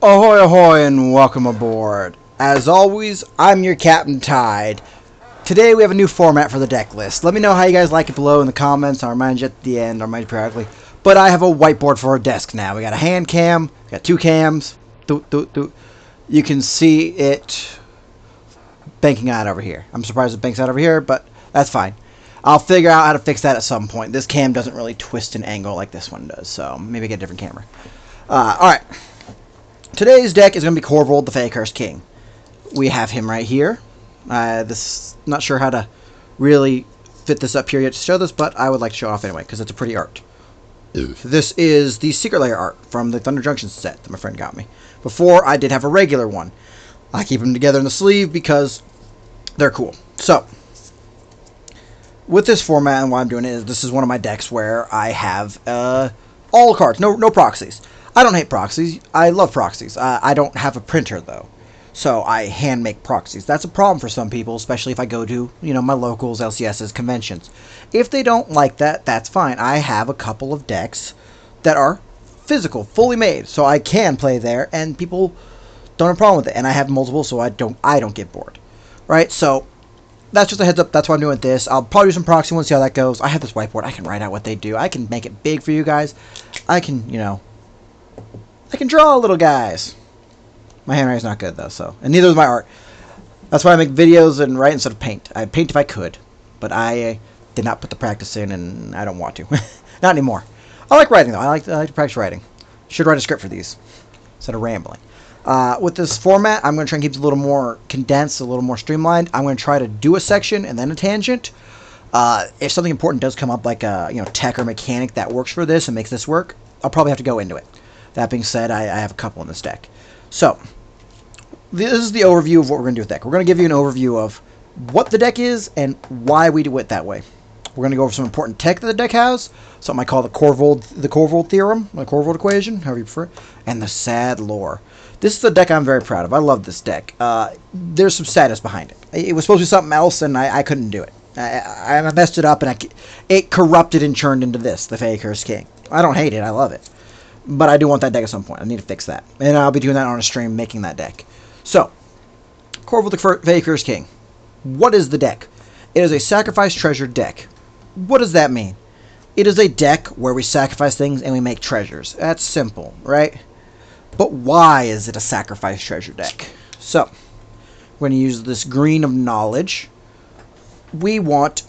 Ahoy ahoy and welcome aboard. As always, I'm your Captain Tide. Today we have a new format for the deck list. Let me know how you guys like it below in the comments. I'll remind you at the end, I'll remind you periodically. But I have a whiteboard for our desk now. We got a hand cam, we got two cams. You can see it banking out over here. I'm surprised it banks out over here, but that's fine. I'll figure out how to fix that at some point. This cam doesn't really twist and angle like this one does, so maybe get a different camera. Alright. Today's deck is going to be Korvold, the Fae-Cursed King. We have him right here. Not sure how to really fit this up here yet to show this, but I would like to show it off anyway, because it's a pretty art. This is the Secret Layer art from the Thunder Junction set that my friend got me. Before, I did have a regular one. I keep them together in the sleeve because they're cool. So, with this format and why I'm doing it is this is one of my decks where I have all cards, no proxies. I don't hate proxies. I love proxies. I don't have a printer, though. So I hand make proxies. That's a problem for some people, especially if I go to, my locals, LCSs, conventions. If they don't like that, that's fine. I have a couple of decks that are physical, fully made, so I can play there, and people don't have a problem with it. And I have multiple, so I don't get bored. Right? So that's just a heads up. That's why I'm doing this. I'll probably do some proxy ones, see how that goes. I have this whiteboard. I can write out what they do. I can make it big for you guys. I can, I can draw little guys. My handwriting's not good, though, so. And neither is my art. That's why I make videos and write instead of paint. I paint if I could, but I did not put the practice in, and I don't want to. Not anymore. I like writing, though. I like to practice writing. Should write a script for these instead of rambling. With this format, I'm going to try and keep it a little more condensed, a little more streamlined. I'm going to try to do a section and then a tangent. If something important does come up, like a tech or mechanic that works for this and makes this work, I'll probably have to go into it. That being said, I have a couple in this deck. So, this is the overview of what we're going to do with the deck. We're going to give you an overview of what the deck is and why we do it that way. We're going to go over some important tech that the deck has, something I call the Korvold theorem, the Korvold Equation, however you prefer, and the sad lore. This is the deck I'm very proud of. I love this deck. There's some sadness behind it. It was supposed to be something else, and I couldn't do it. I messed it up, and it corrupted and churned into this, the Fae-Cursed King. I don't hate it. I love it. But I do want that deck at some point. I need to fix that. And I'll be doing that on a stream, making that deck. So, Korvold the Fae-Cursed King. What is the deck? It is a sacrifice treasure deck. What does that mean? It is a deck where we sacrifice things and we make treasures. That's simple, right? But why is it a sacrifice treasure deck? So, we're going to use this green of knowledge. We want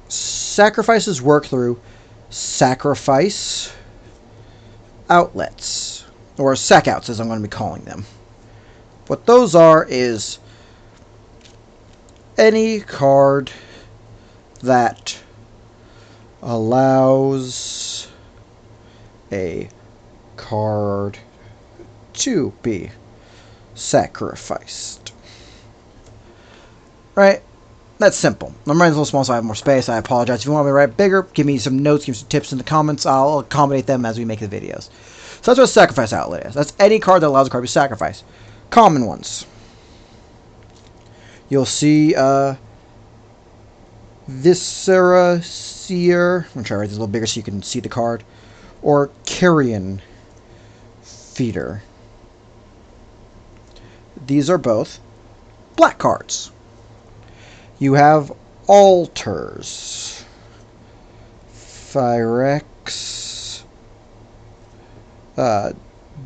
sacrifices work through sacrifice outlets, or sac outs as I'm going to be calling them. What those are is any card that allows a card to be sacrificed. Right? That's simple. I'm writing a little small, so I have more space. I apologize. If you want me to write bigger, give me some notes, give me some tips in the comments. I'll accommodate them as we make the videos. So that's what a sacrifice outlet is. That's any card that allows a card to be sacrificed. Common ones. You'll see Viscera Seer. I'm going to try to write this a little bigger so you can see the card. Or Carrion Feeder. These are both black cards. You have altars, Phyrex,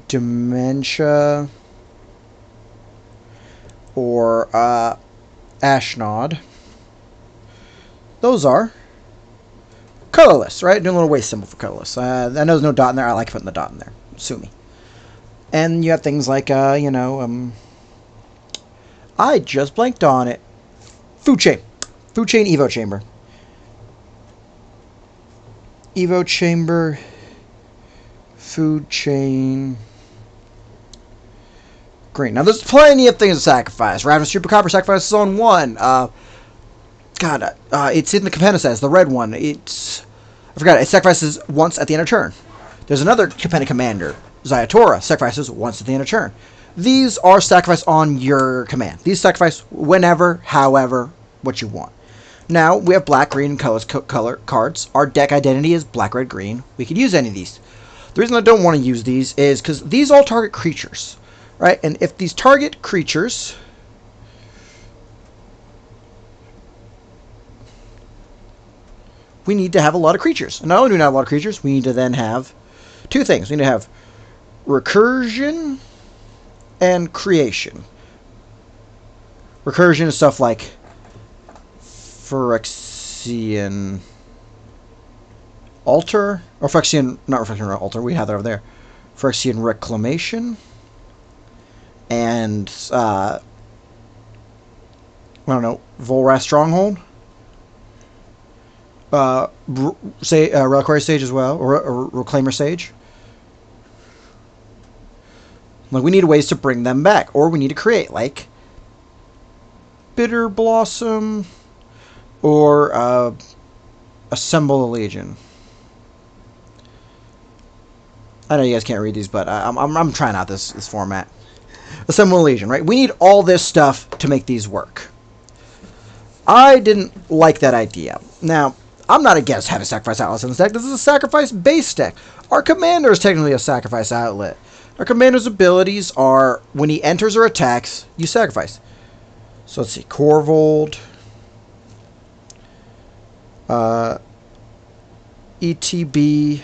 Dementia, or Ashnod. Those are colorless, right? Doing a little waste symbol for colorless. I know there's no dot in there. I like putting the dot in there. Sue me. And you have things like, I just blanked on it. Food Chain Evo Chamber. Evo Chamber. Food Chain. Green. Now, there's plenty of things to sacrifice. Ravenous Super Copper sacrifices on one. It's in the Capenna says, the red one. I forgot, it sacrifices once at the end of turn. There's another Capenna Commander. Zayatora sacrifices once at the end of turn. These are sacrificed on your command. These sacrifice whenever, however, what you want. Now, we have black, green, and color cards. Our deck identity is black, red, green. We could use any of these. The reason I don't want to use these is because these all target creatures, right? And if these target creatures, we need to have a lot of creatures. And not only do we have a lot of creatures, we need to then have two things. We need to have recursion and creation. Recursion is stuff like Phyrexian Altar, or Phyrexian, not Phyrexian Altar, we have that over there. Phyrexian Reclamation, and, I don't know, Volrath Stronghold. Reliquary Sage as well, or Reclaimer Sage. Like, we need ways to bring them back, or we need to create, like, Bitter Blossom, or, Assemble a Legion. I know you guys can't read these, but I'm trying out this format. Assemble a Legion, right? We need all this stuff to make these work. I didn't like that idea. Now, I'm not against having sacrifice outlets in this deck. This is a sacrifice-based deck. Our commander is technically a sacrifice outlet. Our commander's abilities are, when he enters or attacks, you sacrifice. So let's see, Korvold, ETB,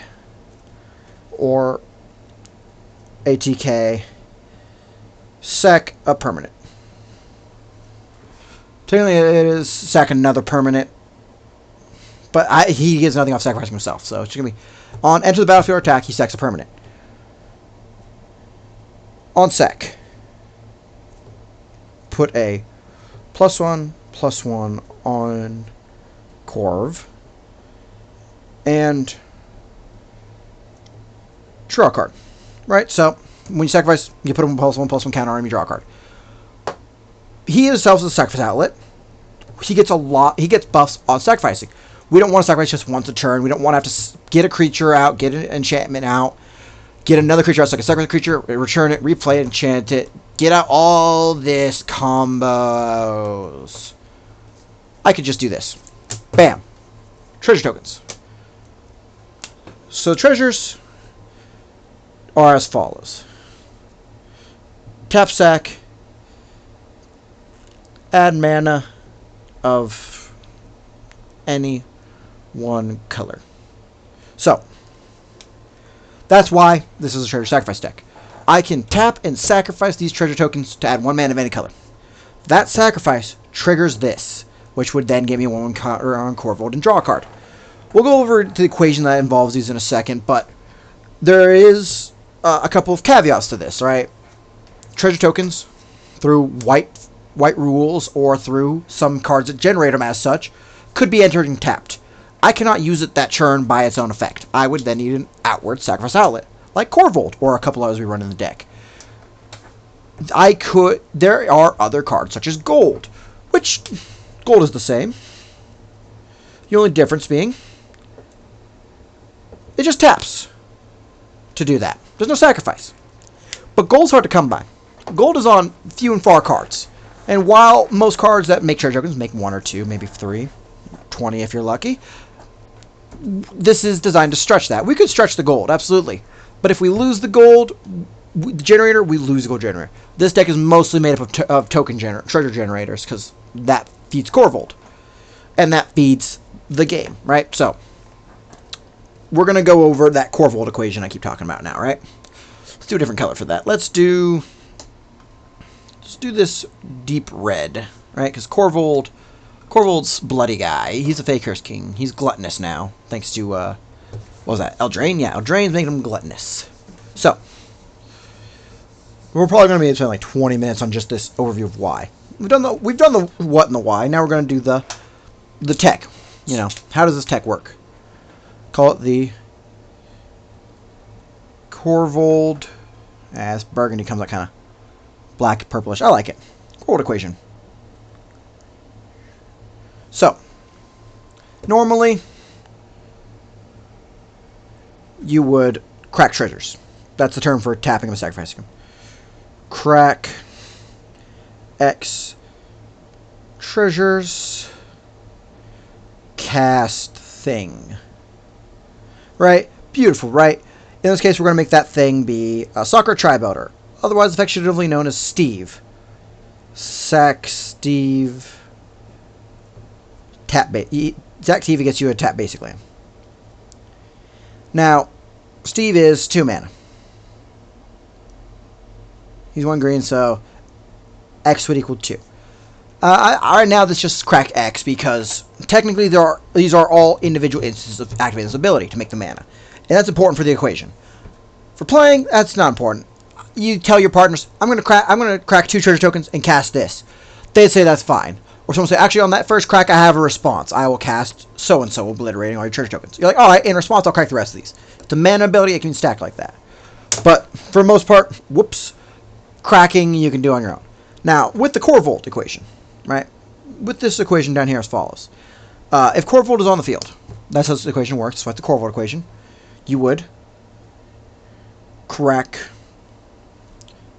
or ATK, sack a permanent. Technically, it is sack another permanent, but he gets nothing off sacrificing himself. So it's going to be on enter the battlefield or attack, he sacks a permanent. On sack, put a +1/+1 on Korv, and draw a card. Right? So, when you sacrifice, you put a +1/+1 counter on him, you draw a card. He himself is a sacrifice outlet. He gets buffs on sacrificing. We don't want to sacrifice just once a turn. We don't want to have to get a creature out, get an enchantment out, get another creature out, so I can sacrifice a creature, return it, replay it, enchant it, get out all this combos. I could just do this. Bam. Treasure tokens. So treasures are as follows. Tap sack, add mana of any one color. So, that's why this is a treasure sacrifice deck. I can tap and sacrifice these treasure tokens to add one mana of any color. That sacrifice triggers this, which would then give me one counter on Korvold and draw a card. We'll go over to the equation that involves these in a second, but there is a couple of caveats to this, right? Treasure tokens, through white rules or through some cards that generate them as such, could be entered and tapped. I cannot use it that turn by its own effect. I would then need an outward sacrifice outlet, like Korvold, or a couple others we run in the deck. There are other cards, such as gold, which, gold is the same. The only difference being, it just taps to do that. There's no sacrifice. But gold's hard to come by. Gold is on few and far cards. And while most cards that make treasure tokens make 1 or 2, maybe 3, 20 if you're lucky, this is designed to stretch that. We could stretch the gold, absolutely. But if we lose the gold generator, we lose the gold generator. This deck is mostly made up of treasure generators, because that feeds Korvold. And that feeds the game, right? So, we're going to go over that Korvold equation I keep talking about now, right? Let's do a different color for that. Let's do this deep red, right? Because Korvold's bloody guy. He's a Fae-Cursed king. He's gluttonous now, thanks to, what was that? Eldraine? Yeah, Eldraine's making him gluttonous. So, we're probably going to be spending like 20 minutes on just this overview of why. We've done the what and the why. Now we're going to do the tech. You know, how does this tech work? Call it the Korvold. As burgundy comes out kind of black, purplish. I like it. Korvold equation. So, normally, you would crack treasures. That's the term for tapping and sacrificing them. Crack X treasures, cast thing. Right? Beautiful, right? In this case, we're going to make that thing be a Soccer Tri-Builder, otherwise affectionately known as Steve. Sack Steve. Sack Steve gets you a tap basic land. Now, Steve is 2 mana. He's 1 green, so X would equal 2. Right now, this just crack X because technically these are all individual instances of activating this ability to make the mana. And that's important for the equation. For playing, that's not important. You tell your partners, I'm gonna crack 2 treasure tokens and cast this. They'd say that's fine. Or someone say, actually on that first crack I have a response. I will cast so and so, obliterating all your treasure tokens. You're like, alright, in response I'll crack the rest of these. It's a mana ability, it can stack like that. But for the most part, whoops, cracking you can do on your own. Now, with the Korvold equation, right? With this equation down here as follows. If Korvold is on the field, that's how this equation works. So with the Korvold equation, you would crack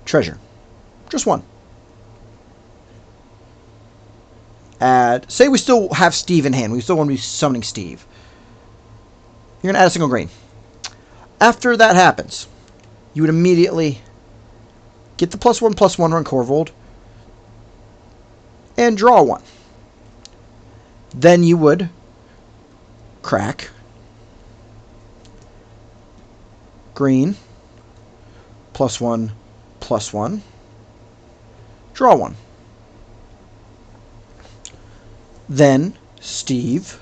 treasure. Just 1. Add, say we still have Steve in hand. We still want to be summoning Steve. You're going to add a single green. After that happens, you would immediately get the +1/+1 on Korvold and draw 1. Then you would crack green +1/+1, draw 1. Then Steve,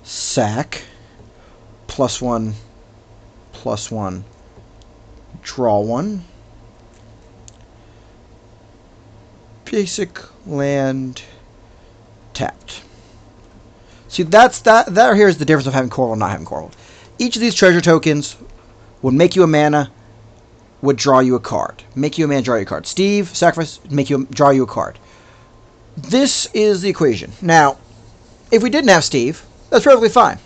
sack, +1/+1, draw 1. Basic land tapped. See, that here is the difference of having Korvold and not having Korvold. Each of these treasure tokens would make you a mana, would draw you a card. Make you a mana, draw you a card. Steve, sacrifice, draw you a card. This is the equation. Now, if we didn't have Steve, that's perfectly fine.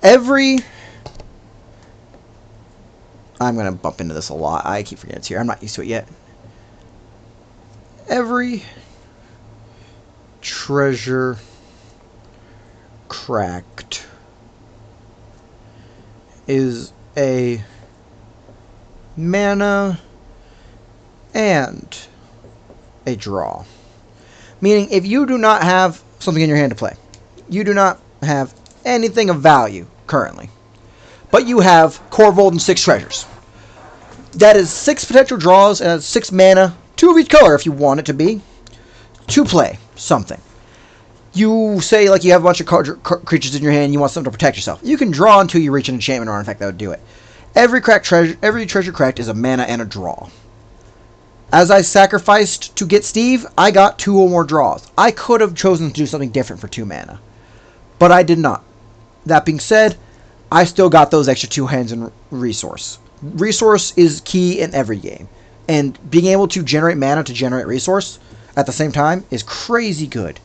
I'm going to bump into this a lot. I keep forgetting it's here. I'm not used to it yet. Every treasure cracked is a mana and a draw. Meaning, if you do not have something in your hand to play, you do not have anything of value currently, but you have Korvold and 6 treasures. That is 6 potential draws and 6 mana, 2 of each color if you want it to be, to play something. You say, like, you have a bunch of creatures in your hand and you want something to protect yourself. You can draw until you reach an enchantment or artifact that would do it. Every treasure cracked is a mana and a draw. As I sacrificed to get Steve, I got 2 or more draws. I could have chosen to do something different for 2 mana, but I did not. That being said, I still got those extra 2 hands and resource. Resource is key in every game, and being able to generate mana to generate resource at the same time is crazy good.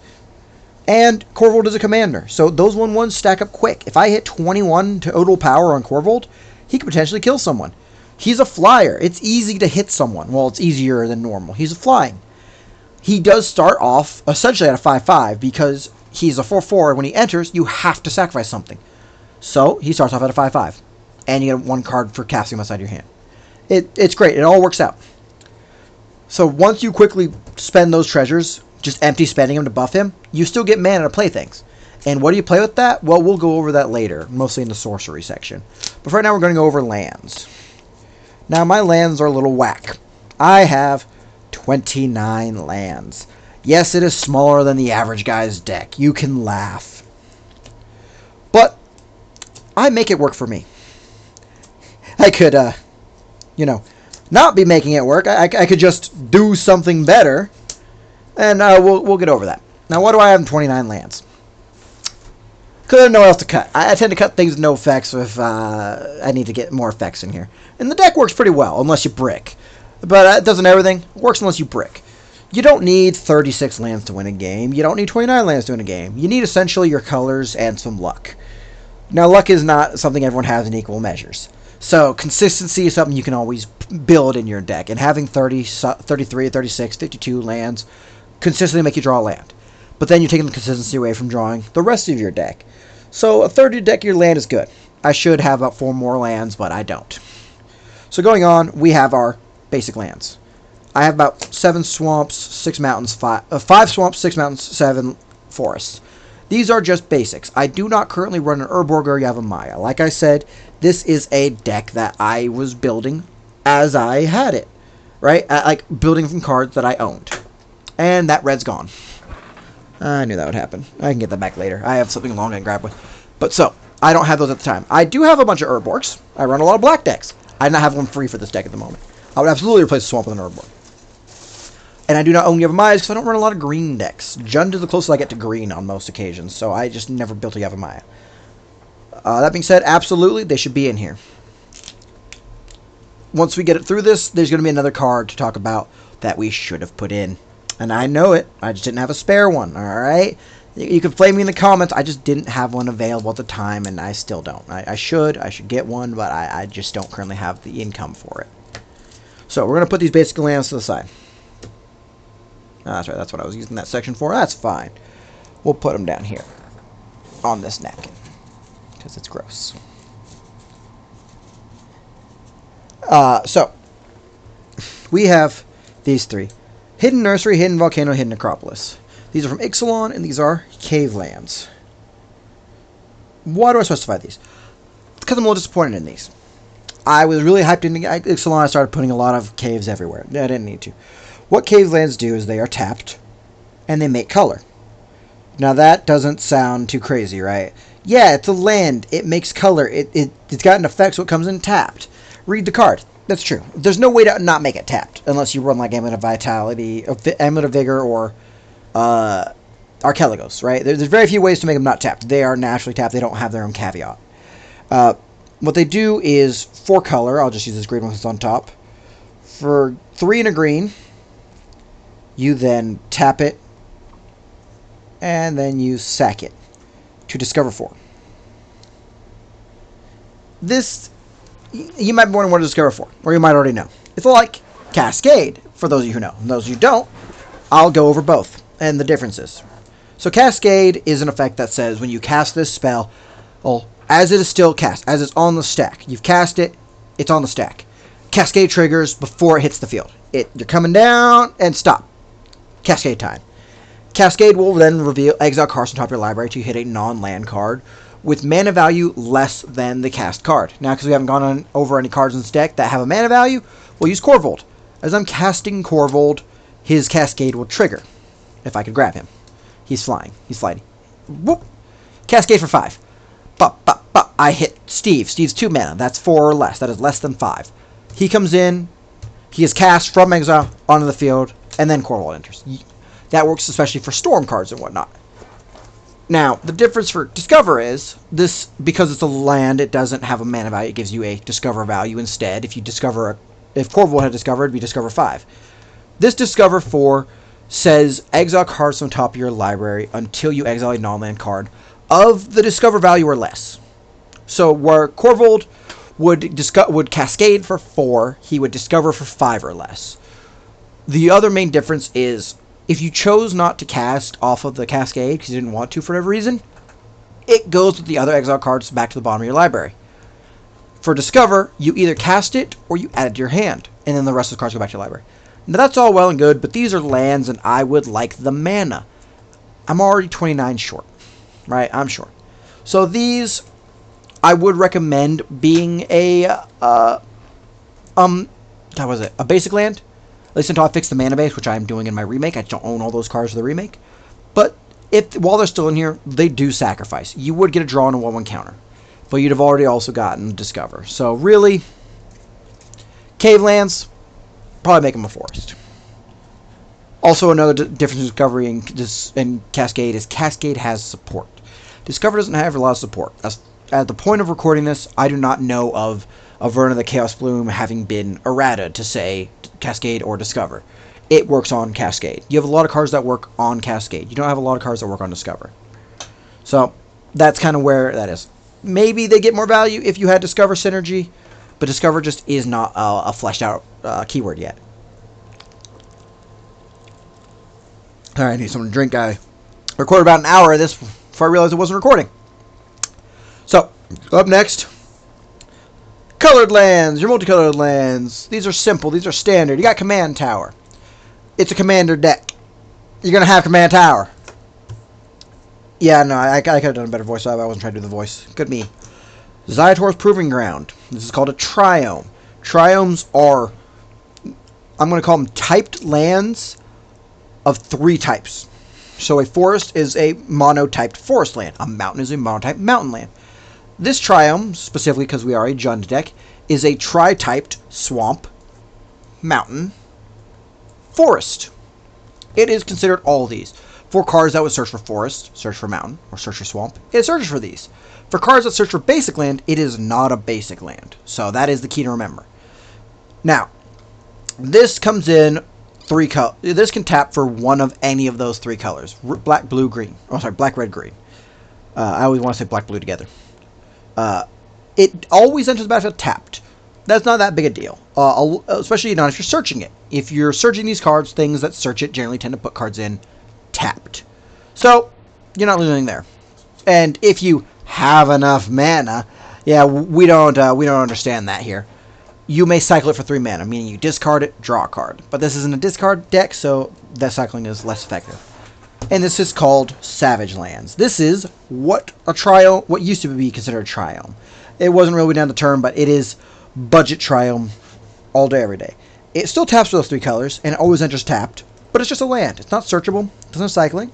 And Korvold is a commander, so those 1/1s stack up quick. If I hit 21 total power on Korvold, he could potentially kill someone. He's a flyer. It's easy to hit someone. Well, it's easier than normal. He's flying. He does start off essentially at a 5/5 because he's a 4/4. When he enters, you have to sacrifice something. So he starts off at a 5/5. And you get 1 card for casting him outside your hand. It's great. It all works out. So once you quickly spend those treasures, just empty spending them to buff him, you still get mana to play things. And what do you play with that? Well, we'll go over that later, mostly in the sorcery section. But for right now, we're going to go over lands. Now, my lands are a little whack. I have 29 lands. Yes, it is smaller than the average guy's deck. You can laugh. But I make it work for me. I could, not be making it work. I could just do something better. And we'll get over that. Now, why do I have 29 lands? Because I have nowhere else to cut. I tend to cut things with no effects if I need to get more effects in here. And the deck works pretty well, unless you brick. But it doesn't everything. It works unless you brick. You don't need 36 lands to win a game. You don't need 29 lands to win a game. You need essentially your colors and some luck. Now, luck is not something everyone has in equal measures. So, consistency is something you can always build in your deck. And having 30, 33, 36, 52 lands consistently make you draw a land. But then you're taking the consistency away from drawing the rest of your deck. So, a third of your deck, your land is good. I should have about 4 more lands, but I don't. So going on, we have our basic lands. I have about 7 swamps, 6 mountains, 5 swamps, 6 mountains, 7 forests. These are just basics. I do not currently run an Urborg or Yavimaya. Like I said, this is a deck that I was building as I had it. Right? Like, building from cards that I owned. And that red's gone. I knew that would happen. I can get that back later. I have something long I can grab with. But so, I don't have those at the time. I do have a bunch of Urborgs. I run a lot of black decks. I do not have one free for this deck at the moment. I would absolutely replace the swamp with an Urborg. And I do not own Yavamayas because I don't run a lot of green decks. Jund is the closest I get to green on most occasions, so I just never built a Yavimaya. That being said, absolutely, they should be in here. Once we get it through this, there's going to be another card to talk about that we should have put in. And I know it. I just didn't have a spare one, alright? You can flame me in the comments. I just didn't have one available at the time, and I still don't. I should get one, but I just don't currently have the income for it. So, we're going to put these basic lands to the side. Oh, that's right, that's what I was using that section for. That's fine. We'll put them down here on this napkin because it's gross. So, we have these 3. Hidden Nursery, Hidden Volcano, Hidden Necropolis. These are from Ixalan, and these are cave lands. Why do I specify these? Because I'm a little disappointed in these. I was really hyped into Ixalan. I started putting a lot of caves everywhere. I didn't need to. What cave lands do is they are tapped, and they make color. Now that doesn't sound too crazy, right? Yeah, it's a land. It makes color. It's got an effect, so it comes in tapped. Read the card. That's true. There's no way to not make it tapped, unless you run like Amulet of Vitality, Amulet of Vigor, or Archelago's, right? There's very few ways to make them not tapped. They are naturally tapped. They don't have their own caveat. What they do is, for color, I'll just use this green one that's on top. For 3 and a green, you then tap it, and then you sack it to discover 4. This, you might be wondering what to discover 4, or you might already know. It's like Cascade, for those of you who know. And those of you who don't, I'll go over both and the differences. So Cascade is an effect that says when you cast this spell, well, as it is still cast, as it's on the stack, you've cast it, it's on the stack. Cascade triggers before it hits the field. You're coming down, and stop. Cascade time. Cascade will then reveal exile cards on top of your library to hit a non-land card with mana value less than the cast card. Now, because we haven't gone over any cards in this deck that have a mana value, we'll use Korvold. As I'm casting Korvold, his Cascade will trigger. If I could grab him. He's flying. He's sliding. Whoop! Cascade for 5. I hit Steve. Steve's 2 mana. That's 4 or less. That is less than 5. He comes in. He is cast from exile onto the field, and then Korvold enters. That works especially for storm cards and whatnot. Now, the difference for Discover is, this, because it's a land, it doesn't have a mana value. It gives you a Discover value instead. If Korvold had Discovered, it'd be Discover 5. This Discover 4 says exile cards from the top of your library until you exile a non-land card of the Discover value or less. So, where Korvold would Cascade for 4, he would Discover for 5 or less. The other main difference is, if you chose not to cast off of the Cascade because you didn't want to for whatever reason, it goes with the other exile cards back to the bottom of your library. For Discover, you either cast it or you add it to your hand, and then the rest of the cards go back to your library. Now that's all well and good, but these are lands and I would like the mana. I'm already 29 short, right? I'm short. So these, I would recommend being a basic land. At least until I fix the mana base, which I'm doing in my remake. I don't own all those cards for the remake. But while they're still in here, they do sacrifice. You would get a draw on a 1/1 counter. But you'd have already also gotten Discover. So really, cave lands, probably make them a forest. Also, another difference in Discovery and Cascade is Cascade has support. Discover doesn't have a lot of support. At the point of recording this, I do not know of Averna the Chaos Bloom having been errata to say Cascade or Discover. It works on Cascade. You have a lot of cards that work on Cascade. You don't have a lot of cards that work on Discover. So, that's kind of where that is. Maybe they get more value if you had Discover synergy, but Discover just is not a fleshed out keyword yet. Alright, I need something to drink. I recorded about an hour of this before I realized it wasn't recording. So, up next, Colored lands, your multicolored lands. These are simple. These are standard. You got Command Tower. It's a commander deck. You're going to have Command Tower. Yeah, no, I could have done a better voice. I wasn't trying to do the voice. Good me. Zyator's Proving Ground. This is called a Triome. Triomes are, I'm going to call them typed lands of 3 types. So a forest is a monotyped forest land. A mountain is a monotyped mountain land. This Triome, specifically because we are a Jund deck, is a tri-typed swamp, mountain, forest. It is considered all of these. For cards that would search for forest, search for mountain, or search for swamp, it searches for these. For cards that search for basic land, it is not a basic land. So that is the key to remember. Now, this comes in 3 colors. This can tap for one of any of those 3 colors. Black, blue, green. Oh, sorry, black, red, green. I always want to say black, blue together. It always enters the battlefield tapped. That's not that big a deal. Especially not if you're searching it. If you're searching these cards, things that search it generally tend to put cards in tapped. So, you're not losing there. And if you have enough mana, yeah, we don't understand that here. You may cycle it for 3 mana, meaning you discard it, draw a card. But this isn't a discard deck, so that cycling is less effective. And this is called Savage Lands. This is what used to be considered a Triome. It wasn't really down the term, but it is budget Triome all day, every day. It still taps for those 3 colors, and it always enters tapped, but it's just a land. It's not searchable. It doesn't have cycling.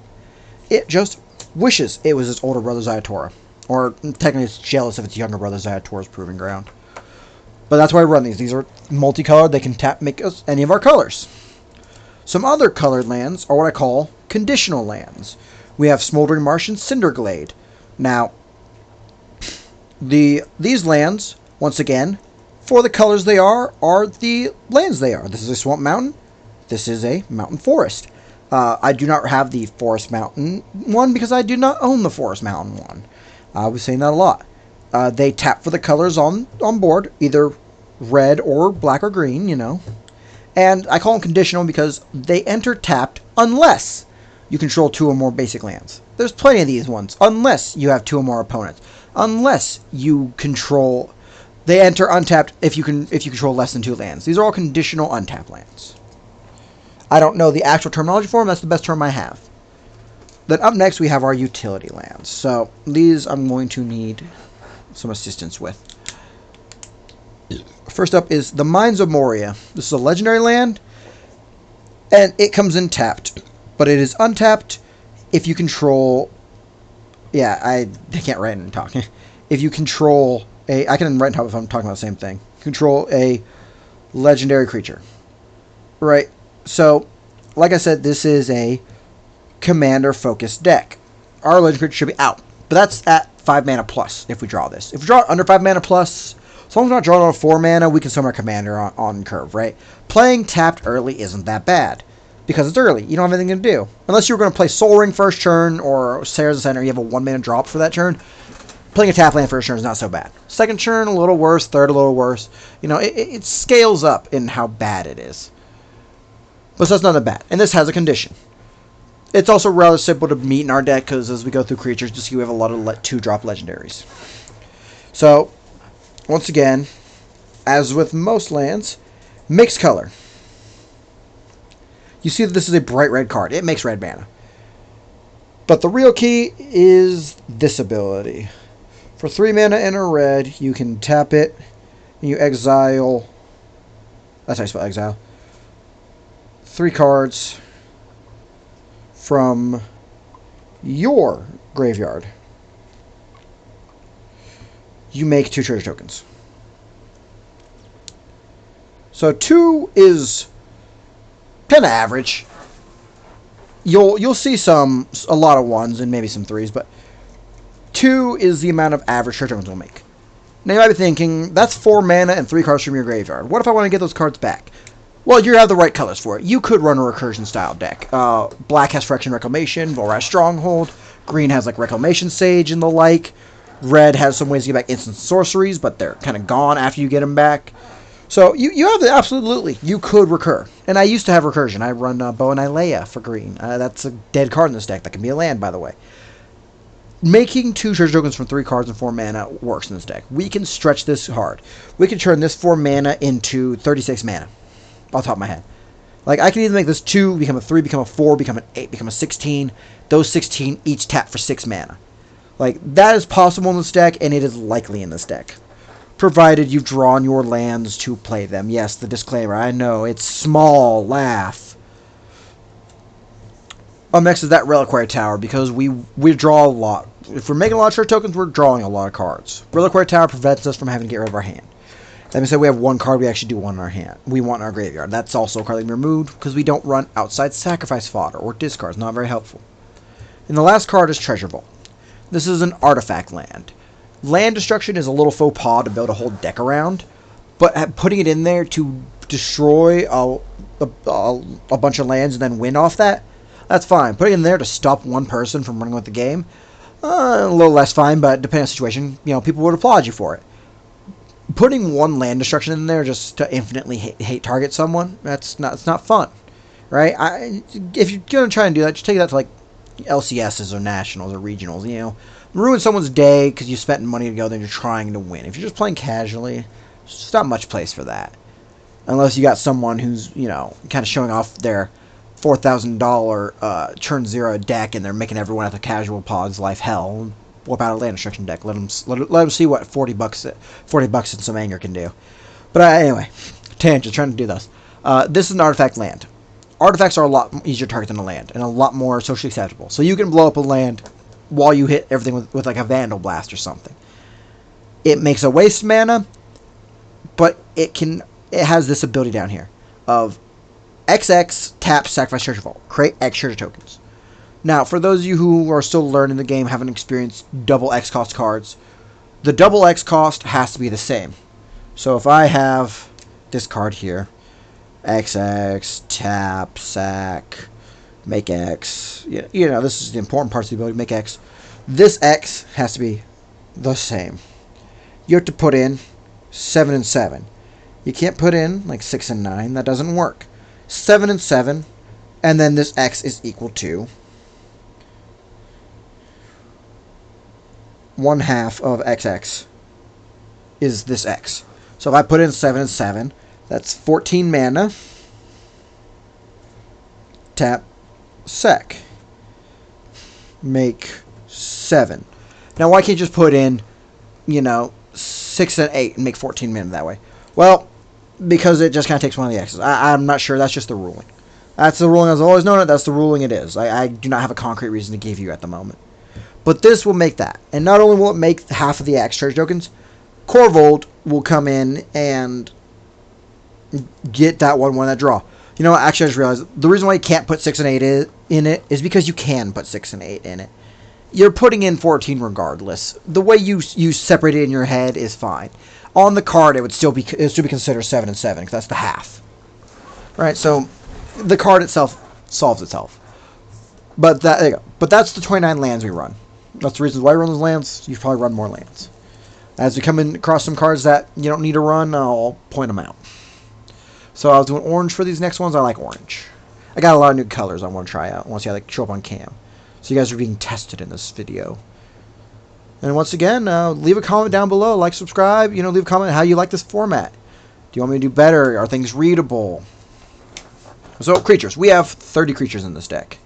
It just wishes it was its older brother Zyatora. Or technically it's jealous of its younger brother Zyator's Proving Ground. But that's why I run these. These are multicolored. They can make us any of our colors. Some other colored lands are what I call conditional lands. We have Smoldering Marsh and Cinderglade. Now, these lands, once again, for the colors they are the lands they are. This is a Swamp Mountain. This is a Mountain Forest. I do not have the Forest Mountain one because I do not own the Forest Mountain one. I was saying that a lot. They tap for the colors on board, either red or black or green, you know. And I call them conditional because they enter tapped unless you control 2 or more basic lands. There's plenty of these ones. Unless you have 2 or more opponents. Unless you control... They enter untapped if you control less than 2 lands. These are all conditional untapped lands. I don't know the actual terminology for them. That's the best term I have. Then up next we have our utility lands. So these I'm going to need some assistance with. First up is the Mines of Moria. This is a legendary land, and it comes in tapped, but it is untapped if you control... Yeah, I can't write and talk. If you control a... I can write and talk if I'm talking about the same thing. Control a legendary creature. Right, so, like I said, this is a commander-focused deck. Our legendary creature should be out, but that's at 5 mana plus if we draw this. If we draw it under 5 mana plus... As long as we're not drawing on 4 mana, we can summon our commander on curve, right? Playing tapped early isn't that bad. Because it's early. You don't have anything to do. Unless you're going to play Soul Ring first turn, or Sarah's the Center, you have a 1 mana drop for that turn. Playing a tap land first turn is not so bad. Second turn, a little worse. Third, a little worse. You know, it scales up in how bad it is. But that's not that bad. And this has a condition. It's also rather simple to meet in our deck, because as we go through creatures, just we have a lot of 2-drop legendaries. So... Once again, as with most lands, mixed color. You see that this is a bright red card. It makes red mana. But the real key is this ability. For 3 mana and a red, you can tap it, and you exile... That's how you spell exile. 3 cards from your graveyard. You make 2 treasure tokens. So 2 is kind of average. You'll see a lot of 1s and maybe some 3s, but 2 is the amount of average treasure tokens we'll make. Now you might be thinking, that's 4 mana and 3 cards from your graveyard. What if I want to get those cards back? Well, you have the right colors for it. You could run a recursion style deck. Black has Phyrexian Reclamation, Volrath Stronghold. Green has like Reclamation Sage and the like. Red has some ways to get back instant sorceries, but they're kind of gone after you get them back. So you have the absolutely, you could recur. And I used to have recursion. I run Bow and Ilea for green. That's a dead card in this deck. That can be a land, by the way. making 2 treasure tokens from 3 cards and 4 mana works in this deck. We can stretch this hard. We can turn this 4 mana into 36 mana. Off the top of my head. Like, I can either make this 2, become a 3, become a 4, become an 8, become a 16. Those 16 each tap for 6 mana. Like, that is possible in this deck, and it is likely in this deck. Provided you've drawn your lands to play them. Yes, the disclaimer, I know, it's small, laugh. Next is that Reliquary Tower, because we draw a lot. If we're making a lot of treasure tokens, we're drawing a lot of cards. Reliquary Tower prevents us from having to get rid of our hand. That means that we have 1 card, we actually do 1 in our hand. We want in our graveyard. That's also a card that can be removed, because we don't run outside sacrifice fodder or discards. Not very helpful. And the last card is Treasure Vault. This is an artifact land. Land destruction is a little faux pas to build a whole deck around, but putting it in there to destroy a bunch of lands and then win off that, that's fine. Putting it in there to stop one person from running with the game, a little less fine, but depending on the situation, people would applaud you for it. Putting 1 land destruction in there just to infinitely hate target someone, it's not fun, right? If you're going to try and do that, just take that to like LCSs or nationals or regionals, ruin someone's day because you spent money to go there and you're trying to win. If you're just playing casually, there's not much place for that. Unless you got someone who's, kind of showing off their $4,000 turn 0 deck and they're making everyone at the casual pod's life hell. What about a land destruction deck? Let them see what $40 and some anger can do. But anyway, tangent, trying to do this. This is an artifact land. Artifacts are a lot easier to target than a land, and a lot more socially acceptable. So you can blow up a land while you hit everything with like a Vandal Blast or something. It makes a waste mana, but it has this ability down here of XX, tap, sacrifice treasure vault. Create X treasure tokens. Now, for those of you who are still learning the game, haven't experienced double X cost cards, the double X cost has to be the same. So if I have this card here, XX, tap, sack, make X, this is the important parts of the ability, make X. This X has to be the same. You have to put in 7 and 7. You can't put in like 6 and 9, that doesn't work. 7 and 7, and then this X is equal to 1/2 of XX is this X. So if I put in 7 and 7, that's 14 mana. Tap, sack. Make 7. Now why can't you just put in, 6 and 8 and make 14 mana that way? Well, because it just kind of takes one of the X's. I'm not sure. That's just the ruling. That's the ruling I've always known it. That's the ruling it is. I do not have a concrete reason to give you at the moment. But this will make that. And not only will it make half of the X treasure tokens, Korvold will come in and get that 1/1 that draw. Actually I just realized the reason why you can't put 6 and 8 in it is because you can put 6 and 8 in it. You're putting in 14 regardless. The way you separate it in your head is fine. On the card, it would still be considered 7 and 7 because that's the half. Right? So the card itself solves itself. But there you go. But that's the 29 lands we run. That's the reason why we run those lands. You probably run more lands. As we come across some cards that you don't need to run, I'll point them out. So I was doing orange for these next ones. I like orange. I got a lot of new colors I want to try out. I want to see how they show up on cam. So you guys are being tested in this video. And once again, leave a comment down below. Like, subscribe. Leave a comment how you like this format. Do you want me to do better? Are things readable? So, creatures. We have 30 creatures in this deck.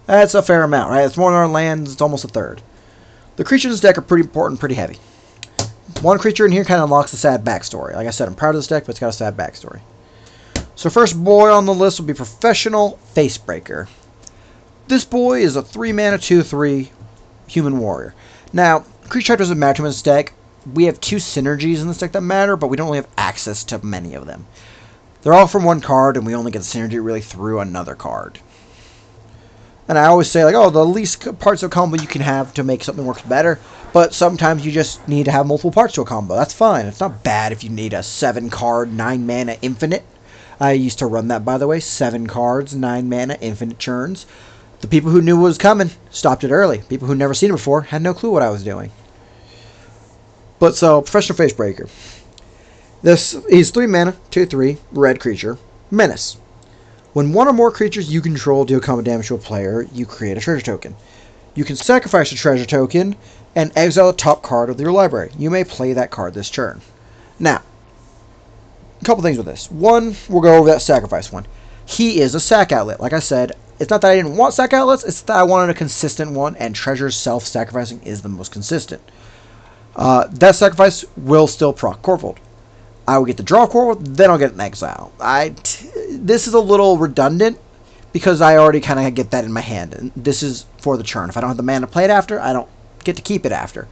That's a fair amount, right? It's more than our lands. It's almost a third. The creatures in this deck are pretty important, pretty heavy. One creature in here kind of unlocks a sad backstory. Like I said, I'm proud of this deck, but it's got a sad backstory. So first boy on the list will be Professional Facebreaker. This boy is a 3-mana 2/3 human warrior. Now, creature type doesn't matter in this deck. We have 2 synergies in this deck that matter, but we don't really have access to many of them. They're all from one card, and we only get the synergy really through another card. And I always say, like, oh, the least parts of a combo you can have to make something work better. But sometimes you just need to have multiple parts to a combo. That's fine. It's not bad if you need a 7-card, 9-mana infinite. I used to run that, by the way. 7 cards, 9-mana infinite churns. The people who knew what was coming stopped it early. People who never seen it before had no clue what I was doing. But so, Professional Facebreaker. He's 3 mana, 2/3, red creature, menace. When one or more creatures you control deal combat damage to a player, you create a treasure token. You can sacrifice a treasure token and exile the top card of your library. You may play that card this turn. Now, a couple things with this. One, we'll go over that sacrifice one. He is a sack outlet. Like I said, it's not that I didn't want sack outlets, it's that I wanted a consistent one, and Treasure's self-sacrificing is the most consistent. That sacrifice will still proc Korvold. I will get the draw Korvold, then I'll get an exile. This is a little redundant, because I already kind of get that in my hand. And this is for the turn. If I don't have the mana to play it after, I don't get to keep it after.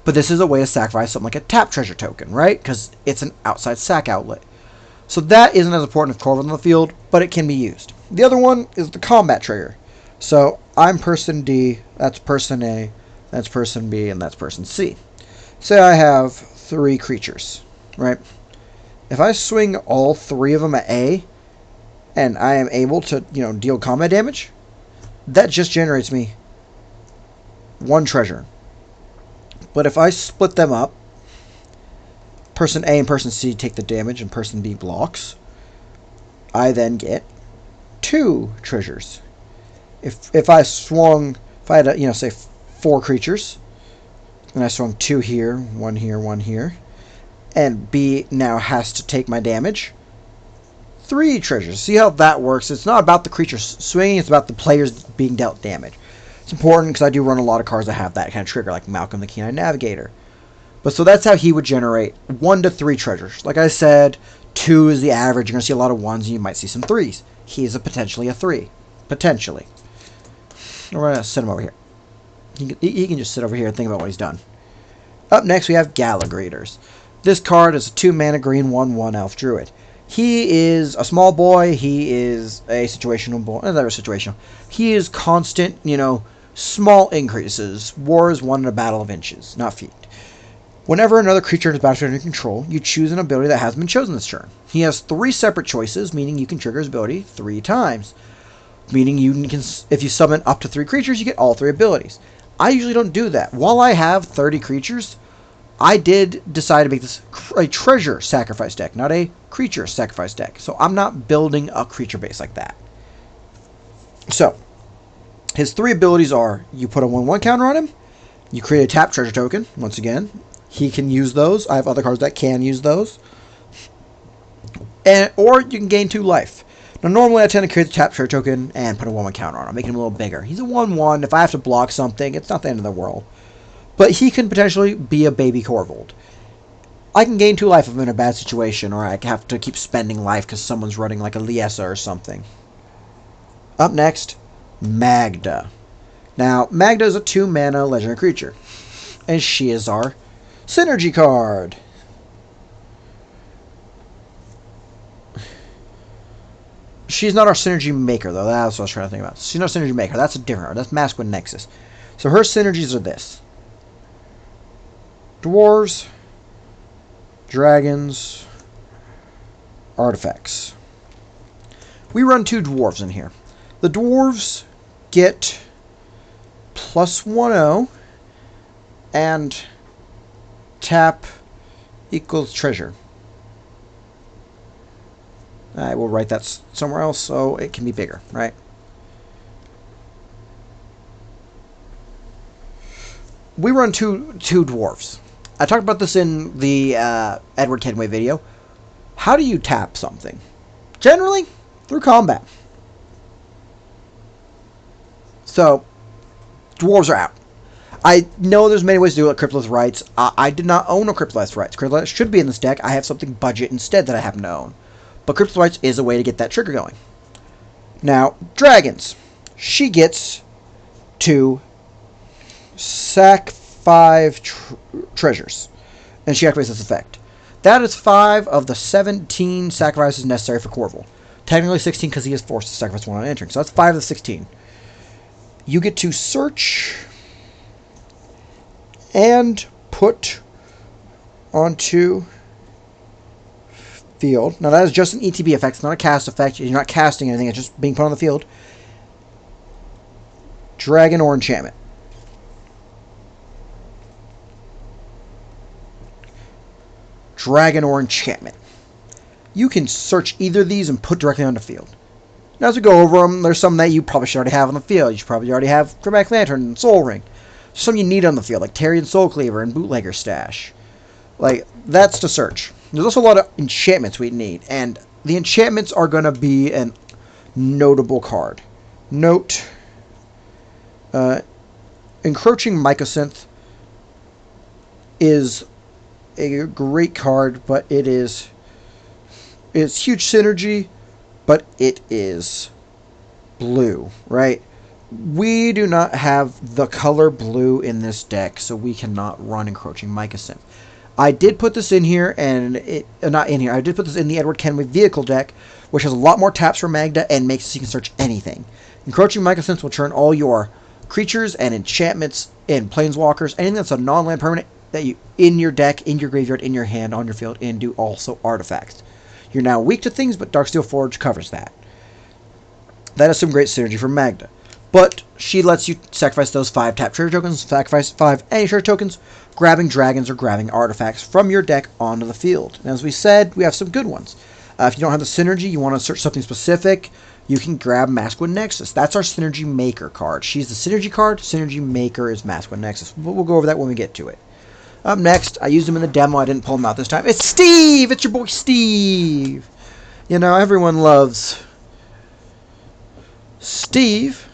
But this is a way to sacrifice something like a tap treasure token, right? Because it's an outside sack outlet. So that isn't as important as Korvold on the field, but it can be used. The other one is the combat trigger. So I'm person D, that's person A, that's person B, and that's person C. Say I have 3 creatures, right? If I swing all 3 of them at A, and I am able to, deal combat damage, that just generates me 1 treasure. But if I split them up, person A and person C take the damage and person B blocks, I then get 2 treasures. If I had, say 4 creatures, and I swung 2 here, 1 here, 1 here, and B now has to take my damage, 3 treasures. See how that works? It's not about the creatures swinging, it's about the players being dealt damage. It's important because I do run a lot of cards that have that kind of trigger, like Malcolm the Keen-Eyed Navigator. But so that's how he would generate 1 to 3 treasures. Like I said, 2 is the average. You're going to see a lot of 1s and you might see some 3s. He is potentially a 3. Potentially. We're going to set him over here. He can just sit over here and think about what he's done. Up next we have Galagrators. This card is a 2-mana green 1/1 elf druid. He is a small boy. He is a situational boy. Another situational. He is constant, small increases. War is won in a battle of inches, not feet. Whenever another creature in his battlefield under control, you choose an ability that hasn't been chosen this turn. He has 3 separate choices, meaning you can trigger his ability 3 times. Meaning if you summon up to 3 creatures, you get all 3 abilities. I usually don't do that. While I have 30 creatures, I did decide to make this a treasure sacrifice deck, not a creature sacrifice deck. So I'm not building a creature base like that. So, his 3 abilities are, you put a 1/1 counter on him, you create a tap treasure token, once again. He can use those. I have other cards that can use those. Or you can gain 2 life. Now, normally I tend to create the tap treasure token and put a 1/1 counter on him, making him a little bigger. He's a 1/1. If I have to block something, it's not the end of the world. But he can potentially be a baby Korvold. I can gain 2 life if I'm in a bad situation, or I have to keep spending life because someone's running like a Liesa or something. Up next, Magda. Now, Magda is a 2-mana legendary creature, and she is our synergy card. She's not our synergy maker, though. That's what I was trying to think about. She's not a synergy maker. That's a different card. That's Masculine Nexus. So her synergies are this. Dwarves, dragons, artifacts. We run 2 dwarves in here. The dwarves get +1/0 and tap equals treasure. I will write that somewhere else so it can be bigger, right? We run two dwarves. I talked about this in the Edward Kenway video. How do you tap something? Generally, through combat. So, dwarves are out. I know there's many ways to do it, like Cryptolith Rights. I did not own a Cryptolith Rights. Cryptolith should be in this deck. I have something budget instead that I happen to own. But Cryptolith Rights is a way to get that trigger going. Now, dragons. She gets to sack 5 treasures, and she activates this effect. That is 5 of the 17 sacrifices necessary for Korvold. Technically 16 because he is forced to sacrifice 1 on entering. So that's 5 of the 16. You get to search and put onto field. Now that is just an ETB effect. It's not a cast effect. You're not casting anything. It's just being put on the field. Dragon or enchantment. Dragon or enchantment. You can search either of these and put directly on the field. Now, as we go over them, there's some that you probably should already have on the field. You should probably already have Chromatic Lantern and Soul Ring. Some you need on the field, like Terry and Soul Cleaver and Bootlegger Stash. Like, that's to search. There's also a lot of enchantments we need, and the enchantments are going to be a notable card. Note, Encroaching Mycosynth is a great card, but it's huge synergy, but it is blue, right? We do not have the color blue in this deck, so we cannot run Encroaching Mycosynth. I did put this in here, and not in here. I did put this in the Edward Kenway vehicle deck, which has a lot more taps for Magda and makes it so you can search anything. Encroaching Mycosynth will turn all your creatures and enchantments and planeswalkers, anything that's a non-land permanent that you in your deck, in your graveyard, in your hand, on your field, and do also artifacts. You're now weak to things, but Darksteel Forge covers that. That is some great synergy for Magda. But she lets you sacrifice those 5 tap treasure tokens, sacrifice 5 any treasure tokens, grabbing dragons or grabbing artifacts from your deck onto the field. And as we said, we have some good ones. If you don't have the synergy, you want to search something specific, you can grab Masquerade Nexus. That's our Synergy Maker card. She's the Synergy card. Synergy Maker is Masquerade Nexus. We'll go over that when we get to it. Up next, I used him in the demo. I didn't pull him out this time. It's Steve! It's your boy Steve! You know, everyone loves Steve.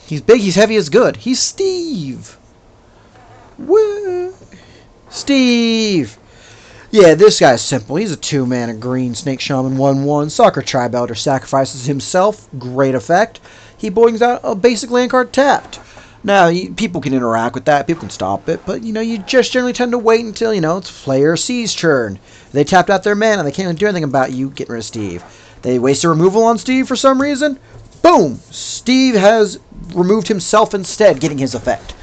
He's big, he's heavy, he's good. He's Steve. Woo! Steve! Yeah, this guy's simple. He's a 2-mana green Snake Shaman 1/1. Soccer Tribe Elder sacrifices himself. Great effect. He brings out a basic land card tapped. Now, people can interact with that. People can stop it. But, you just generally tend to wait until, it's player C's turn. They tapped out their mana. They can't really do anything about you getting rid of Steve. They waste a removal on Steve for some reason. Boom! Steve has removed himself instead, getting his effect.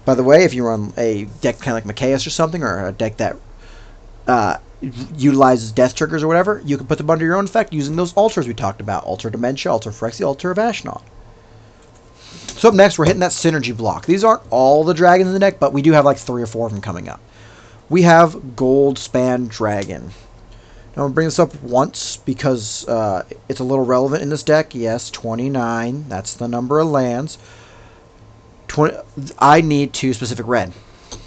By the way, if you run a deck kind of like Machias or something, or a deck that utilizes death triggers or whatever, you can put them under your own effect using those altars we talked about. Altar Dementia, Altar Phyrexia, Altar of Ashnod. So up next, we're hitting that synergy block. These aren't all the dragons in the deck, but we do have like 3 or 4 of them coming up. We have Goldspan Dragon. Now, I'm going to bring this up once because it's a little relevant in this deck. Yes, 29. That's the number of lands. I need 2 specific red.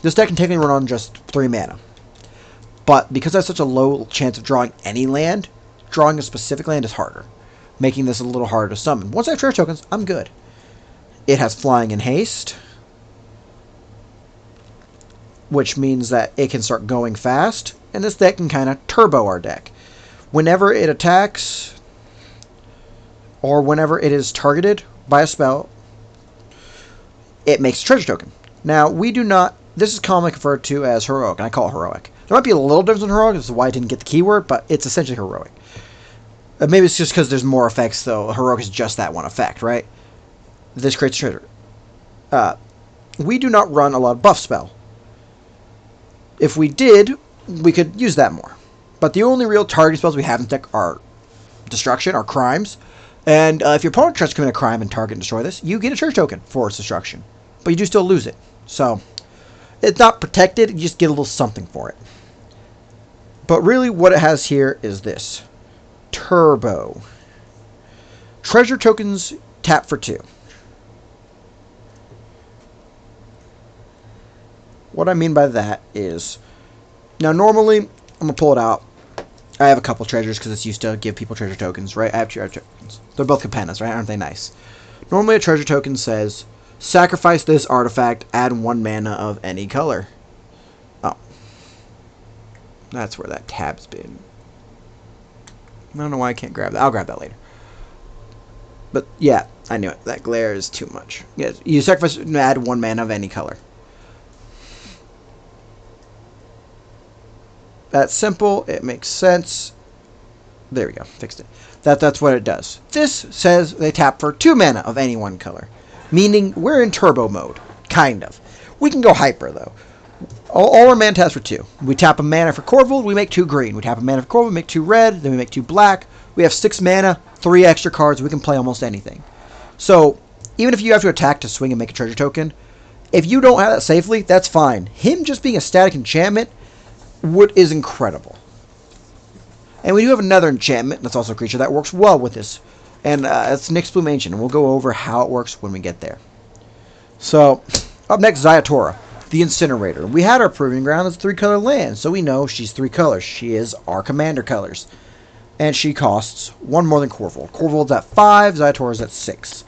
This deck can technically run on just 3 mana. But because I have such a low chance of drawing any land, drawing a specific land is harder, making this a little harder to summon. Once I have treasure tokens, I'm good. It has flying and haste, which means that it can start going fast, and this deck can kind of turbo our deck. Whenever it attacks, or whenever it is targeted by a spell, it makes a treasure token. Now, we do not, this is commonly referred to as heroic, and I call it heroic. There might be a little difference in heroic, this is why I didn't get the keyword, but it's essentially heroic. Maybe it's just because there's more effects, though. Heroic is just that one effect, right? This creates treasure. We do not run a lot of buff spell. If we did, we could use that more. But the only real target spells we have in the deck are destruction, or crimes. And if your opponent tries to commit a crime and target and destroy this, you get a treasure token for its destruction. But you do still lose it. So, it's not protected, you just get a little something for it. But really what it has here is this. Turbo. Treasure tokens tap for 2. What I mean by that is, now normally, I'm going to pull it out. I have a couple treasures because it's used to give people treasure tokens, right? I have treasure tokens. They're both Capennas, right? Aren't they nice? Normally a treasure token says, sacrifice this artifact, add 1 mana of any color. Oh. That's where that tab's been. I don't know why I can't grab that. I'll grab that later. But yeah, I knew it. That glare is too much. Yes, you sacrifice and add 1 mana of any color. That's simple. It makes sense. There we go. Fixed it. That's what it does. This says they tap for 2 mana of any one color. Meaning we're in turbo mode. Kind of. We can go hyper, though. All our mana taps for 2. We tap a mana for Korvold, we make 2 green. We tap a mana for Korvold, we make 2 red, then we make 2 black. We have 6 mana, 3 extra cards. We can play almost anything. So, even if you have to attack to swing and make a treasure token, if you don't have that safely, that's fine. Him just being a static enchantment is incredible. And we do have another enchantment that's also a creature that works well with this And it's Nyx Bloom Ancient, and we'll go over how it works when we get there. So, up next, Zayatora, the Incinerator. We had our proving ground as 3-color land, so we know she's 3 colors. She is our commander colors. And she costs 1 more than Korvold. Korvold's at 5, Zayatora's at 6.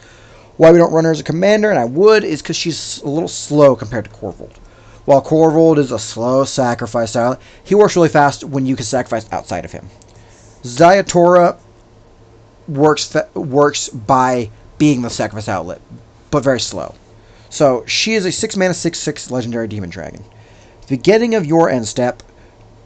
Why we don't run her as a commander, and I would, is because she's a little slow compared to Korvold. While Korvold is a slow sacrifice style, he works really fast when you can sacrifice outside of him. Zayatora works by being the sacrifice outlet, but very slow. So, she is a 6-mana, 6/6 legendary demon dragon. At the beginning of your end step,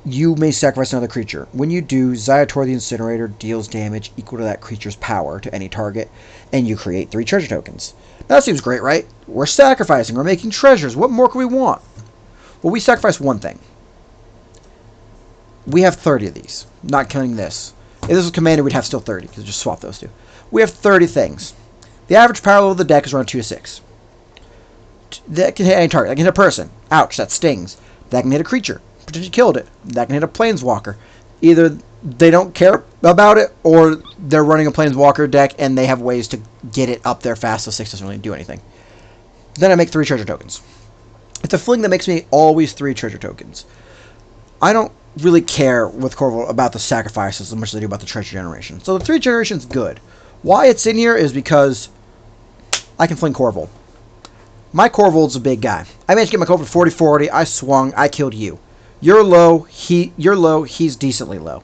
you may sacrifice another creature. When you do, Zayatora the Incinerator deals damage equal to that creature's power to any target, and you create 3 treasure tokens. Now, that seems great, right? We're sacrificing, we're making treasures. What more can we want? Well, we sacrifice one thing. We have 30 of these, not counting this. If this was commander, we'd have still 30, because just swap those two. We have 30 things. The average power level of the deck is around 2 to 6. That can hit any target. That can hit a person. Ouch, that stings. That can hit a creature. Potentially killed it. That can hit a planeswalker. Either they don't care about it, or they're running a planeswalker deck and they have ways to get it up there fast, so 6 doesn't really do anything. Then I make 3 treasure tokens. It's a fling that makes me always 3 treasure tokens. I don't really care with Korvold about the sacrifices as much as I do about the treasure generation. So the 3 generation is good. Why it's in here is because I can fling Korvold. My Korvold's a big guy. I managed to get my Korvold 40-40. I swung. I killed you. You're low. You're low. He's decently low.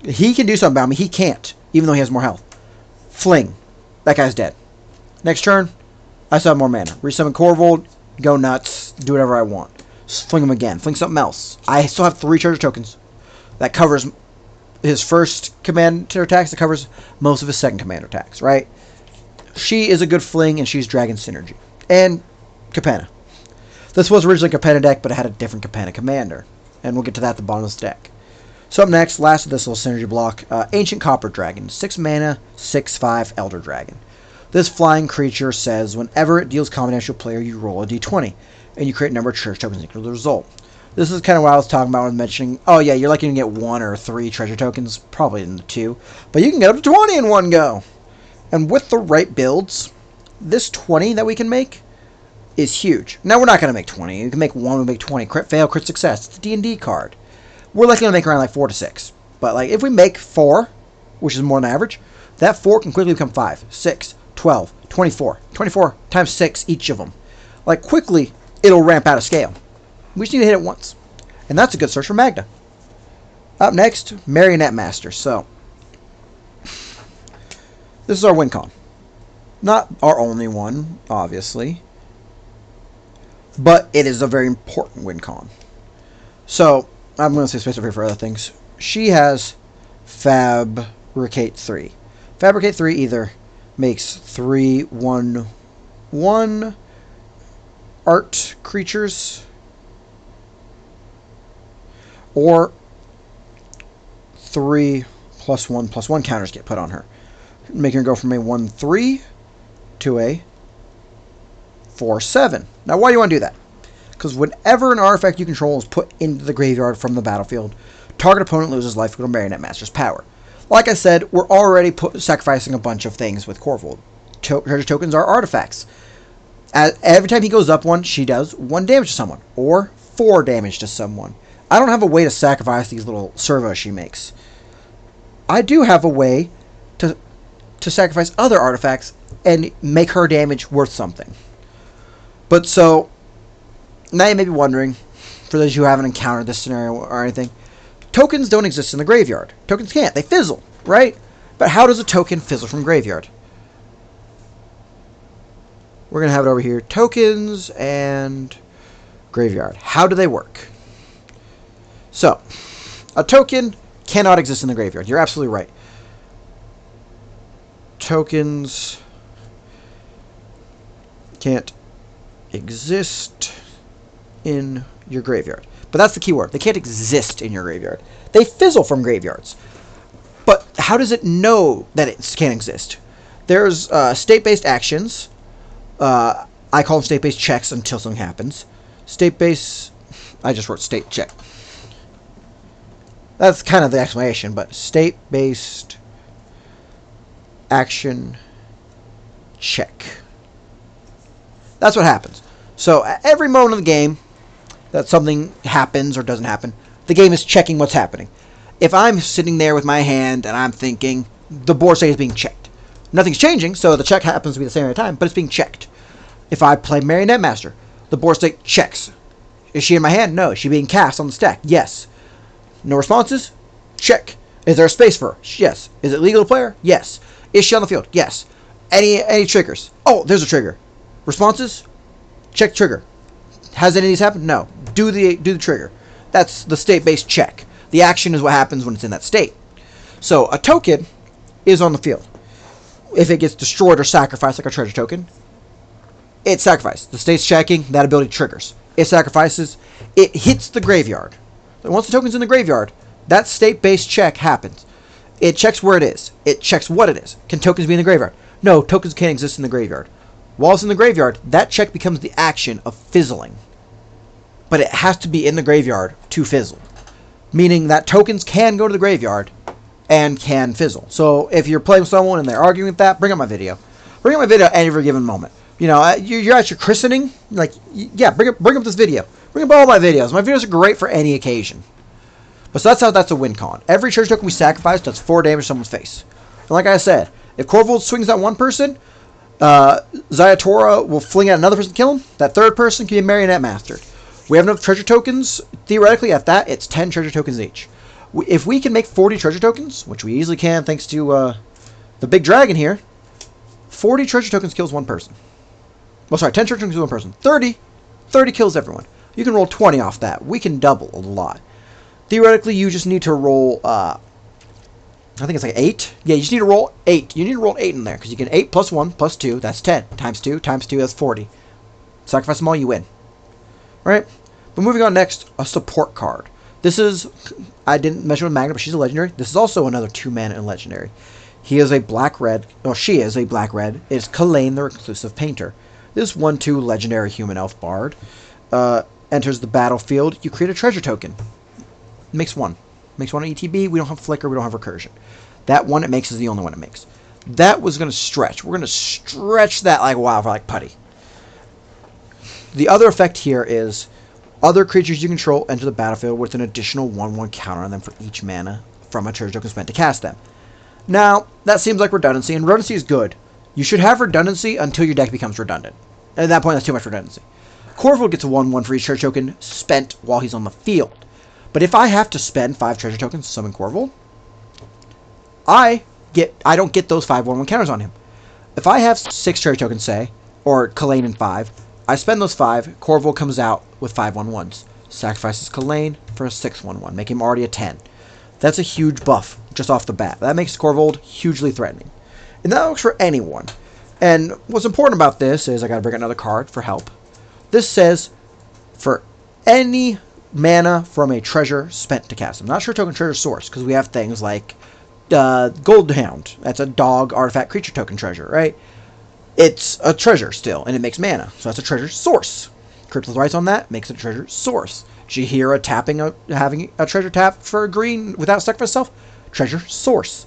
He can do something about me. He can't, even though he has more health. Fling. That guy's dead. Next turn, I still have more mana. Resummon Korvold. Go nuts. Do whatever I want. Fling him again. Fling something else. I still have 3 treasure tokens. That covers his first commander attacks. That covers most of his second commander attacks, right? She is a good fling, and she's Dragon Synergy. And Capenna. This was originally a Capenna deck, but it had a different Capenna commander. And we'll get to that at the bottom of this deck. So up next, last of this little synergy block, Ancient Copper Dragon. 6 mana, 6/5 Elder Dragon. This flying creature says, whenever it deals combat damage to a player, you roll a d20. And you create a number of treasure tokens equal to the result. This is kind of what I was talking about when mentioning, oh yeah, you're likely to get 1 or 3 treasure tokens, probably in the 2. But you can get up to 20 in one go. And with the right builds, this 20 that we can make is huge. Now, we're not going to make 20. You can make 1, we make 20. Crit fail, crit success. It's a D&D card. We're likely to make around like 4 to 6. But like if we make 4, which is more than average, that 4 can quickly become 5, 6, 12, 24. 24 times 6 each of them. Like quickly, it'll ramp out of scale. We just need to hit it once. And that's a good search for Magda. Up next, Marionette Master. So, this is our win con. Not our only one, obviously. But it is a very important win con. So, I'm going to say space over here for other things. She has Fabricate 3. Fabricate 3 either makes 3/1/1 art creatures, or 3+1/+1 counters get put on her, making her go from a 1/3 to a 4/7. Now, why do you want to do that? Because whenever an artifact you control is put into the graveyard from the battlefield, target opponent loses life equal to Marionette Master's power. Like I said, we're already sacrificing a bunch of things with Korvold. Treasure tokens are artifacts. Every time he goes up 1, she does 1 damage to someone, or 4 damage to someone. I don't have a way to sacrifice these little servos she makes. I do have a way to sacrifice other artifacts and make her damage worth something. But so, now you may be wondering, for those who haven't encountered this scenario or anything, tokens don't exist in the graveyard. Tokens can't. They fizzle, right? But how does a token fizzle from graveyard? We're going to have it over here. Tokens and graveyard. How do they work? So, a token cannot exist in the graveyard. You're absolutely right. Tokens can't exist in your graveyard. But that's the key word. They can't exist in your graveyard. They fizzle from graveyards. But how does it know that it can't exist? There's state-based actions. I call them state-based checks until something happens. State-based... I just wrote state check. That's kind of the explanation, but state-based action, check. That's what happens. So at every moment of the game that something happens or doesn't happen, the game is checking what's happening. If I'm sitting there with my hand and I'm thinking, the board state is being checked. Nothing's changing, so the check happens to be the same every time, but it's being checked. If I play Marionette Master, the board state checks. Is she in my hand? No. Is she being cast on the stack? Yes. No responses? Check. Is there a space for her? Yes. Is it legal to play her? Yes. Is she on the field? Yes. Any triggers? Oh, there's a trigger. Responses? Check trigger. Has any of these happened? No. Do the trigger. That's the state-based check. The action is what happens when it's in that state. So a token is on the field. If it gets destroyed or sacrificed like a treasure token, it's sacrificed. The state's checking, that ability triggers. It sacrifices, it hits the graveyard. And once the token's in the graveyard, that state-based check happens. It checks where it is. It checks what it is. Can tokens be in the graveyard? No, tokens can't exist in the graveyard. While it's in the graveyard, that check becomes the action of fizzling. But it has to be in the graveyard to fizzle. Meaning that tokens can go to the graveyard and can fizzle. So if you're playing with someone and they're arguing with that, bring up my video. Bring up my video at any given moment. You know, you're at your christening, like, yeah, bring up this video. Bring up all my videos. My videos are great for any occasion. But so that's how that's a win con. Every treasure token we sacrifice does 4 damage to someone's face. And like I said, if Korvold swings at one person, Zayatora will fling at another person to kill him. That third person can be a Marionette Master. We have enough treasure tokens. Theoretically, at that, it's 10 treasure tokens each. If we can make 40 treasure tokens, which we easily can thanks to the big dragon here, 40 treasure tokens kills one person. Well, sorry, 10 treasure tokens kills one person. 30 kills everyone. You can roll 20 off that. We can double a lot. Theoretically, you just need to roll, I think it's like 8. Yeah, you just need to roll 8. You need to roll 8 in there, because you can 8 plus 1 plus 2, that's 10. Times 2, that's 40. Sacrifice them all, you win. Right? But moving on next, a support card. This is, I didn't mention with Magna, but she's a legendary. This is also another 2 mana and legendary. He is a black-red, or she is a black-red. It's Kalain, the Reclusive Painter. This 1/2 legendary human elf bard enters the battlefield. You create a treasure token. Makes 1. Makes 1 ETB. We don't have Flicker. We don't have Recursion. That one it makes is the only one it makes. That was going to stretch. We're going to stretch that like wildfire, like putty. The other effect here is other creatures you control enter the battlefield with an additional 1/1 counter on them for each mana from a treasure token spent to cast them. Now, that seems like redundancy, and redundancy is good. You should have redundancy until your deck becomes redundant. At that point, that's too much redundancy. Korvold gets a 1/1 for each treasure token spent while he's on the field. But if I have to spend 5 treasure tokens to summon Korvold, I don't get those 5 1/1 counters on him. If I have 6 treasure tokens, say, or Kalain and 5, I spend those 5, Korvold comes out with 5 1/1s. Sacrifices Kalain for a 6 1/1, make him already a 10. That's a huge buff just off the bat. That makes Korvold hugely threatening. And that works for anyone. And what's important about this is I gotta bring another card for help. This says for any mana from a treasure spent to cast them. Not sure token treasure source, because we have things like Gold Hound. That's a dog artifact creature token treasure, right? It's a treasure still, and it makes mana. So that's a treasure source. Crypto's rights on that makes it a treasure source. Jahira having a treasure tap for a green without sacrifice itself, treasure source.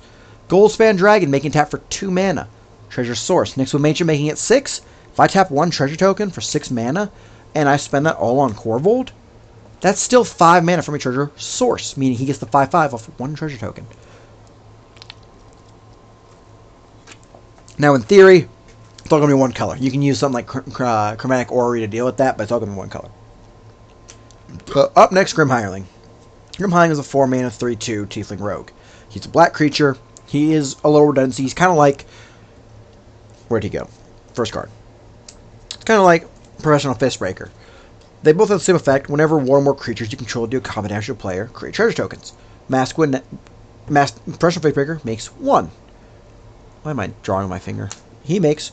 Goldspan Dragon making tap for 2 mana, treasure source. Nyxwin Matron making it 6. If I tap 1 treasure token for 6 mana, and I spend that all on Korvold, that's still 5 mana from a treasure source, meaning he gets the 5/5 off of 1 treasure token. Now, in theory, it's all going to be 1 color. You can use something like Chromatic Orrery to deal with that, but it's all going to be 1 color. Up next, Grim Hireling. Grim Hireling is a 4 mana 3/2 Tiefling Rogue. He's a black creature. He is a low redundancy. He's kind of like... Where'd he go? First card. It's kind of like Professional Fistbreaker. They both have the same effect. Whenever one or more creatures you control do a combat damage to a player, create treasure tokens. Professional Fistbreaker makes 1. Why am I drawing on my finger? He makes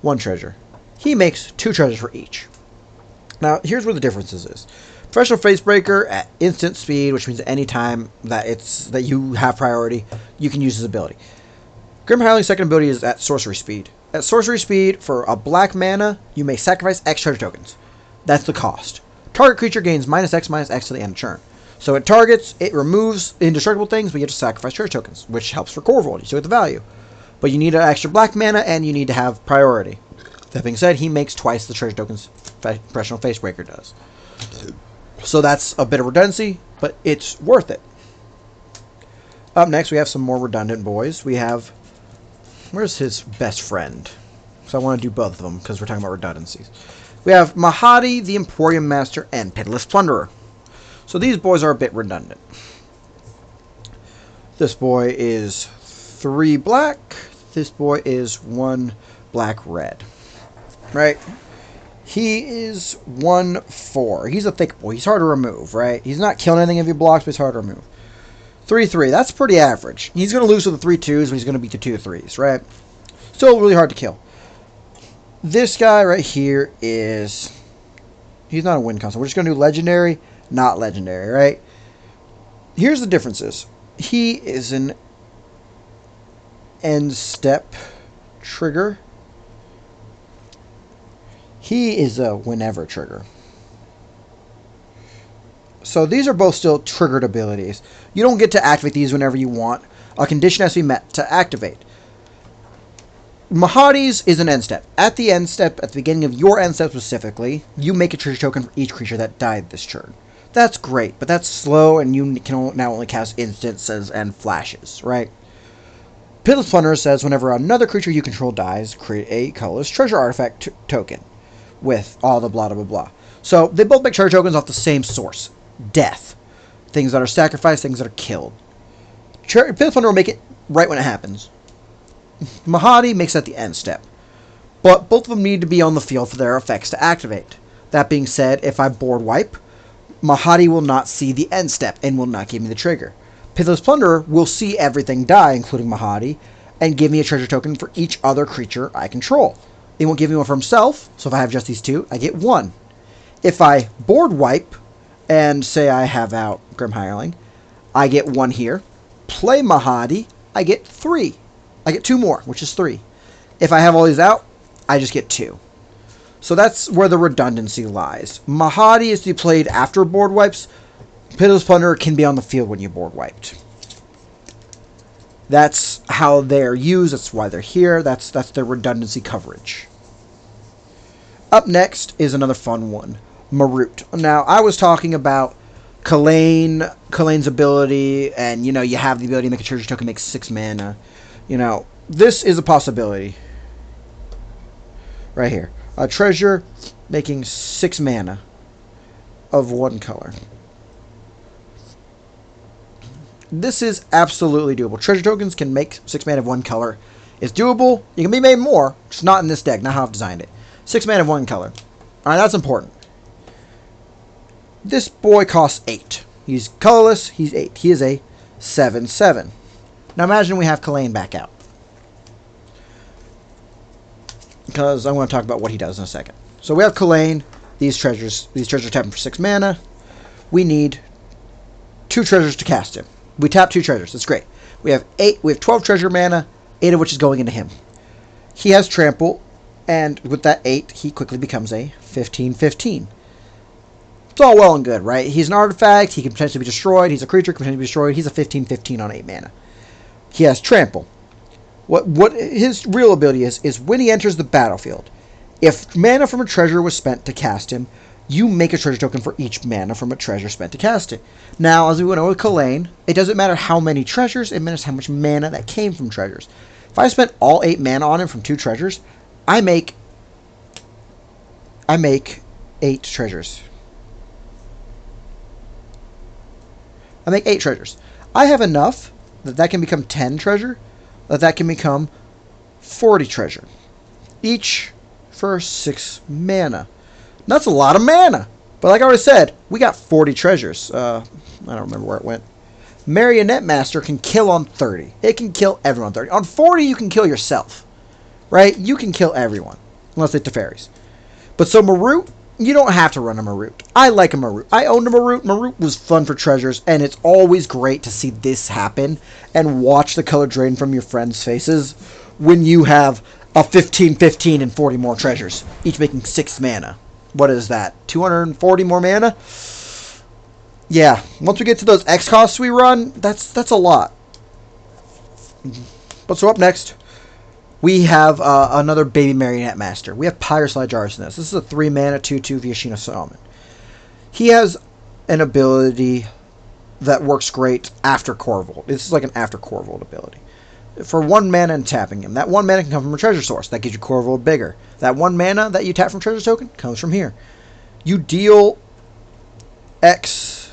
1 treasure. He makes 2 treasures for each. Now, here's where the differences is. Professional Facebreaker at instant speed, which means any time that you have priority, you can use his ability. Grim Hireling's second ability is at sorcery speed. At sorcery speed, for a black mana, you may sacrifice X treasure tokens. That's the cost. Target creature gains -X to the end of turn. So it targets, it removes indestructible things, but you have to sacrifice treasure tokens, which helps for Korvold. You still get the value. But you need an extra black mana, and you need to have priority. That being said, he makes twice the treasure tokens Professional Facebreaker does. So that's a bit of redundancy, but it's worth it. Up next, we have some more redundant boys. We have... Where's his best friend? So I want to do both of them, because we're talking about redundancies. We have Mahadi, the Emporium Master, and Pitiless Plunderer. So these boys are a bit redundant. This boy is 3 black. This boy is 1 black-red. Right? He is 1/4. He's a thick boy. He's hard to remove, right? He's not killing anything if he blocks, but he's hard to remove. 3/3. That's pretty average. He's going to lose with the 3 2s, but he's going to beat the 2 3s, right? Still really hard to kill. This guy right here is... He's not a win constant. We're just going to do legendary, not legendary, right? Here's the differences. He is an end step trigger. He is a whenever trigger. So these are both still triggered abilities. You don't get to activate these whenever you want. A condition has to be met to activate. Mahadi's is an end step. At the end step, at the beginning of your end step specifically, you make a treasure token for each creature that died this turn. That's great, but that's slow, and you can now only cast instances and flashes, right? Pitiless Plunderer says whenever another creature you control dies, create a colorless treasure artifact token with all the blah blah blah. So they both make treasure tokens off the same source. Death. Things that are sacrificed, things that are killed. Pitiless Plunderer will make it right when it happens. Mahadi makes at the end step. But both of them need to be on the field for their effects to activate. That being said, if I board wipe, Mahadi will not see the end step and will not give me the trigger. Pitiless Plunderer will see everything die, including Mahadi, and give me a treasure token for each other creature I control. It won't give me one for himself, so if I have just these 2, I get 1. If I board wipe, and say I have out Grim Hireling, I get 1 here. Play Mahadi, I get 3. I get 2 more, which is 3. If I have all these out, I just get 2. So that's where the redundancy lies. Mahadi is to be played after board wipes. Pitiless Plunderer can be on the field when you board wiped. That's how they're used. That's why they're here. That's their redundancy coverage. Up next is another fun one. Marut. Now, I was talking about Kalane's ability, and, you know, you have the ability to make a treasure token make 6 mana. You know, this is a possibility. Right here. A treasure making 6 mana of 1 color. This is absolutely doable. Treasure tokens can make 6 mana of 1 color. It's doable. You can be made more, just not in this deck, not how I've designed it. 6 mana of 1 color. Alright, that's important. This boy costs 8. He's colorless, he's 8. He is a 7/7. Now imagine we have Kalane back out. Because I want to talk about what he does in a second. So we have Kalane, these treasures tap him for 6 mana. We need 2 treasures to cast him. We tap 2 treasures, that's great. We have 12 treasure mana, 8 of which is going into him. He has trample, and with that 8, he quickly becomes a 15/15. It's all well and good, right? He's an artifact, he can potentially be destroyed, he's a creature, can potentially be destroyed, he's a 15/15 on 8 mana. He has trample. What his real ability is when he enters the battlefield, if mana from a treasure was spent to cast him, you make a treasure token for each mana from a treasure spent to cast it. Now, as we went over with Kalane, it doesn't matter how many treasures, it matters how much mana that came from treasures. If I spent all 8 mana on him from 2 treasures, I make 8 treasures. I make 8 treasures. I have enough that can become 10 treasure, that can become 40 treasure. Each for 6 mana. That's a lot of mana. But like I already said, we got 40 treasures. I don't remember where it went. Marionette Master can kill on 30. It can kill everyone on 30. On 40, you can kill yourself. Right? You can kill everyone. Unless it's Teferis. But so Marut, you don't have to run a Marut. I like a Marut. I owned a Marut. Marut was fun for treasures, and it's always great to see this happen and watch the color drain from your friends' faces when you have a 15/15 and 40 more treasures, each making 6 mana. What is that? 240 more mana? Yeah, once we get to those X costs we run, that's a lot. But so up next, We have another baby marionette master. We have Pyre/Arsonist. This is a 3-mana 2/2 Vyashina Shaman. He has an ability that works great after Korvold. This is like an after Korvold ability. For 1 mana and tapping him. That 1 mana can come from a treasure source. That gives you Korvold bigger. That 1 mana that you tap from treasure token comes from here. You deal X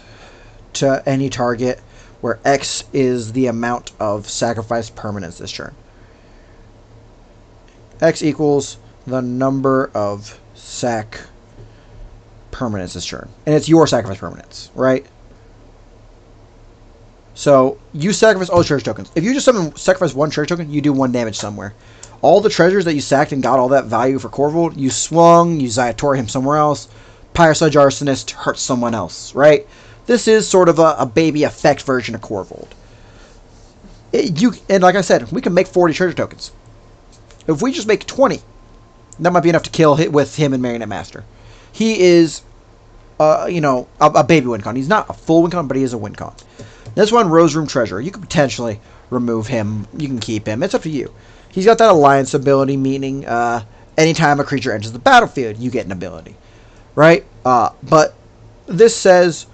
to any target, where X is the amount of sacrificed permanents this turn. X equals the number of sac permanents this turn. And it's your sacrifice permanents, right? So, you sacrifice all the treasure tokens. If you just sacrifice 1 treasure token, you do 1 damage somewhere. All the treasures that you sacked and got all that value for Korvold, you swung, you Zayatori him somewhere else. Pyre/Arsonist hurts someone else, right? This is sort of a baby effect version of Korvold. And like I said, we can make 40 treasure tokens. If we just make 20, that might be enough to kill with him and Marionette Master. He is, a baby win con. He's not a full win con, but he is a win con. This one, Rose Room Treasure. You could potentially remove him. You can keep him. It's up to you. He's got that alliance ability, meaning anytime a creature enters the battlefield, you get an ability. Right? But this says,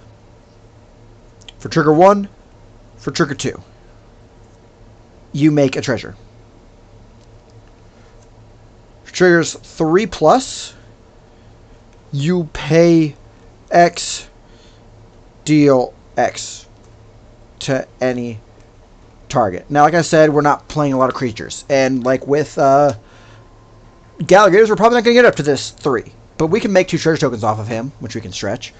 for trigger 1, for trigger 2, you make a treasure. For triggers 3+, you pay X, deal X to any target. Now, like I said, we're not playing a lot of creatures. And like with Galligators, we're probably not going to get up to this 3. But we can make 2 treasure tokens off of him, which we can stretch.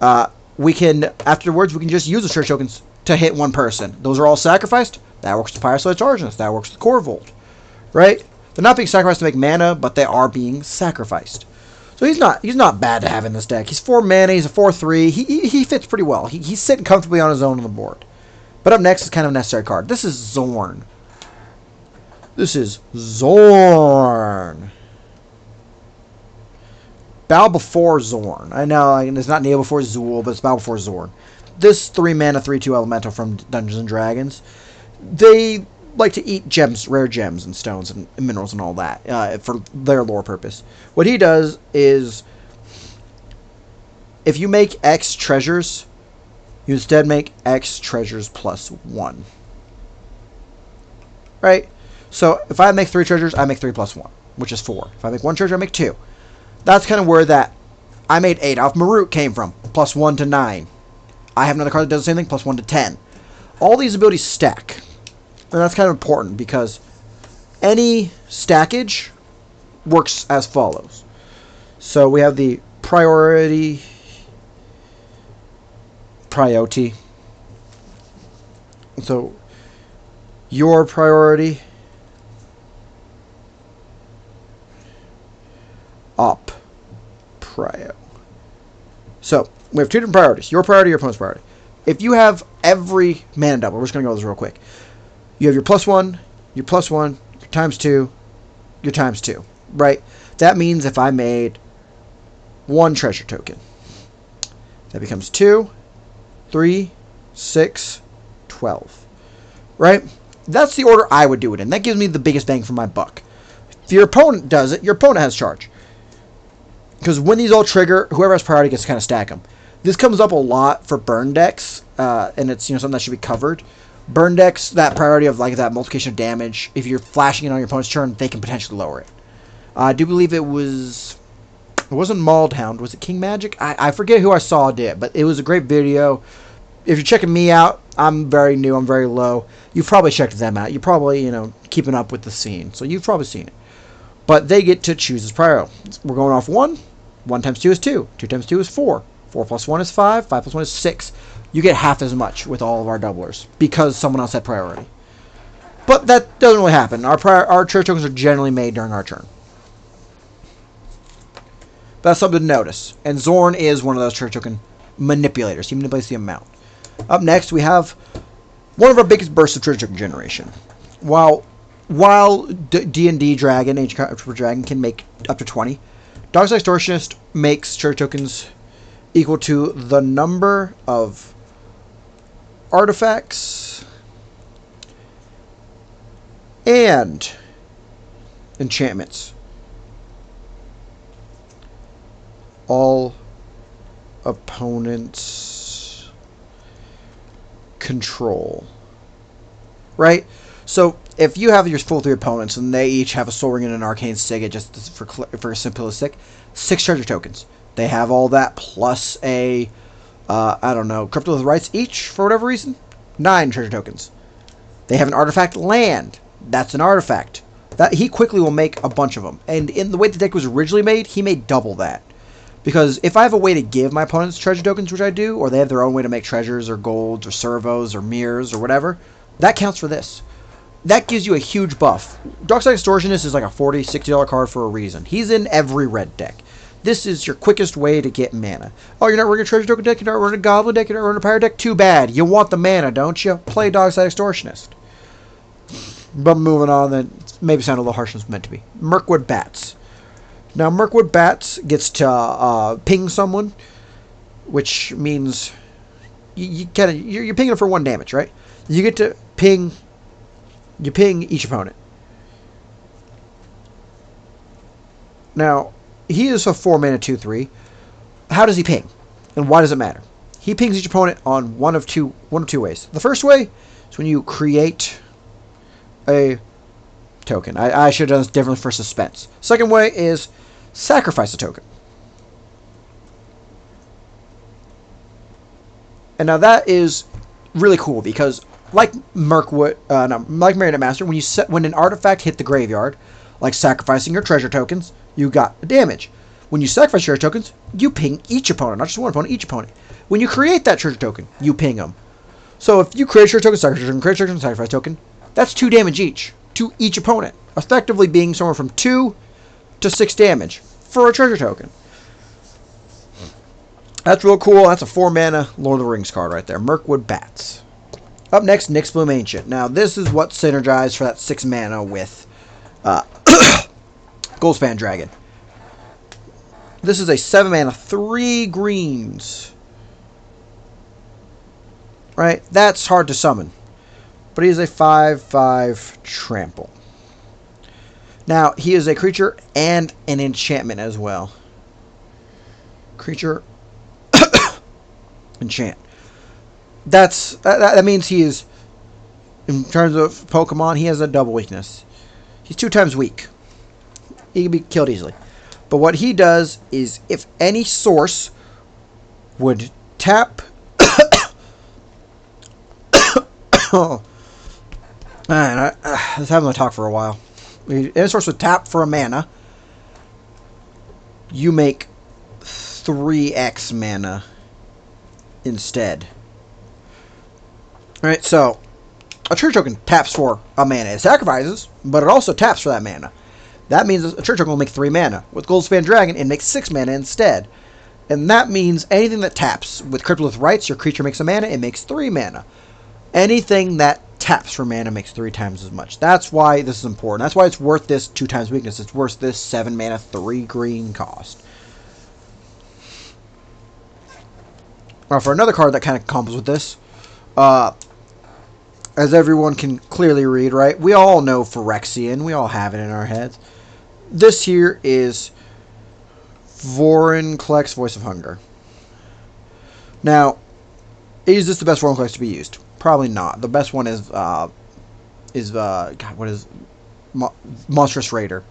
Afterwards, we can just use the treasure tokens to hit 1 person. Those are all sacrificed. That works with Pyre/Arsonist. That works with Korvold. Right? They're not being sacrificed to make mana, but they are being sacrificed. So he's not bad to have in this deck. He's 4 mana. He's a 4/3. He fits pretty well. He's sitting comfortably on his own on the board. But up next is kind of a necessary card. This is Zorn. Bow before Zorn. I know it's not kneel before Zool, but it's bow before Zorn. This 3 mana 3/2 elemental from Dungeons and Dragons. They like to eat gems, rare gems and stones and minerals and all that for their lore purpose. What he does is, if you make X treasures, you instead make X treasures +1. Right? So if I make 3 treasures, I make 3 + 1, which is 4. If I make 1 treasure, I make 2. That's kind of where that I made 8 off Marut came from. +1 to 9. I have another card that does the same thing, +1 to 10. All these abilities stack. And that's kind of important because any stackage works as follows. So we have the priority. So your priority up prio. So we have 2 different priorities. Your priority, your opponent's priority. If you have every mana double, we're just going to go over this real quick. You have your +1, your +1, your ×2, your ×2, right? That means if I made 1 treasure token, that becomes 2, 3, 6, 12, right? That's the order I would do it in. That gives me the biggest bang for my buck. If your opponent does it, your opponent has charge. Because when these all trigger, whoever has priority gets to kind of stack them. This comes up a lot for burn decks, and it's something that should be covered. Burn decks, that priority of like that multiplication of damage, if you're flashing it on your opponent's turn, they can potentially lower it. I do believe it wasn't Mauled Hound, was it King Magic? I forget who I saw did it, but it was a great video. If you're checking me out, I'm very new, I'm very low. You've probably checked them out. You're probably, keeping up with the scene, so you've probably seen it. But they get to choose as priority. We're going off 1. 1 × 2 is 2. 2 × 2 is 4. 4 + 1 is 5. 5 + 1 is 6. You get half as much with all of our doublers because someone else had priority. But that doesn't really happen. Our treasure tokens are generally made during our turn. That's something to notice. And Zorn is one of those treasure token manipulators. He manipulates the amount. Up next, we have one of our biggest bursts of treasure token generation. While D&D Dragon, Age of Dragon, can make up to 20, Darkside Extortionist makes treasure tokens equal to the number of artifacts and enchantments. All opponents control. Right? So, if you have your full 3 opponents and they each have a Soul Ring and an Arcane Signet, just for simplistic, 6 treasure tokens. They have all that plus a, I don't know, Crypto with Rights each for whatever reason. 9 treasure tokens. They have an artifact land. That's an artifact. That he quickly will make a bunch of them. And in the way the deck was originally made, he made double that. Because if I have a way to give my opponents treasure tokens, which I do, or they have their own way to make treasures or golds or servos or mirrors or whatever, that counts for this. That gives you a huge buff. Darkside Extortionist is like a $40, $60 card for a reason. He's in every red deck. This is your quickest way to get mana. Oh, you're not running a treasure token deck, you're not running a goblin deck, you're not running a pirate deck? Too bad. You want the mana, don't you? Play Darkside Extortionist. But moving on, then maybe sound a little harsh than it's meant to be. Mirkwood Bats. Now, Mirkwood Bats gets to ping someone, which means you're pinging them for 1 damage, right? You get to ping. You ping each opponent. Now, he is a 4-mana 2/3. How does he ping? And why does it matter? He pings each opponent on one of two ways. The first way is when you create a token. I should have done this differently for suspense. Second way is sacrifice a token. And now that is really cool because like like Marionette Master, when an artifact hit the graveyard, like sacrificing your treasure tokens, you got damage. When you sacrifice treasure tokens, you ping each opponent, not just one opponent, each opponent. When you create that treasure token, you ping them. So if you create a treasure token, sacrifice token, create a treasure token, sacrifice token, that's 2 damage each to each opponent, effectively being somewhere from 2 to 6 damage for a treasure token. That's real cool. That's a 4-mana Lord of the Rings card right there. Mirkwood Bats. Up next, Nyxbloom Ancient. Now, this is what synergized for that 6 mana with Goldspan Dragon. This is a 7 mana, 3 greens. Right? That's hard to summon. But he is a 5/5 trample. Now, he is a creature and an enchantment as well. Creature enchant. That means he is, in terms of Pokemon, he has a double weakness. He's 2 times weak. He can be killed easily. But what he does is, if any source would tap... oh. Man, I was having to talk for a while. Any source would tap for a mana. You make 3x mana instead. Alright, so a treasure token taps for a mana. It sacrifices, but it also taps for that mana. That means a treasure token will make 3 mana. With Goldspan Dragon, it makes 6 mana instead. And that means anything that taps with Cryptolith Rights, your creature makes a mana, it makes 3 mana. Anything that taps for mana makes 3 times as much. That's why this is important. That's why it's worth this 2 times weakness. It's worth this 7 mana, 3 green cost. Now, for another card that kind of combos with this, as everyone can clearly read, right? We all know Phyrexian. We all have it in our heads. This here is Vorinclex, Voice of Hunger. Now, is this the best Vorinclex to be used? Probably not. The best one is God, what is Monstrous Raider.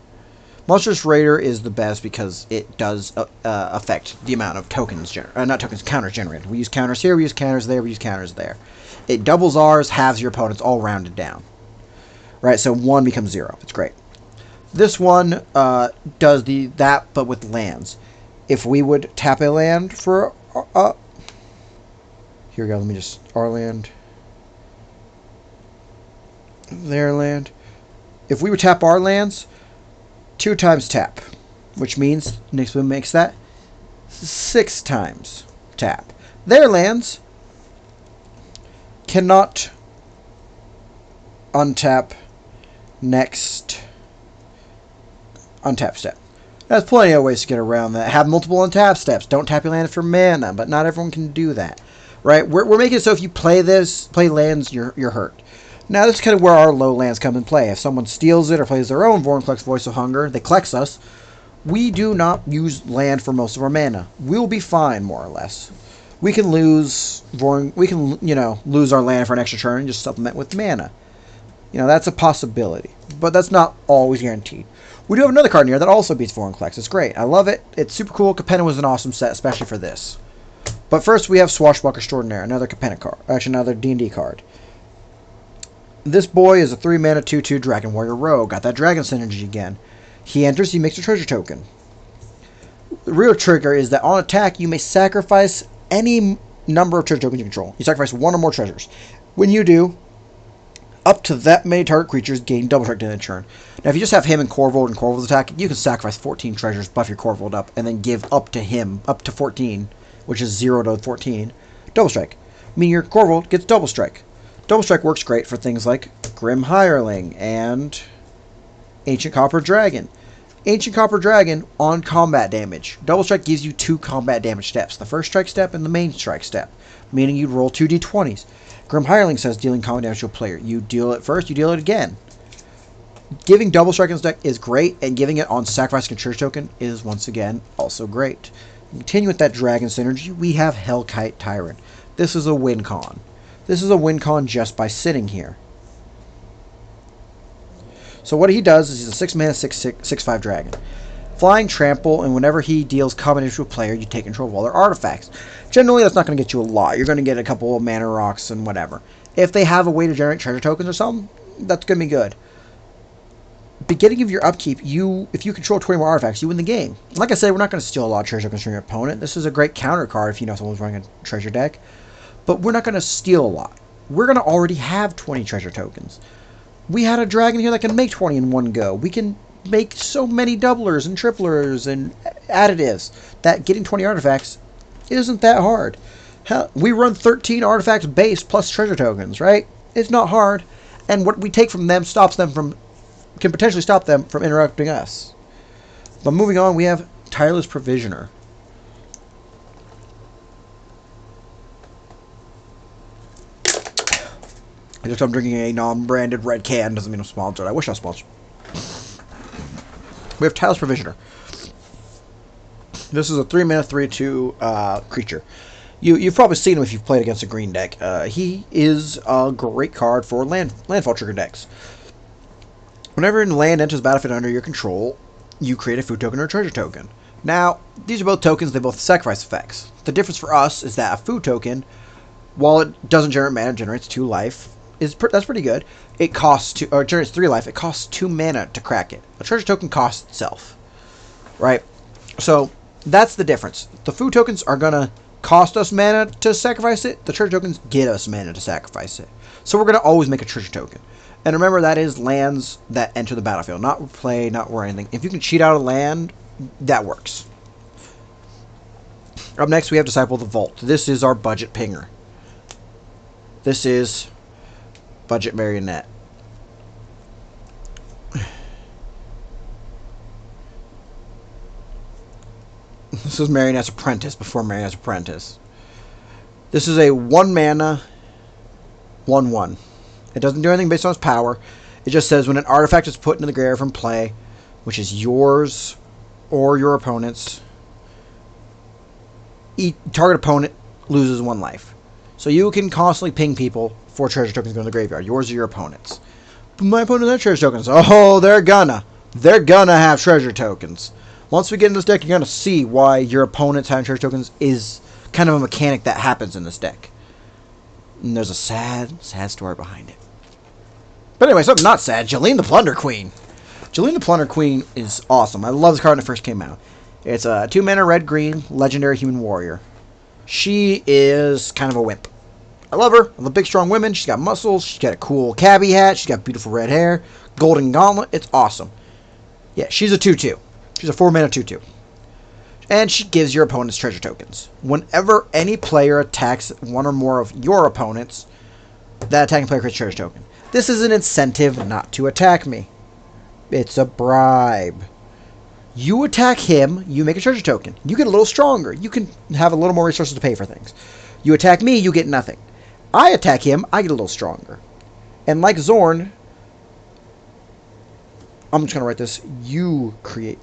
Monstrous Raider is the best because it does affect the amount of tokens, not tokens, counters generated. We use counters here, we use counters there, we use counters there. It doubles ours, halves your opponent's, all rounded down. Right, so 1 becomes 0. It's great. This one does that, but with lands. If we would tap a land for here we go, let me just, our land, their land. If we would tap our lands, 2 times tap, which means Nyxbloom makes that 6 times tap. Their lands cannot untap next untap step. There's plenty of ways to get around that. Have multiple untap steps. Don't tap your land for mana, but not everyone can do that. Right? We're making it so if you play lands, you're hurt. Now this is kind of where our low lands come in play. If someone steals it or plays their own Vorinclex Voice of Hunger, they Klex us. We do not use land for most of our mana. We'll be fine, more or less. We can lose lose our land for an extra turn and just supplement with mana. That's a possibility, but that's not always guaranteed. We do have another card in here that also beats Vorinclex. It's great. I love it. It's super cool. Capenna was an awesome set, especially for this. But first, we have Swashbuckler Extraordinaire, another Capenna card. Actually, another D&D card. This boy is a 3-mana 2/2 Dragon Warrior Rogue. Got that dragon synergy again. He enters, he makes a treasure token. The real trigger is that on attack, you may sacrifice any number of treasure tokens you control. You sacrifice one or more treasures. When you do, up to that many target creatures gain double strike during the turn. Now, if you just have him and Korvold's attack, you can sacrifice 14 treasures, buff your Korvold up, and then give up to him, up to 14, which is 0 to 14, double strike. Meaning your Korvold gets double strike. Double strike works great for things like Grim Hireling and Ancient Copper Dragon. Ancient Copper Dragon on combat damage. Double strike gives you 2 combat damage steps. The first strike step and the main strike step. Meaning you'd roll 2 d20s. Grim Hireling says dealing combat damage to a player. You deal it first, you deal it again. Giving double strike in this deck is great, and giving it on sacrificing a treasure token is, once again, also great. Continue with that dragon synergy, we have Hellkite Tyrant. This is a win con. This is a win con just by sitting here. So what he does is he's a 6-mana, 6/5 dragon. Flying, trample, and whenever he deals combat damage to a player, you take control of all their artifacts. Generally, that's not going to get you a lot. You're going to get a couple of mana rocks and whatever. If they have a way to generate treasure tokens or something, that's going to be good. Beginning of your upkeep, if you control 20 more artifacts, you win the game. Like I said, we're not going to steal a lot of treasure tokens from your opponent. This is a great counter card if you know someone's running a treasure deck. But we're not going to steal a lot. We're going to already have 20 treasure tokens. We had a dragon here that can make 20 in one go. We can make so many doublers and triplers and additives that getting 20 artifacts isn't that hard. Hell, we run 13 artifacts base plus treasure tokens, right? It's not hard. And what we take from them can potentially stop them from interrupting us. But moving on, we have Tireless Provisioner. Just I'm drinking a non-branded red can doesn't mean I'm sponsored. I wish I was sponsored. We have Tireless Provisioner. This is a 3-mana 3/2 creature. You've probably seen him if you've played against a green deck. He is a great card for landfall trigger decks. Whenever land enters the battlefield under your control, you create a food token or a treasure token. Now, these are both tokens, they both sacrifice effects. The difference for us is that a food token, while it doesn't generate mana, generates 2 life. That's pretty good. It generates 3 life. It costs 2 mana to crack it. A treasure token costs itself, right? So that's the difference. The food tokens are gonna cost us mana to sacrifice it. The treasure tokens get us mana to sacrifice it. So we're gonna always make a treasure token. And remember, that is lands that enter the battlefield, not play, not war, anything. If you can cheat out a land, that works. Up next, we have Disciple of the Vault. This is our budget pinger. This is Budget Marionette. This is Marionette's Apprentice before Marionette's Apprentice. This is a 1-mana 1/1. It doesn't do anything based on its power. It just says when an artifact is put into the graveyard from play, which is yours or your opponent's, each target opponent loses 1 life. So you can constantly ping people for treasure tokens going to the graveyard, yours or your opponent's. But my opponent has treasure tokens. Oh, they're gonna have treasure tokens. Once we get in this deck, you're gonna see why your opponent's having treasure tokens is kind of a mechanic that happens in this deck. And there's a sad story behind it. But anyway, something not sad. Jeline the Plunder Queen. Jeline the Plunder Queen is awesome. I love this card when it first came out. It's a 2-mana red-green legendary human warrior. She is kind of a wimp. I love her. I love big, strong women. She's got muscles. She's got a cool cabbie hat. She's got beautiful red hair. Golden gauntlet. It's awesome. Yeah, she's a 2/2. She's a 4-mana 2/2. And she gives your opponents treasure tokens. Whenever any player attacks one or more of your opponents, that attacking player creates a treasure token. This is an incentive not to attack me. It's a bribe. You attack him, you make a treasure token. You get a little stronger. You can have a little more resources to pay for things. You attack me, you get nothing. I attack him, I get a little stronger. And like Zorn, I'm just going to write this, you create.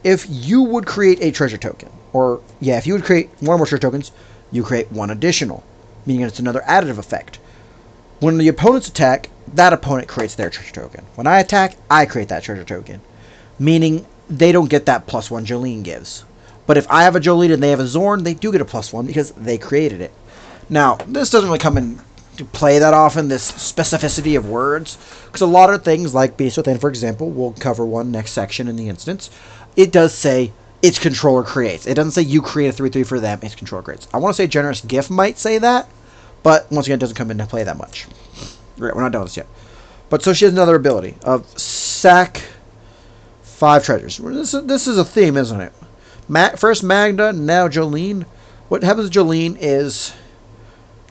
If you would create a treasure token, or yeah, if you would create one more treasure tokens, you create one additional, meaning it's another additive effect. When the opponents attack, that opponent creates their treasure token. When I attack, I create that treasure token, meaning they don't get that +1 Jolene gives. But if I have a Jolene and they have a Zorn, they do get a +1 because they created it. Now, this doesn't really come into play that often, this specificity of words, because a lot of things like Beast Within, for example, we'll cover one next section in the instance, it does say its controller creates. It doesn't say you create a 3/3 for them, its controller creates. I want to say Generous Gift might say that, but once again, it doesn't come into play that much. Right, we're not done with this yet. But so she has another ability of sack 5 treasures. This is a theme, isn't it? First Magda, now Jolene. What happens to Jolene is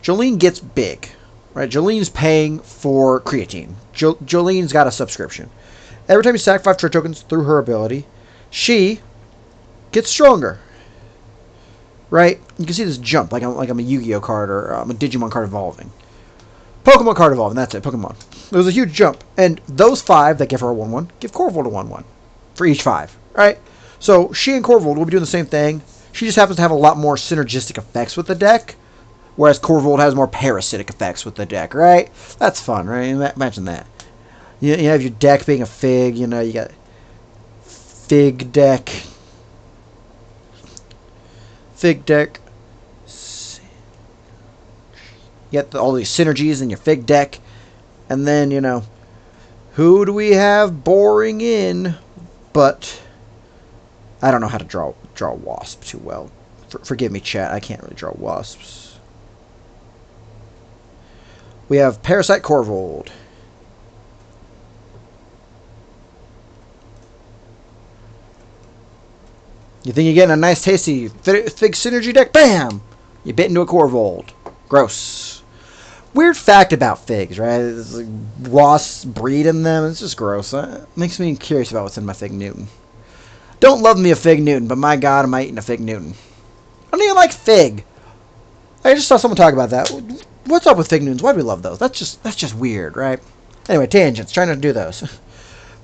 Jolene gets big, right? Jolene's paying for creatine. Jolene's got a subscription. Every time you sack 5 treasure tokens through her ability, she gets stronger, right? You can see this jump, like I'm a Yu-Gi-Oh card or a Digimon card evolving. Pokemon card evolving, that's it, Pokemon. It was a huge jump. And those 5 that give her a 1/1 give Korvold a 1/1 for each 5, right? So she and Korvold will be doing the same thing. She just happens to have a lot more synergistic effects with the deck, whereas Korvold has more parasitic effects with the deck, right? That's fun, right? Imagine that. You have your deck being a Fig, you got Fig deck. Fig deck. You get all these synergies in your Fig deck. And then, who do we have boring in? But I don't know how to draw wasp too well. Forgive me, chat. I can't really draw wasps. We have Parasite Korvold. You think you're getting a nice, tasty Fig synergy deck? Bam! You bit into a Korvold. Gross. Weird fact about Figs, right? It's like wasps breed in them. It's just gross. It makes me curious about what's in my Fig Newton. Don't love me a Fig Newton, but my God, am I eating a Fig Newton. I don't even like Fig. I just saw someone talk about that. What's up with Fig Newtons? Why do we love those? That's just weird, right? Anyway, tangents. Trying not to do those.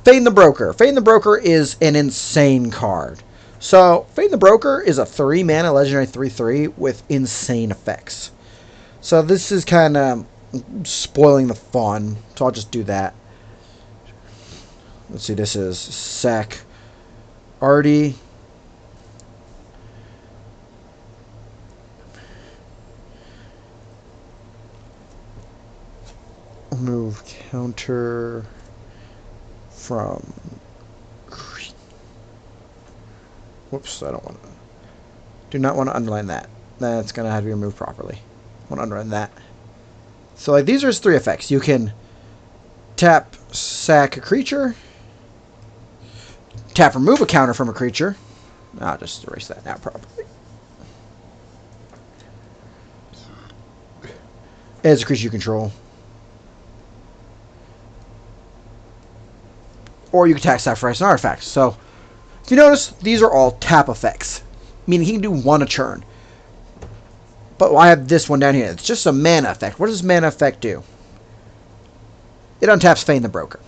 Fane the Broker. Fane the Broker is an insane card. So, Fane the Broker is a 3-mana legendary 3/3 with insane effects. So this is kind of spoiling the fun. So I'll just do that. Let's see, this is sack Artie. Remove counter from... Whoops, I don't want to... Do not want to underline that. That's going to have to be removed properly. I want to underline that. So like these are his 3 effects. You can tap sack a creature. Tap remove a counter from a creature. I'll just erase that now properly. As a creature you control. Or you can tap sacrifice an artifact. So if you notice, these are all tap effects. Meaning he can do 1 a turn. But I have this one down here. It's just a mana effect. What does mana effect do? It untaps Fane the Broker.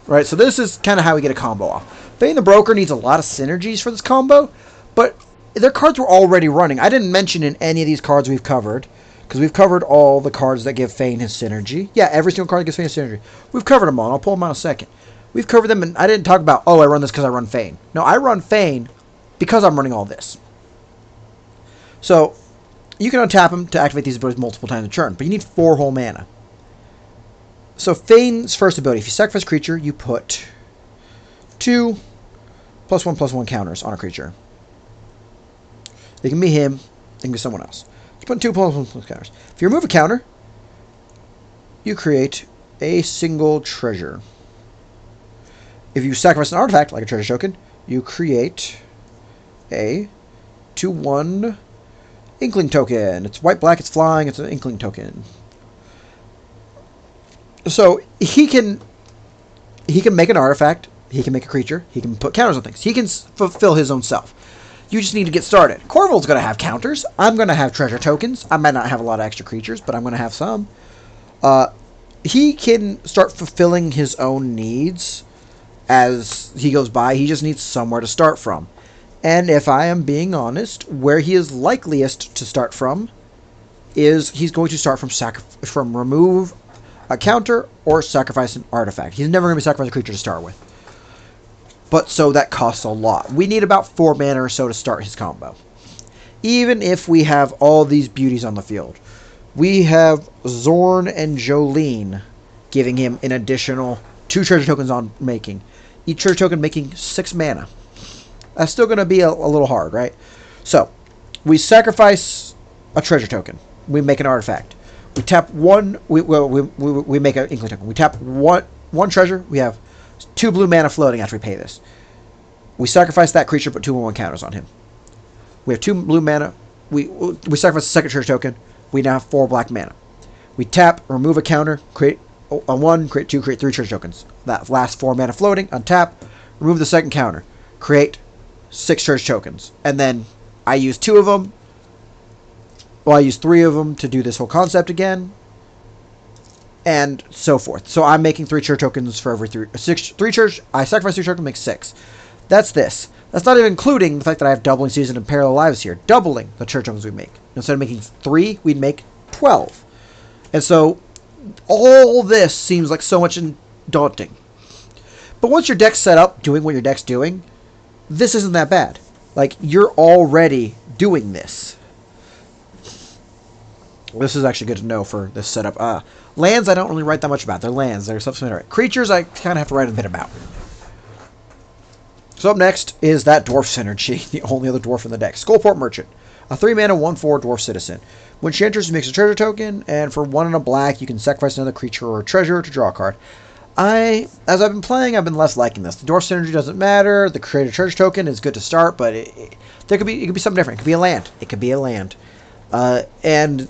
Right, so this is kind of how we get a combo off. Fane the Broker needs a lot of synergies for this combo, but their cards were already running. I didn't mention in any of these cards we've covered, because we've covered all the cards that give Fane his synergy. Yeah, every single card that gives Fane his synergy. We've covered them all. I'll pull them out in a second. We've covered them, and I didn't talk about, oh, I run this because I run Fane. No, I run Fane because I'm running all this. So you can untap him to activate these abilities multiple times a turn, but you need 4 whole mana. So Fane's first ability, if you sacrifice a creature, you put 2 +1/+1 counters on a creature. It can be him, it can be someone else. You put 2 +1/+1 counters. If you remove a counter, you create a single treasure. If you sacrifice an artifact, like a treasure token, you create a 2/1 Inkling token. It's white-black, it's flying, it's an Inkling token. So he can make an artifact, he can make a creature, he can put counters on things. He can fulfill his own self. You just need to get started. Korvold's going to have counters. I'm going to have treasure tokens. I might not have a lot of extra creatures, but I'm going to have some. he can start fulfilling his own needs as he goes by. He just needs somewhere to start from. And if I am being honest, where he is likeliest to start from is he's going to start from remove a counter or sacrifice an artifact. He's never going to be sacrifice a creature to start with. But so that costs a lot. We need about 4 mana or so to start his combo. Even if we have all these beauties on the field. We have Zorn and Jolene giving him an additional 2 treasure tokens on making. Each treasure token making 6 mana. That's still going to be a little hard, right? So, we sacrifice a treasure token. We make an artifact. We tap one. We make an inkling token. We tap one treasure. We have 2 blue mana floating after we pay this. We sacrifice that creature, put 2/1 counters on him. We have 2 blue mana. We sacrifice a second treasure token. We now have 4 black mana. We tap, remove a counter, create a 1, create 2, create 3 treasure tokens. That last 4 mana floating, untap, remove the second counter, create 6 treasure tokens. And then I use 2 of them. Well, I use 3 of them to do this whole concept again. And so forth. So I'm making 3 treasure tokens for every 3 treasure. I sacrifice 3 treasure tokens, make 6. That's this. That's not even including the fact that I have doubling season and parallel lives here. Doubling the treasure tokens we make. Instead of making 3, we'd make 12. And so all this seems like so much daunting. But once your deck's set up, doing what your deck's doing, this isn't that bad. Like, you're already doing this. This is actually good to know for this setup. Lands, I don't really write that much about. They're lands. They're self-explanatory. Creatures, I kind of have to write a bit about. So up next is that Dwarf Synergy, the only other dwarf in the deck. Skullport Merchant, a 3-mana 1/4 dwarf citizen. When she enters, she makes a treasure token, and for 1 and a black, you can sacrifice another creature or treasure to draw a card. As I've been playing, I've been less liking this. The Dwarf Synergy doesn't matter. The creator treasure token is good to start, but it could be something different. It could be a land. It could be a land. And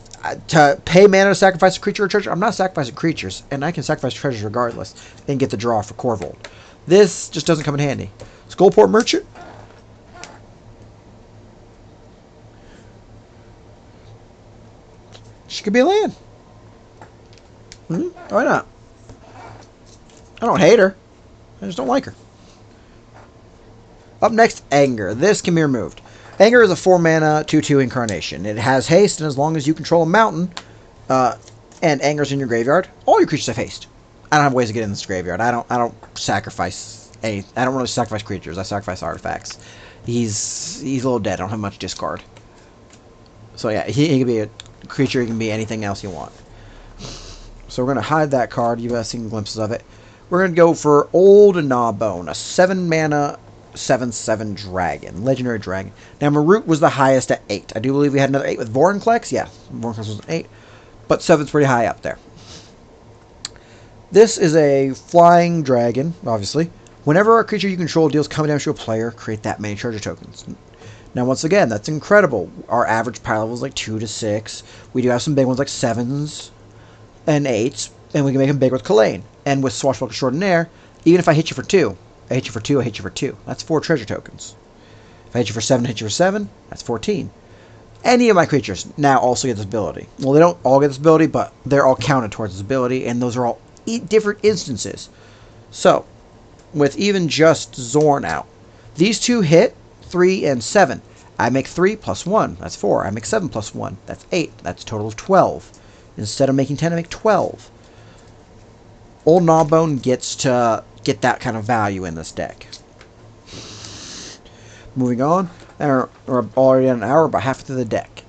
to pay mana to sacrifice a creature or treasure, I'm not sacrificing creatures, and I can sacrifice treasures regardless and get the draw for Korvold. This just doesn't come in handy. Skullport Merchant. She could be a land. Why not? I don't hate her. I just don't like her. Up next, Anger. This can be removed. Anger is a 4-mana 2/2 incarnation. It has haste, and as long as you control a mountain, and Anger's in your graveyard, all your creatures have haste. I don't have ways to get in this graveyard. I don't sacrifice any. I don't really sacrifice creatures. I sacrifice artifacts. He's a little dead. I don't have much discard. So yeah, he can be a creature. He can be anything else you want. So we're gonna hide that card. You've seen glimpses of it. We're gonna go for Old Gnawbone, a 7-mana 7/7 dragon, legendary dragon. Now Marut was the highest at 8. I do believe we had another 8 with Vorinclex. Yeah, Vorinclex was an 8, but 7's pretty high up there. This is a flying dragon, obviously. Whenever a creature you control deals combat damage to a player, create that many treasure tokens. Now, once again, that's incredible. Our average power level is like 2 to 6. We do have some big ones like 7s and 8s, and we can make them big with Kalane. And with Swashbuckler Extraordinaire, even if I hit you for 2, I hit you for 2, I hit you for 2. That's 4 treasure tokens. If I hit you for 7, hit you for 7, that's 14. Any of my creatures now also get this ability. Well, they don't all get this ability, but they're all counted towards this ability, and those are all different instances. So, with even just Zorn out, these 2 hit 3 and 7. I make 3 plus 1, that's 4. I make 7 plus 1, that's 8. That's a total of 12. Instead of making 10, I make 12. Old Gnawbone gets to get that kind of value in this deck. Moving on, we're already at an hour, about half through the deck.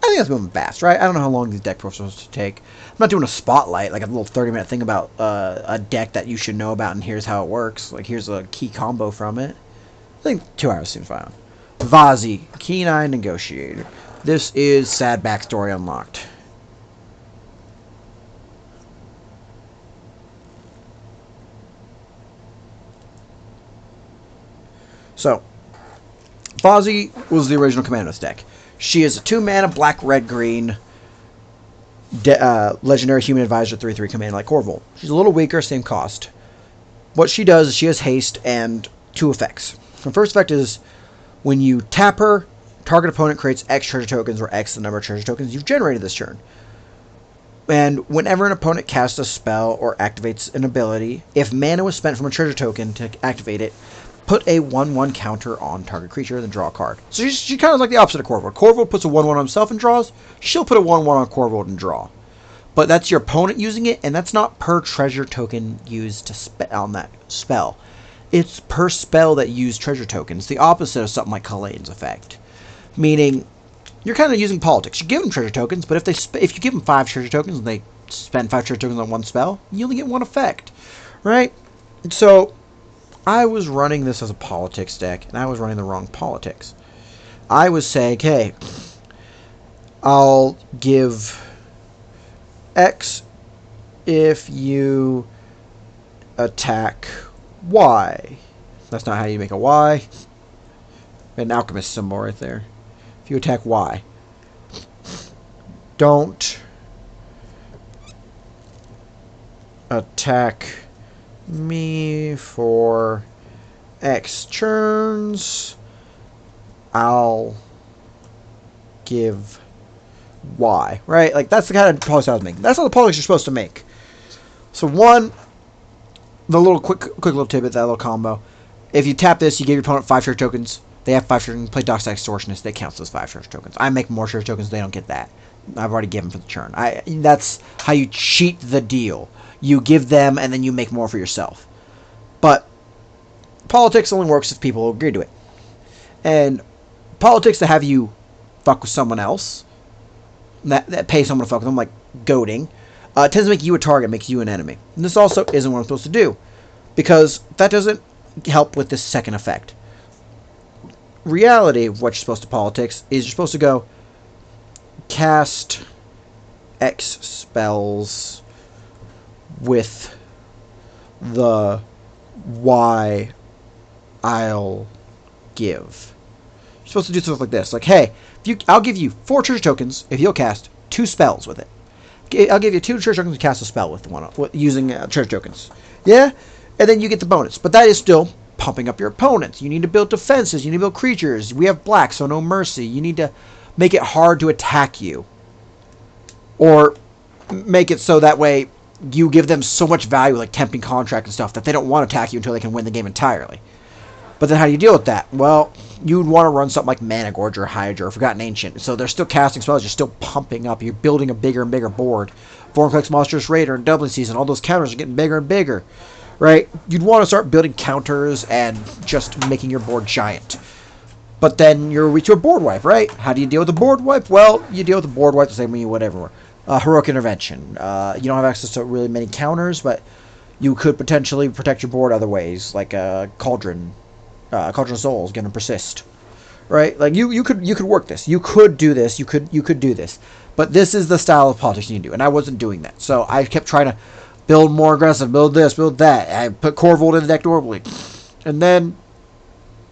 I think that's moving fast, right? I don't know how long these deck profiles are supposed to take. I'm not doing a spotlight, like a little 30-minute thing about a deck that you should know about, and here's how it works. Like, here's a key combo from it. I think 2 hours seems fine. Vazi, Keen-Eye Negotiator. This is sad backstory unlocked. So, Vazi was the original Commandos deck. She is a 2-mana black, red, green legendary human advisor 3/3 command like Korvold. She's a little weaker, same cost. What she does is she has haste and 2 effects. The first effect is when you tap her, target opponent creates X treasure tokens or X the number of treasure tokens you've generated this turn. And whenever an opponent casts a spell or activates an ability, if mana was spent from a treasure token to activate it, put a 1/1 counter on target creature, then draw a card. So she kind of like the opposite of Korvold. Korvold puts a 1/1 on himself and draws. She'll put a 1/1 on Korvold and draw. But that's your opponent using it, and that's not per treasure token used on that spell. It's per spell that used treasure tokens. The opposite of something like Kalane's effect. Meaning, you're kind of using politics. You give them treasure tokens, but if you give them 5 treasure tokens and they spend 5 treasure tokens on one spell, you only get 1 effect, right? And so I was running this as a politics deck, and I was running the wrong politics. I was saying, hey, I'll give X if you attack Y. That's not how you make a Y. An alchemist symbol right there. If you attack Y, don't attack me for X turns. I'll give Y. Right? Like, that's the kind of politics I was making. That's not the politics you're supposed to make. So, one, the little quick little tidbit, that little combo. If you tap this, you give your opponent 5 treasure tokens. They have 5 treasure tokens. Play Dockside Extortionist. They count those 5 treasure tokens. I make more treasure tokens. They don't get that. I've already given for the turn. That's how you cheat the deal. You give them, and then you make more for yourself. But politics only works if people agree to it. And politics to have you fuck with someone else, that pay someone to fuck with them, like goading, tends to make you a target, makes you an enemy. And this also isn't what I'm supposed to do, because that doesn't help with this second effect. Reality of what you're supposed to politics is you're supposed to go cast X spells with the Y I'll give. You're supposed to do stuff like this. Like, hey, I'll give you 4 treasure tokens if you'll cast 2 spells with it. I'll give you 2 treasure tokens to cast a spell with using treasure tokens. Yeah? And then you get the bonus. But that is still pumping up your opponents. You need to build defenses. You need to build creatures. We have black, so no mercy. You need to make it hard to attack you. Or make it so that way you give them so much value, like tempting contract and stuff, that they don't want to attack you until they can win the game entirely. But then how do you deal with that? Well, you'd want to run something like Mana Gorge or Hydra or Forgotten Ancient. So they're still casting spells. You're still pumping up. You're building a bigger and bigger board. Vorinclex Monstrous Raider and Doubling Season. All those counters are getting bigger and bigger. Right? You'd want to start building counters and just making your board giant. But then you're weak to a board wipe, right? How do you deal with a board wipe? Well, you deal with a board wipe the same way you would everywhere. Heroic Intervention. You don't have access to really many counters, but you could potentially protect your board other ways, like Cauldron. Cauldron of Souls, gonna persist. Right? Like, you could work this. You could do this. You could do this. But this is the style of politics you need to do, and I wasn't doing that. So I kept trying to build more aggressive, build this, build that. I put Korvold in the deck normally. And then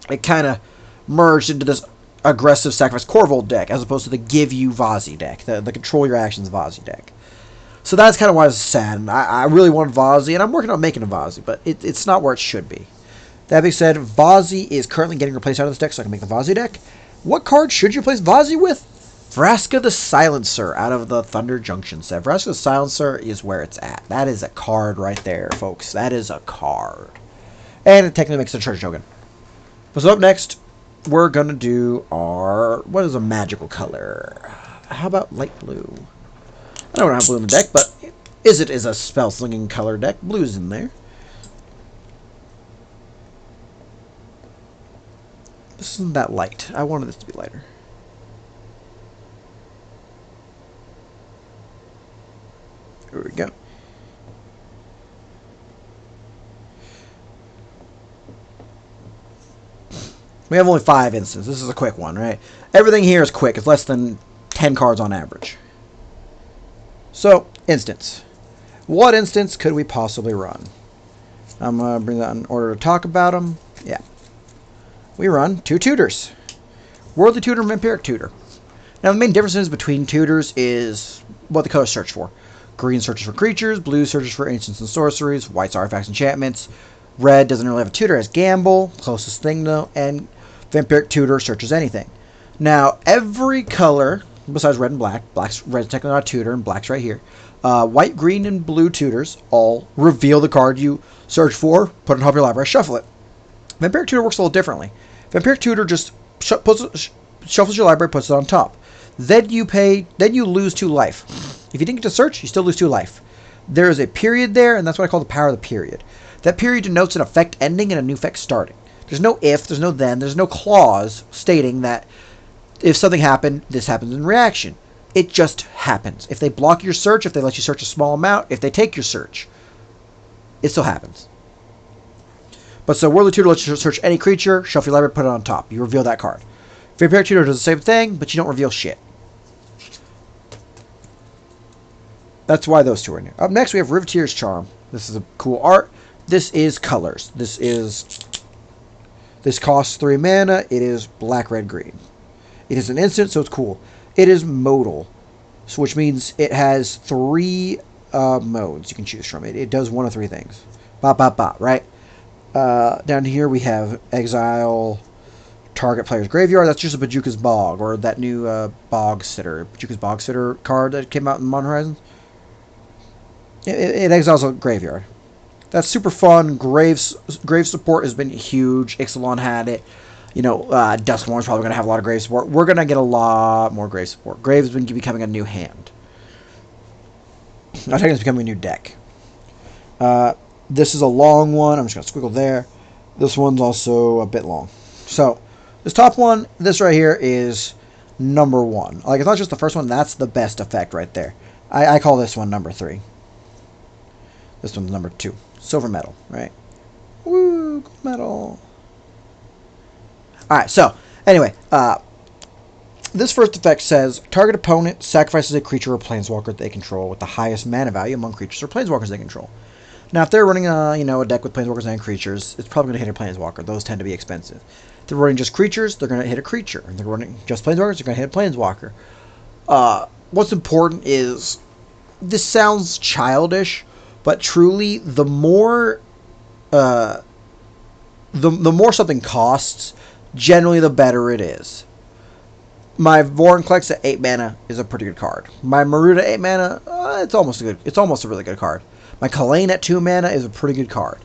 it kind of merged into this aggressive sacrifice Korvold deck, as opposed to the give you Vazi deck, the control your actions Vazi deck. So that's kind of why I was sad. I really wanted Vazi, and I'm working on making a Vazi, but it's not where it should be. That being said, Vazi is currently getting replaced out of this deck, so I can make the Vazi deck. What card should you replace Vazi with? Vraska the Silencer out of the Thunder Junction set. Vraska the Silencer is where it's at. That is a card right there, folks. That is a card. And it technically makes a treasure token. So up next, we're going to do our... What is a magical color? How about light blue? I don't have blue in the deck, but is a spell-slinging color deck. Blue's in there. This isn't that light. I wanted this to be lighter. Here we go. We have only 5 instances. This is a quick one, right? Everything here is quick. It's less than 10 cards on average. So, instance. What instance could we possibly run? I'm going to bring that in order to talk about them. Yeah. We run 2 tutors. Worldly Tutor and Vampiric Tutor. Now, the main differences between tutors is what the colors search for. Green searches for creatures, blue searches for ancients and sorceries, white's artifacts and enchantments, red doesn't really have a tutor, has gamble, closest thing though, and Vampiric Tutor searches anything. Now, every color, besides red and black, red's technically not a tutor, and black's right here, White, green, and blue tutors all reveal the card you search for, put it on top of your library, shuffle it. Vampiric Tutor works a little differently. Vampiric Tutor just shuffles your library, puts it on top. Then you lose 2 life. If you didn't get to search, you still lose 2 life. There is a period there, and that's what I call the power of the period. That period denotes an effect ending and a new effect starting. There's no if, there's no then, there's no clause stating that if something happened, this happens in reaction. It just happens. If they block your search, if they let you search a small amount, if they take your search, it still happens. But so Worldly Tutor lets you search any creature, shuffle your library, put it on top. You reveal that card. Vampiric Tutor does the same thing, but you don't reveal shit. That's why those 2 are in here. Up next, we have Riveteer's Charm. This is a cool art. This is colors. This costs 3 mana. It is black, red, green. It is an instant, so it's cool. It is modal, which means it has 3 modes you can choose from. It does 1 of 3 things. Right? Down here we have exile target player's graveyard. That's just a Bajuka's Bog, or that new Bajuka's Bog Sitter card that came out in Modern Horizons. It exiles a graveyard. That's super fun. Grave support has been huge. Ixalan had it. Duskmourn's probably going to have a lot of grave support. We're going to get a lot more grave support. Grave's been becoming a new hand. I think it's becoming a new deck. This is a long one. I'm just going to squiggle there. This one's also a bit long. So, this top one, this right here is number 1. Like, it's not just the first one. That's the best effect right there. I call this one number 3. This one's number 2. Silver metal, right? Woo, gold metal. Alright, so, anyway, this first effect says, target opponent sacrifices a creature or planeswalker they control with the highest mana value among creatures or planeswalkers they control. Now, if they're running a deck with planeswalkers and creatures, it's probably going to hit a planeswalker. Those tend to be expensive. If they're running just creatures, they're going to hit a creature. If they're running just planeswalkers, they're going to hit a planeswalker. What's important is, this sounds childish, but truly, the more something costs, generally the better it is. My Vorinclex at 8 mana is a pretty good card. My Marut at 8 mana, it's almost a really good card. My Kalane at 2 mana is a pretty good card.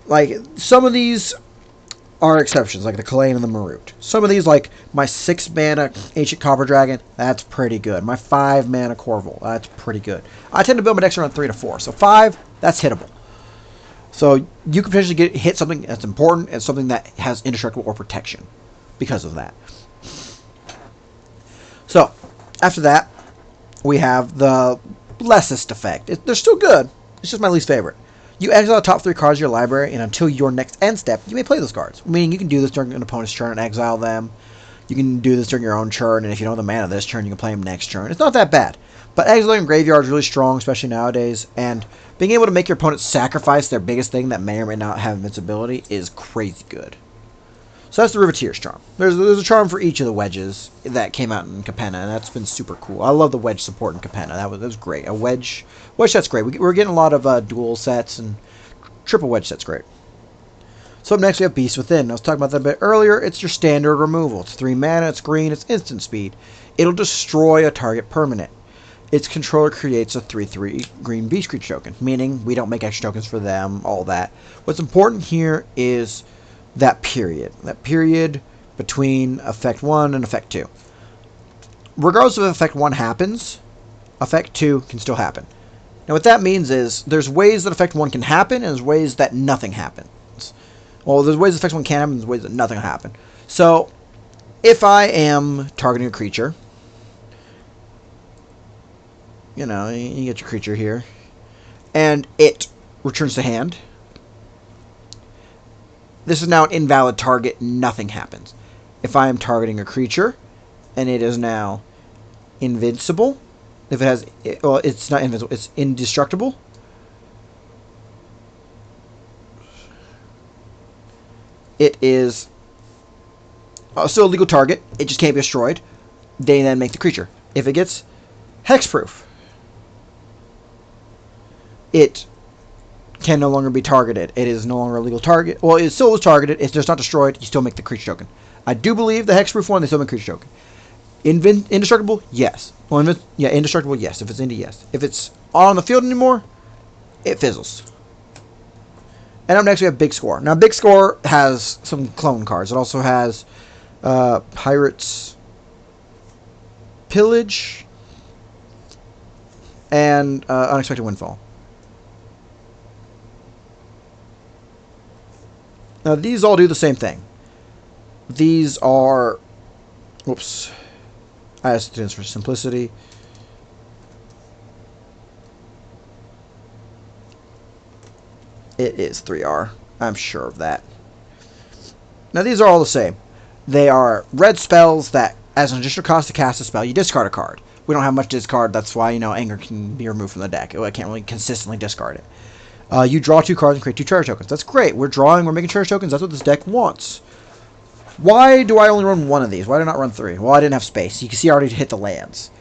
Like, some of these are exceptions, like the Kalane and the Marut. Some of these, like my 6 mana Ancient Copper Dragon, that's pretty good. My 5 mana Korvold, that's pretty good. I tend to build my decks around 3 to 4, so 5, that's hittable. So you could potentially hit something that's important and something that has indestructible or protection because of that. So, after that, we have the Blessest effect. They're still good. It's just my least favorite. You exile the top 3 cards of your library, and until your next end step, you may play those cards. Meaning you can do this during an opponent's turn and exile them. You can do this during your own turn, and if you don't have the mana this turn, you can play them next turn. It's not that bad. But exiling graveyard is really strong, especially nowadays, and being able to make your opponent sacrifice their biggest thing that may or may not have invincibility is crazy good. So that's the Riveteer's Charm. There's a charm for each of the wedges that came out in Capenna, and that's been super cool. I love the wedge support in Capenna. That was great. A wedge set's great. We're getting a lot of dual sets, and triple wedge set's great. So up next we have Beast Within. I was talking about that a bit earlier. It's your standard removal. It's 3 mana, it's green, it's instant speed. It'll destroy a target permanent. Its controller creates a 3/3 green beast creature token, meaning we don't make extra tokens for them, all that. What's important here is that period between Effect 1 and Effect 2. Regardless of if Effect 1 happens, Effect 2 can still happen. Now what that means is, there's ways that Effect 1 can happen, and there's ways that nothing happens. Well, there's ways that Effect 1 can happen, and there's ways that nothing will happen. So, if I am targeting a creature, you get your creature here, and it returns to hand, this is now an invalid target, nothing happens. If I am targeting a creature, and it is now invincible, if it has, well, it's not invincible, it's indestructible, it is still a legal target, it just can't be destroyed, they then make the creature. If it gets hexproof, it can no longer be targeted. It is no longer a legal target. Well, it still is targeted. It's just not destroyed. You still make the creature token. I do believe the hexproof one, they still make creature token. Indestructible? Yes. Well, indestructible? Yes. If it's indie, yes. If it's on the field anymore, it fizzles. And up next we have Big Score. Now Big Score has some clone cards. It also has Pirates Pillage and Unexpected Windfall. Now these all do the same thing. These are, whoops, I asked this for simplicity. It is 3R. I'm sure of that. Now these are all the same. They are red spells that, as an additional cost to cast a spell, you discard a card. We don't have much discard. That's why, Anger can be removed from the deck. I can't really consistently discard it. You draw 2 cards and create 2 treasure tokens. That's great. We're making treasure tokens. That's what this deck wants. Why do I only run 1 of these? Why did I not run 3? Well, I didn't have space. You can see I already hit the lands.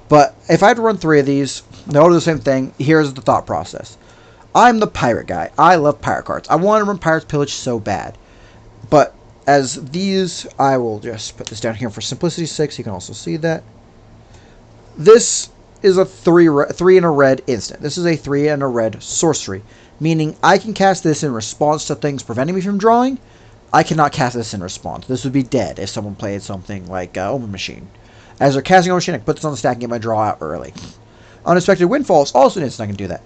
But if I had to run 3 of these, they all do the same thing. Here's the thought process. I'm the pirate guy. I love pirate cards. I want to run Pirates Pillage so bad. But as these, I will just put this down here for simplicity's sake so you can also see that. This is a 3 and a red instant. This is a 3 and a red sorcery. Meaning I can cast this in response to things preventing me from drawing. I cannot cast this in response. This would be dead if someone played something like Omen Machine. As they're casting Omen Machine, I can put this on the stack and get my draw out early. Unexpected Windfall is also an instant I can do that.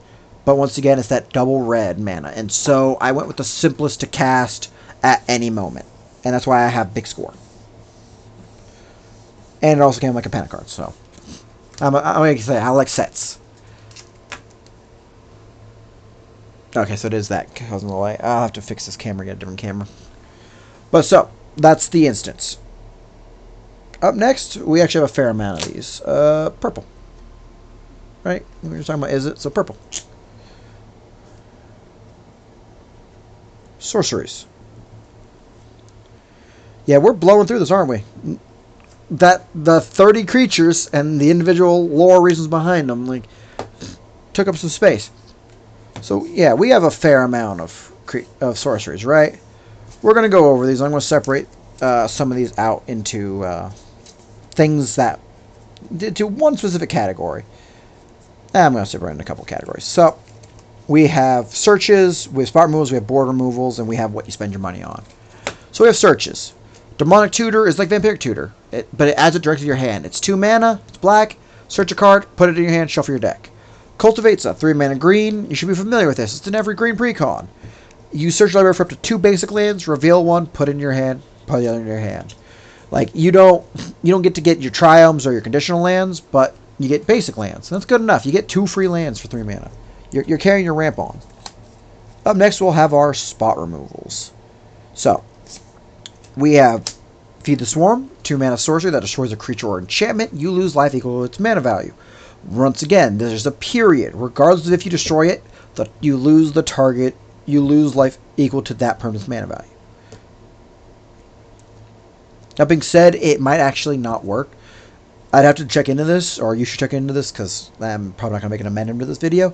But once again, it's that double red mana. And so I went with the simplest to cast at any moment. And that's why I have Big Score. And it also came like a panic card. So I'm going to say I like sets. Okay, so it is that causing the light. I'll have to fix this camera, get a different camera. But so, that's the instance. Up next, we actually have a fair amount of these. Purple. Right? We were just talking about is it? So purple. Sorceries. Yeah, we're blowing through this, aren't we? The 30 creatures and the individual lore reasons behind them, like, took up some space. So yeah, we have a fair amount of sorceries, right? We're gonna go over these. I'm gonna separate some of these out into things that to one specific category. I'm gonna separate into a couple categories. So we have searches, we have spot removals, we have board removals, and we have what you spend your money on. So we have searches. Demonic Tutor is like Vampiric Tutor, but it adds it directly to your hand. It's 2 mana, it's black, search a card, put it in your hand, shuffle your deck. Cultivate's a 3 mana green. You should be familiar with this. It's in every green precon. You search your library for up to 2 basic lands, reveal one, put it in your hand, put the other in your hand. Like, you don't get to get your triumphs or your conditional lands, but you get basic lands. And that's good enough. You get 2 free lands for 3 mana. You're carrying your ramp on. Up next, we'll have our spot removals. So, we have Feed the Swarm, 2 mana sorcery that destroys a creature or enchantment. You lose life equal to its mana value. Once again, there's a period. Regardless of if you destroy it, you lose the target. You lose life equal to that permanent's mana value. That being said, it might actually not work. I'd have to check into this, or you should check into this, because I'm probably not going to make an amendment to this video.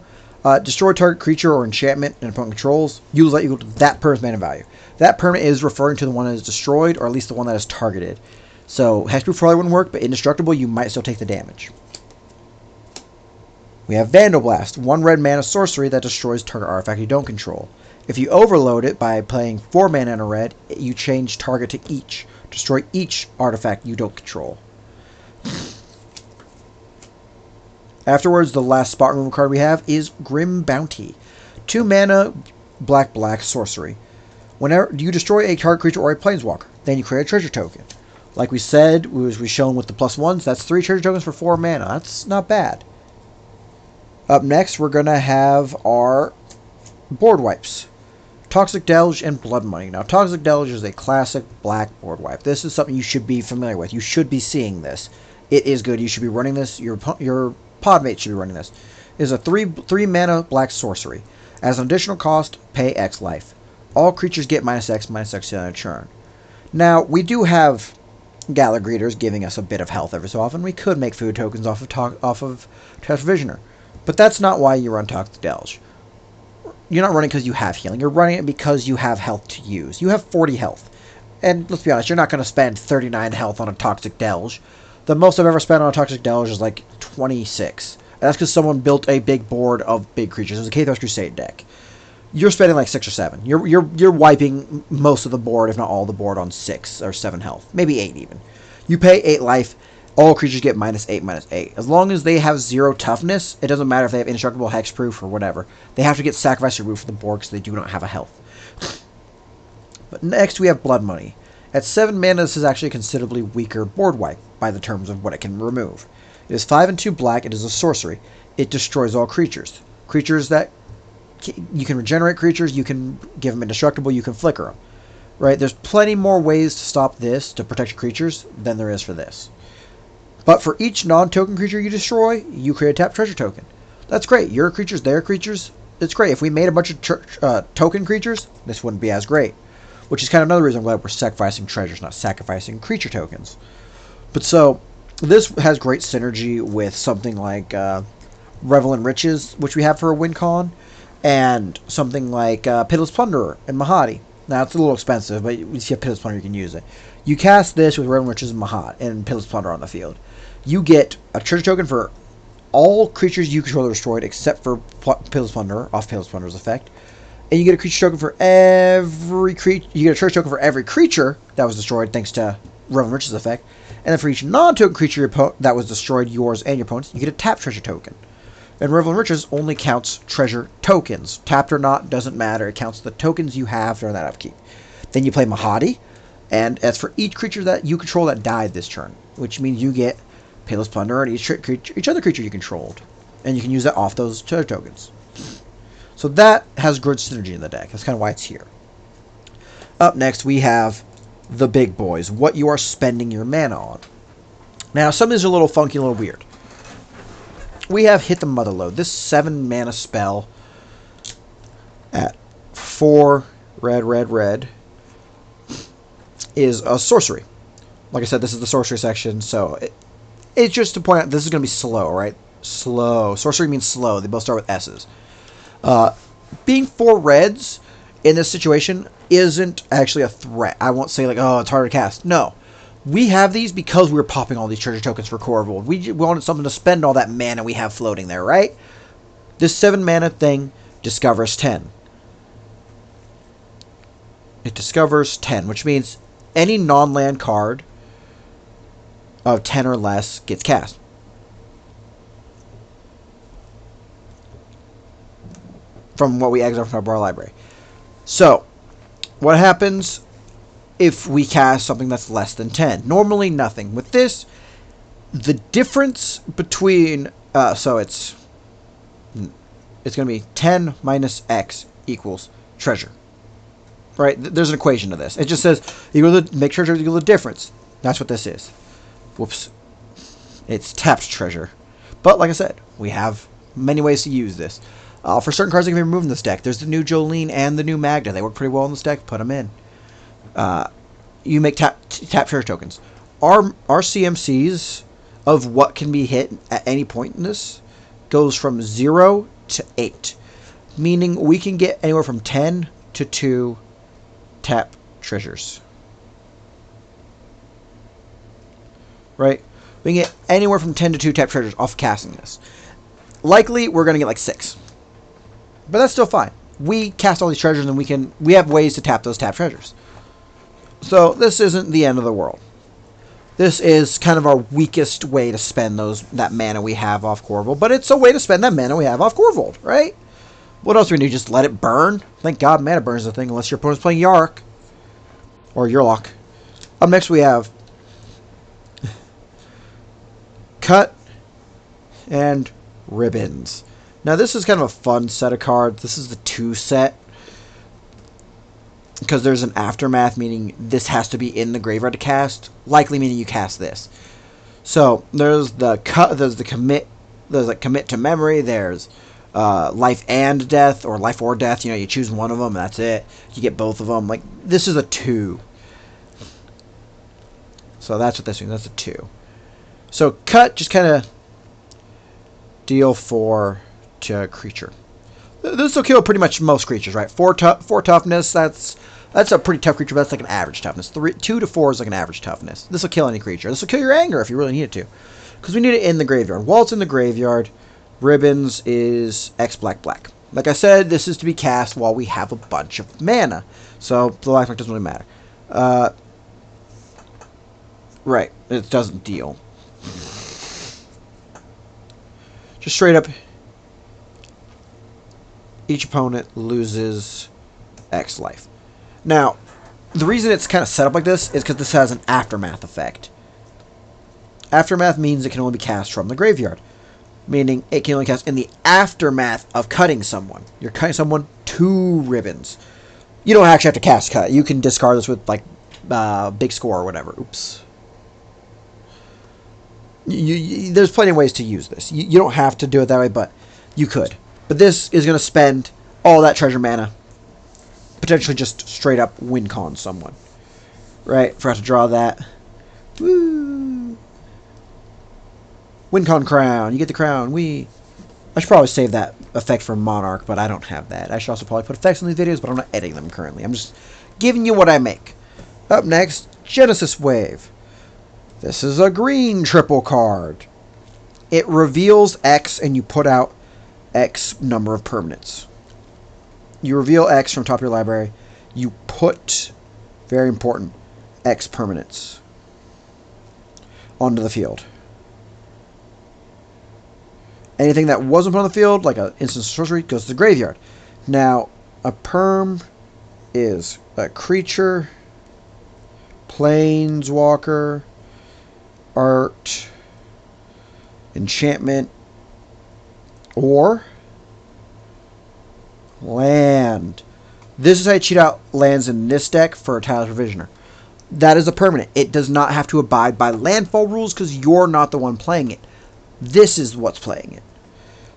Destroy target creature or enchantment and opponent controls. You lose life equal to that permanent's mana value. That permanent is referring to the one that is destroyed, or at least the one that is targeted. So, Hexproof probably wouldn't work, but Indestructible, you might still take the damage. We have Vandal Blast, 1 red mana sorcery that destroys target artifact you don't control. If you overload it by playing 4 mana in a red, you change target to each. Destroy each artifact you don't control. Afterwards, the last spot removal card we have is Grim Bounty. 2 mana, black sorcery. Whenever you destroy a target creature or a planeswalker, then you create a treasure token. Like we said, as we've shown with the +1s, that's 3 treasure tokens for 4 mana. That's not bad. Up next, we're going to have our board wipes. Toxic Deluge and Blood Money. Now, Toxic Deluge is a classic black board wipe. This is something you should be familiar with. You should be seeing this. It is good. You should be running this. Your podmate should be running this. It is a 3 mana black sorcery. As an additional cost, pay X life. All creatures get -X on a turn. Now, we do have Gala Greeters giving us a bit of health every so often. We could make food tokens off of Visioner. But that's not why you run Toxic Deluge. You're not running because you have healing. You're running it because you have health to use. You have 40 health. And let's be honest, you're not going to spend 39 health on a Toxic Deluge. The most I've ever spent on a Toxic Deluge is like 26. And that's because someone built a big board of big creatures. It was a Chaos Crusade deck. You're spending like 6 or 7. You're wiping most of the board, if not all the board, on 6 or 7 health. Maybe 8 even. You pay 8 life. All creatures get -8, -8. As long as they have 0 toughness, it doesn't matter if they have indestructible, hexproof, or whatever. They have to get sacrificed or removed from the board because they do not have a health. But next we have Blood Money. At 7 mana, this is actually a considerably weaker board wipe by the terms of what it can remove. It is 5 and 2 black. It is a sorcery. It destroys all creatures. Creatures that you can regenerate creatures, you can give them indestructible, you can flicker them. Right? There's plenty more ways to stop this, to protect your creatures, than there is for this. But for each non-token creature you destroy, you create a tap treasure token. That's great. Your creatures, their creatures, it's great. If we made a bunch of token creatures, this wouldn't be as great. Which is kind of another reason I'm glad we're sacrificing treasures, not sacrificing creature tokens. But so, this has great synergy with something like Revel in Riches, which we have for a win con, and something like Pitiless Plunderer and Mahadi. Now, it's a little expensive, but if you have Pitiless Plunderer, you can use it. You cast this with Revel in Riches and Mahad and Pitiless Plunderer on the field. You get a treasure token for all creatures you control that are destroyed, except for Pitiless Plunderer, off Pitiless Plunderer's effect. And you get a creature token for every creature. You get a treasure token for every creature that was destroyed, thanks to Revel in Riches effect. And then for each non-token creature that was destroyed, yours and your opponent's, you get a tap treasure token. And Revel in Riches only counts treasure tokens. Tapped or not, doesn't matter. It counts the tokens you have during that upkeep. Then you play Mahadi, and that's for each creature that you control that died this turn, which means you get Pitiless Plunderer and each other creature you controlled. And you can use that off those treasure tokens. So that has good synergy in the deck. That's kind of why it's here. Up next, we have the big boys. What you are spending your mana on. Now, some of these are a little funky, a little weird. We have Hit the Motherlode. This 7 mana spell at 4 red is a sorcery. Like I said, this is the sorcery section, so it's just to point out this is going to be slow, right? Slow. Sorcery means slow. They both start with S's. Being 4 reds in this situation isn't actually a threat. I won't say like, oh, it's harder to cast. No. We have these because we were popping all these treasure tokens for Korvold. We wanted something to spend all that mana we have floating there, right? This 7 mana thing discovers 10. It discovers 10, which means any non-land card of 10 or less gets cast. From what we exiled from our library. So, what happens if we cast something that's less than 10? Normally nothing. With this, the difference between so it's going to be 10 minus X equals treasure. Right? There's an equation to this. It just says equal to make treasure equal to difference. That's what this is. Whoops. It's tapped treasure. But like I said, we have many ways to use this. For certain cards that can be removed in this deck, there's the new Jolene and the new Magda. They work pretty well in this deck. Put them in. You make tap treasure tokens. Our CMCs of what can be hit at any point in this goes from 0 to 8. Meaning we can get anywhere from 10 to 2 tap treasures. Right? We can get anywhere from 10 to 2 tap treasures off casting this. Likely, we're going to get like 6. But that's still fine. We cast all these treasures and we have ways to tap those tap treasures. So this isn't the end of the world. This is kind of our weakest way to spend that mana we have off Korvold, but it's a way to spend that mana we have off Korvold, right? What else are we going to do? Just let it burn? Thank God mana burns the thing unless your opponent's playing Yarok. Or Yurlok. Up next we have Cut and Ribbons. Now this is kind of a fun set of cards. This is the 2 set. Because there's an aftermath, meaning this has to be in the graveyard to cast. Likely meaning you cast this. So there's the commit. There's like commit to memory. There's life and death, or life or death. You know, you choose one of them, and that's it. You get both of them. Like this is a 2. So that's what this means. That's a 2. So cut just kind of deal 4 to a creature. This will kill pretty much most creatures, right? 4 toughness. That's a pretty tough creature, but that's like an average toughness. 2 to 4 is like an average toughness. This will kill any creature. This will kill your anger if you really need it to, because we need it in the graveyard. While it's in the graveyard, Ribbons is X black black. Like I said, this is to be cast while we have a bunch of mana. So the life doesn't really matter. Right, it doesn't deal. Just straight up, each opponent loses X life. Now, the reason it's kind of set up like this is because this has an aftermath effect. Aftermath means it can only be cast from the graveyard, meaning it can only cast in the aftermath of cutting someone. You're cutting someone 2 ribbons. You don't actually have to cast cut. You can discard this with, like, big score or whatever. Oops. There's plenty of ways to use this. You don't have to do it that way, but you could. But this is going to spend all that treasure mana, potentially just straight up win con someone. Right? Forgot to draw that. Woo! Win con crown. You get the crown. I should probably save that effect for Monarch, but I don't have that. I should also probably put effects in these videos, but I'm not editing them currently. I'm just giving you what I make. Up next, Genesis Wave. This is a green triple card. It reveals X, and you put out X number of permanents. You reveal X from top of your library. You put, very important, X permanents onto the field. Anything that wasn't put on the field, like an instant sorcery, goes to the graveyard. Now, a perm is a creature, planeswalker, art, enchantment, or land. This is how you cheat out lands in this deck for a Tireless Provisioner. That is a permanent. It does not have to abide by landfall rules because you're not the one playing it. This is what's playing it.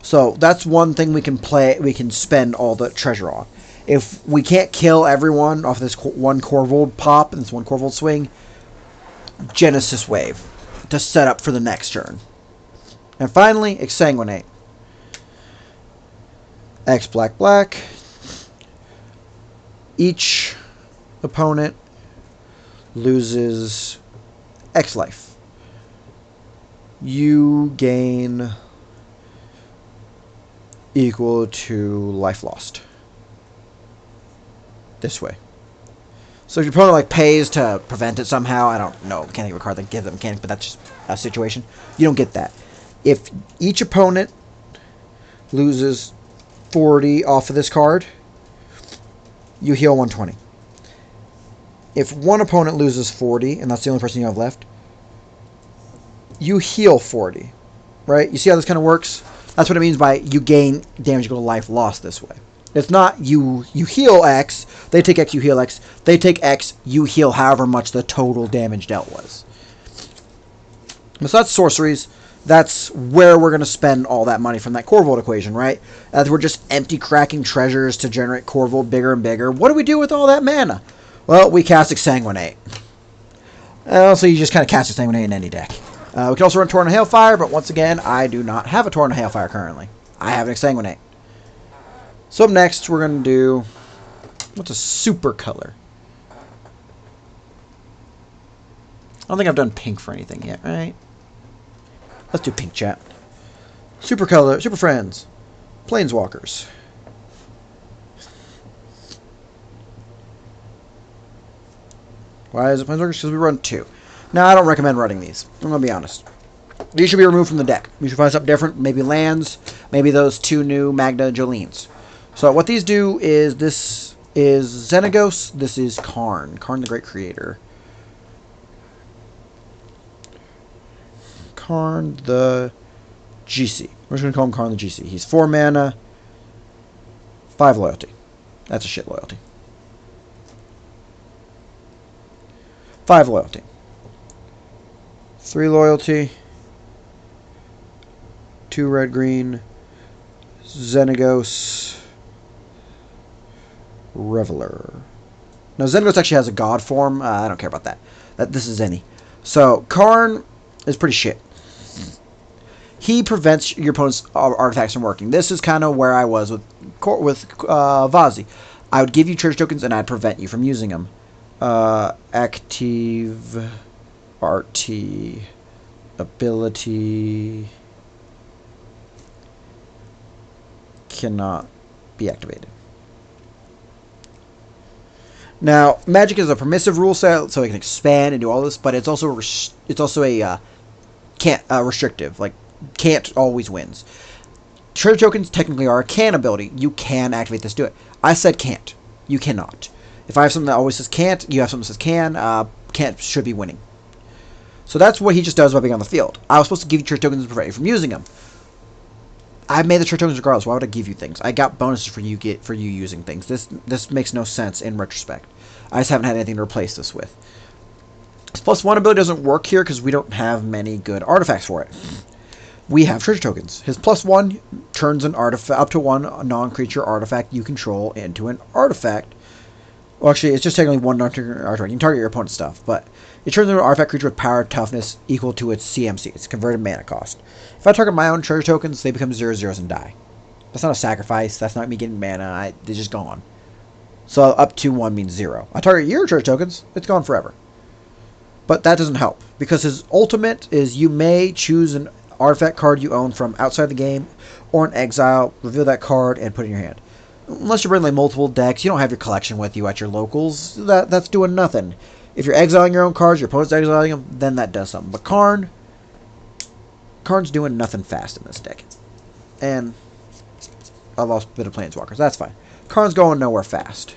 So that's one thing we can play. We can spend all the treasure on. If we can't kill everyone off this one Korvold pop and this one Korvold swing, Genesis Wave to set up for the next turn. And finally, Exsanguinate. X black black. Each opponent loses X life. You gain equal to life lost. This way. So if your opponent like pays to prevent it somehow, I don't know, can't think of a card that gives that mechanic, but that's just a situation. You don't get that. If each opponent loses 40 off of this card, you heal 120. If one opponent loses 40, and that's the only person you have left, you heal 40. Right? You see how this kind of works? That's what it means by you gain damage equal to life lost this way. It's not you heal X, they take X, you heal X. They take X, you heal however much the total damage dealt was. So that's sorceries. That's where we're going to spend all that money from that Korvold equation, right? As we're just empty cracking treasures to generate Korvold bigger and bigger. What do we do with all that mana? Well, we cast Exsanguinate. So you just kind of cast Exsanguinate in any deck. We can also run Torrent of Hailfire, but once again, I do not have a Torrent of Hailfire currently. I have an Exsanguinate. So up next, we're going to do... What's a super color? I don't think I've done pink for anything yet, right? Let's do pink, chat. Super color, super friends. Planeswalkers. Why is it Planeswalkers? Because we run 2. Now, I don't recommend running these. I'm going to be honest. These should be removed from the deck. You should find something different. Maybe lands. Maybe those 2 new Magna Jolines. So what these do is, this is Xenagos. This is Karn. Karn the Great Creator. Karn the GC. We're just going to call him Karn the GC. He's 4 mana. 5 loyalty. That's a shit loyalty. 5 loyalty. 3 loyalty. 2 red green. Xenagos. Reveler. Now Xenagos actually has a god form. I don't care about that. This is Zenny. So Karn is pretty shit. He prevents your opponent's artifacts from working. This is kind of where I was with Vazi. I would give you church tokens and I'd prevent you from using them. Active RT ability. cannot be activated. Now, magic is a permissive rule set, so it can expand and do all this, but it's also a can't restrictive. Like, can't always wins. Treasure tokens technically are a can ability. You can activate this, do it. I said can't. You cannot. If I have something that always says can't, you have something that says can. Can't should be winning. So that's what he just does by being on the field. I was supposed to give you treasure tokens to prevent you from using them. I made the treasure tokens regardless. Why would I give you things? I got bonuses for you using things. This makes no sense in retrospect. I just haven't had anything to replace this with. This +1 ability doesn't work here because we don't have many good artifacts for it. We have treasure tokens. His +1 turns an artifact up to one non-creature artifact you control into an artifact. Well, actually, it's just technically one non-creature artifact. You can target your opponent's stuff, but it turns into an artifact creature with power toughness equal to its CMC. It's converted mana cost. If I target my own treasure tokens, they become 0/0s and die. That's not a sacrifice. That's not me getting mana. They're just gone. So up to 1 means 0. I target your treasure tokens, it's gone forever. But that doesn't help, because his ultimate is you may choose an artifact card you own from outside the game, or an exile, reveal that card, and put it in your hand. Unless you're bringing like multiple decks, you don't have your collection with you at your locals, that's doing nothing. If you're exiling your own cards, your opponent's exiling them, then that does something. But Karn's doing nothing fast in this deck. And I lost a bit of Planeswalkers, that's fine. Karn's going nowhere fast.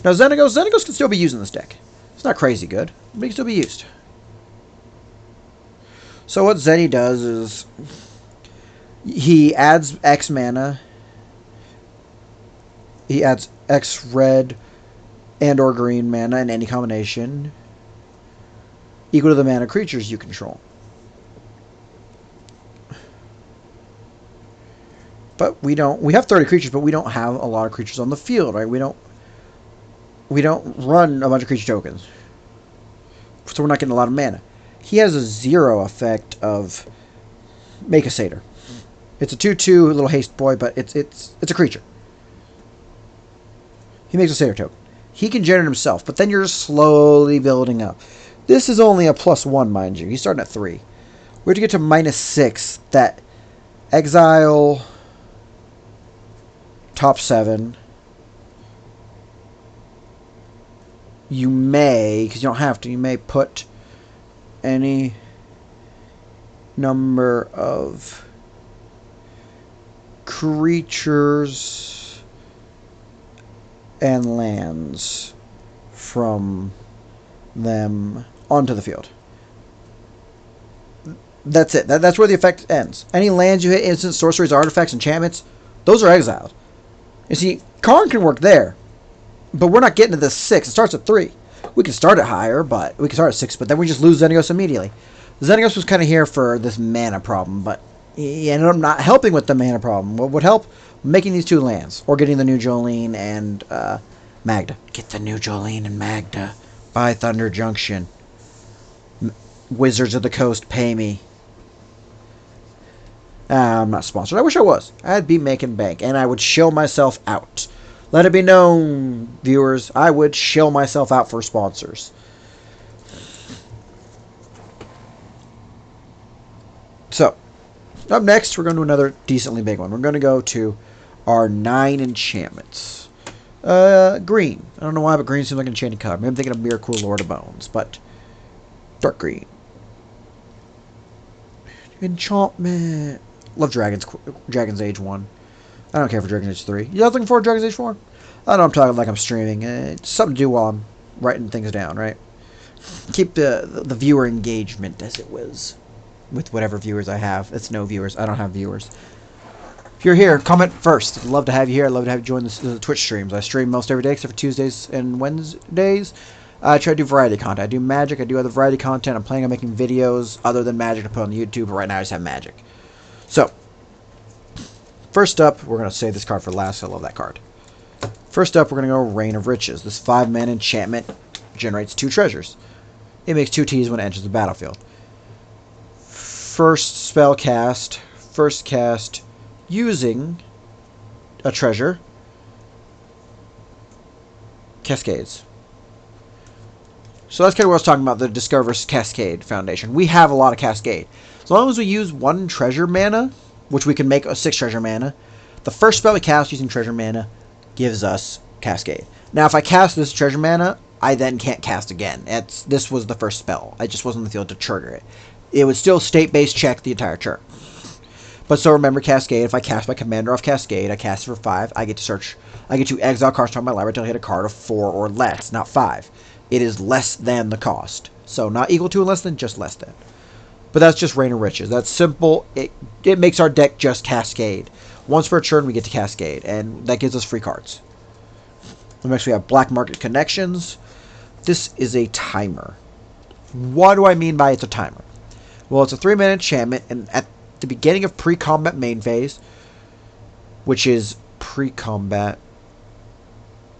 Now Xenagos can still be used in this deck. It's not crazy good, but it can still be used. So what Zeni does is he adds X mana. He adds X red and or green mana in any combination equal to the mana creatures you control. But we have 30 creatures, but we don't have a lot of creatures on the field, right? We don't run a bunch of creature tokens. So we're not getting a lot of mana. He has a 0 effect of Make a Satyr. It's a 2/2 little haste boy, but it's a creature. He makes a Satyr token. He can generate himself, but then you're slowly building up. This is only a +1, mind you. He's starting at 3. We have to get to -6. That exile top 7. You may, because you don't have to, you may put any number of creatures and lands from them onto the field. That's it. That's where the effect ends. Any lands you hit, instant sorceries, artifacts, enchantments, those are exiled. You see, Karn can work there, but we're not getting to the 6. It starts at 3. We can start it higher, but we can start at 6, but then we just lose Xenagos immediately. Xenagos was kind of here for this mana problem, but he ended up not helping with the mana problem. What would help? Making these 2 lands, or getting the new Jolene and Magda. Get the new Jolene and Magda. Buy Thunder Junction. Wizards of the Coast, pay me. I'm not sponsored. I wish I was. I'd be making bank, and I would shill myself out. Let it be known, viewers, I would shill myself out for sponsors. So, up next, we're going to do another decently big one. We're going to go to our 9 enchantments. Green. I don't know why, but green seems like an enchanted color. Maybe I'm thinking of Miracle Lord of Bones, but dark green. Enchantment. Love Dragon's Age 1. I don't care for Dragon's Age 3. You guys looking forward to Dragon's Age 4? I know I'm talking like I'm streaming. It's something to do while I'm writing things down, right? Keep the viewer engagement as it was with whatever viewers I have. It's no viewers. I don't have viewers. If you're here, comment first. I'd love to have you here. I'd love to have you join the Twitch streams. I stream most every day except for Tuesdays and Wednesdays. I try to do variety content. I do magic. I do other variety content. I'm planning on making videos other than magic to put on YouTube, but right now I just have magic. So, first up, we're going to save this card for last. I love that card. First up, we're going to go Reign of Riches. This 5-mana enchantment generates 2 treasures. It makes 2 T's when it enters the battlefield. First cast using a treasure. Cascades. So that's kind of what I was talking about, the Discover Cascade Foundation. We have a lot of Cascade. As long as we use 1 treasure mana, which we can make a 6 treasure mana, The first spell we cast using treasure mana gives us Cascade. Now, if I cast this treasure mana, I then can't cast again. This was the first spell. I just wasn't in the field to trigger it. It would still state-based check the entire turn. But so remember Cascade, if I cast my commander off Cascade, I cast it for 5, I get to exile cards from my library until I hit a card of 4 or less, not 5. It is less than the cost. So not equal to and less than, just less than. But that's just Rain of Riches. That's simple. It makes our deck just Cascade. Once per turn, we get to Cascade, and that gives us free cards. Next, we have Black Market Connections. This is a timer. What do I mean by it's a timer? Well, it's a 3-mana enchantment, and at the beginning of pre-combat main phase, which is pre-combat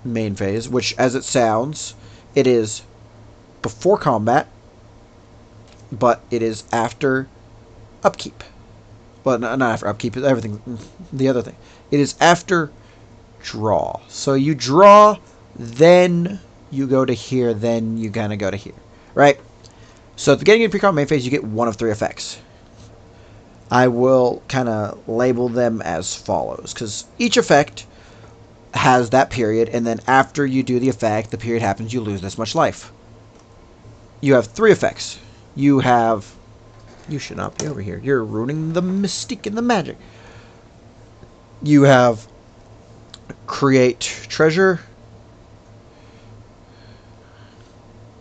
main phase, which, as it sounds, it is before combat, but it is after upkeep. Well, not after upkeep, everything, the other thing. It is after draw. So you draw, then you go to here, then you kind of go to here, right? So at the beginning of pre-combat main phase, you get one of 3 effects. I will kind of label them as follows, because each effect has that period, and then after you do the effect, the period happens, you lose this much life. You have 3 effects. You should not be over here. You're ruining the mystique and the magic. You have create treasure,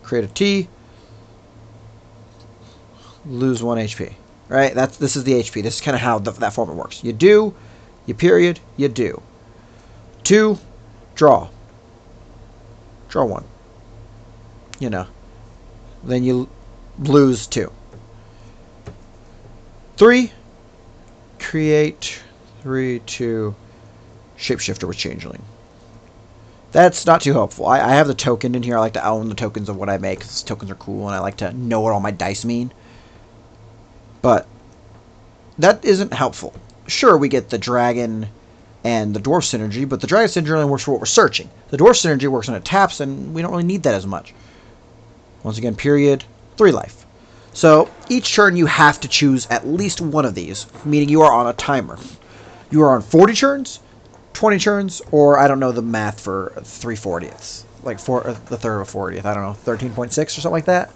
create a T, lose 1 HP. Right? This is the HP. This is kind of how that format works. You do, you period, you do. 2, draw. Draw 1. You know. Then you lose 2. 3, create 3, 2, shapeshifter with changeling. That's not too helpful. I have the token in here. I like to own the tokens of what I make, because tokens are cool, and I like to know what all my dice mean. But that isn't helpful. Sure, we get the dragon and the dwarf synergy, but the dragon synergy only works for what we're searching. The dwarf synergy works when it taps, and we don't really need that as much. Once again, period, 3 life. So each turn you have to choose at least one of these, meaning you are on a timer. You are on 40 turns, 20 turns, or I don't know the math for 3/40ths. Like the third of a 40th, I don't know, 13.6 or something like that.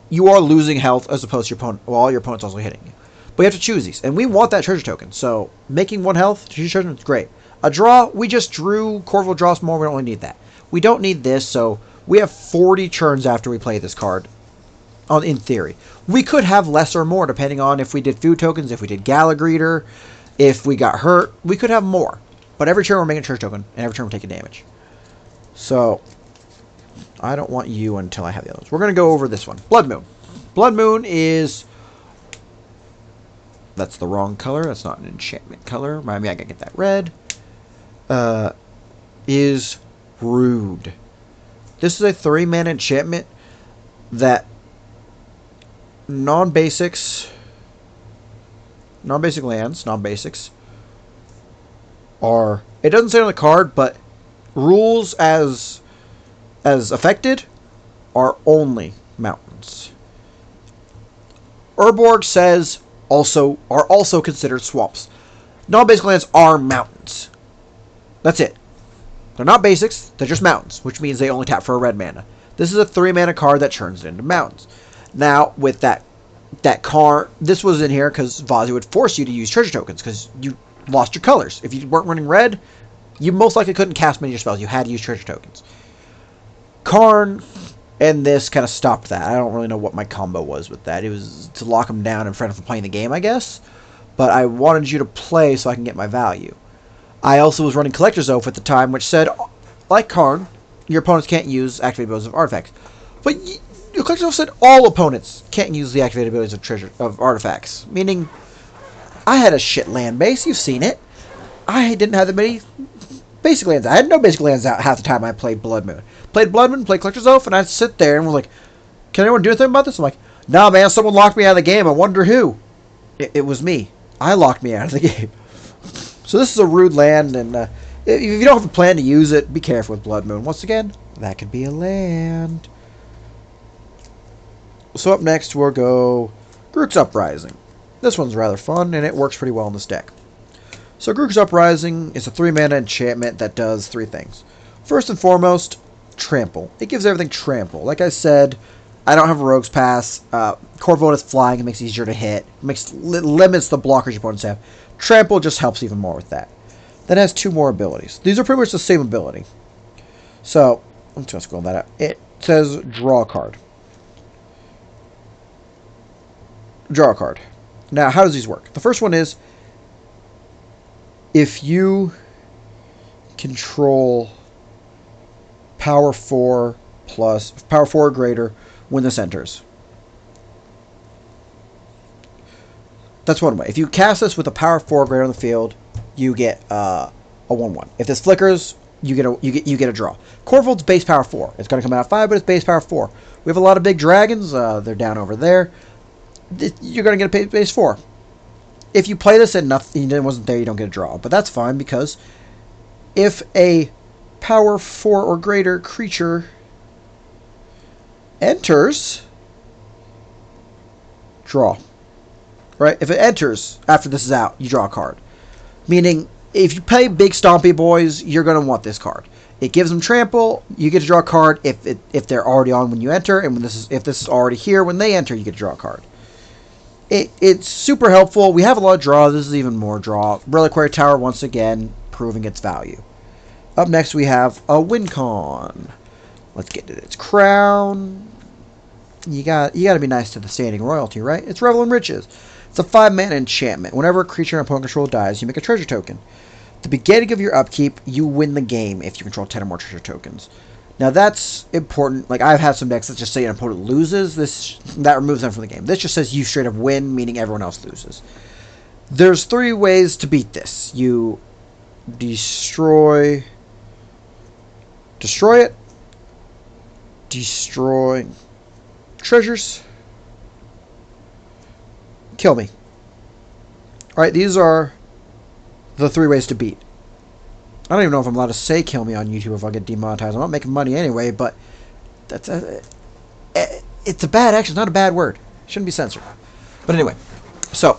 You are losing health as opposed to your opponent, while your opponent's also hitting you. But you have to choose these, and we want that treasure token. So making 1 health to choose treasure is great. A draw, we just drew Korvold draws more. We don't really need that. We don't need this, so we have 40 turns after we play this card. In theory, we could have less or more depending on if we did food tokens, if we did Gala Greeter, if we got hurt. We could have more, but every turn we're making a treasure token, and every turn we're taking damage. So I don't want you until I have the others. We're going to go over this one. Blood Moon. Blood Moon is... That's the wrong color. That's not an enchantment color. Remind me, I gotta get that red. Is rude. This is a 3-mana enchantment that non-basic lands, non-basics, are... It doesn't say on the card, but rules as affected are only mountains. Urborg says are also considered swamps. Non-basic lands are mountains. That's it. They're not basics, they're just mountains, which means they only tap for a red mana. This is a 3-mana card that turns it into mountains. Now, with that card, this was in here because Vazi would force you to use treasure tokens because you lost your colors. If you weren't running red, you most likely couldn't cast many of your spells. You had to use treasure tokens. Karn and this kind of stopped that. I don't really know what my combo was with that. It was to lock them down in front of playing the game, I guess. But I wanted you to play so I can get my value. I also was running Collector's Oath at the time, which said, like Karn, your opponents can't use activated abilities of artifacts. But Collector's Oath said all opponents can't use the activated abilities of artifacts. Meaning, I had a shit land base. You've seen it. I didn't have that many basic lands. I had no basic lands out half the time I played Blood Moon. Played Blood Moon, played Collector's Oath, and I'd sit there and was like, can anyone do anything about this? I'm like, nah, man, someone locked me out of the game. I wonder who. It was me. I locked me out of the game. So this is a rude land, and if you don't have a plan to use it, be careful with Blood Moon. Once again, that could be a land. So up next, we'll go Groot's Uprising. This one's rather fun, and it works pretty well in this deck. So Grook's Uprising is a 3-mana enchantment that does 3 things. First and foremost, trample. It gives everything trample. Like I said, I don't have a Rogue's Pass. Korvold is flying. It makes it easier to hit. Limits the blockers your opponents have. Trample just helps even more with that. Then it has 2 more abilities. These are pretty much the same ability. So, I'm just going to scroll that out. It says draw a card. Draw a card. Now, how does these work? The first one is if you control power 4 or greater when this enters. That's one way. If you cast this with a power 4 or greater on the field, you get a 1/1. If this flickers, you get a draw. Korvold's base power 4. It's going to come out 5, but it's base power 4. We have a lot of big dragons. They're down over there. You're going to get a base 4. If you play this and nothing wasn't there, you don't get a draw. But that's fine because if a power 4 or greater creature enters, draw. Right? If it enters after this is out, you draw a card. Meaning, if you play big stompy boys, you're going to want this card. It gives them trample. You get to draw a card if they're already on when you enter, and if this is already here when they enter, you get to draw a card. It's super helpful. We have a lot of draw. This is even more draw. Reliquary Tower once again proving its value. Up next we have a Wincon. Let's get to its crown. You got to be nice to the standing royalty, right? It's Revel in Riches. It's a 5-mana enchantment. Whenever a creature in opponent control dies, you make a treasure token. At the beginning of your upkeep, you win the game if you control 10 or more treasure tokens. Now that's important. Like I've had some decks that just say an opponent loses. That removes them from the game. This just says you straight up win, meaning everyone else loses. There's 3 ways to beat this. You destroy it, destroy treasures, kill me. Alright, these are the 3 ways to beat. I don't even know if I'm allowed to say kill me on YouTube if I get demonetized. I'm not making money anyway, but it's a bad action. It's not a bad word. It shouldn't be censored. But anyway, so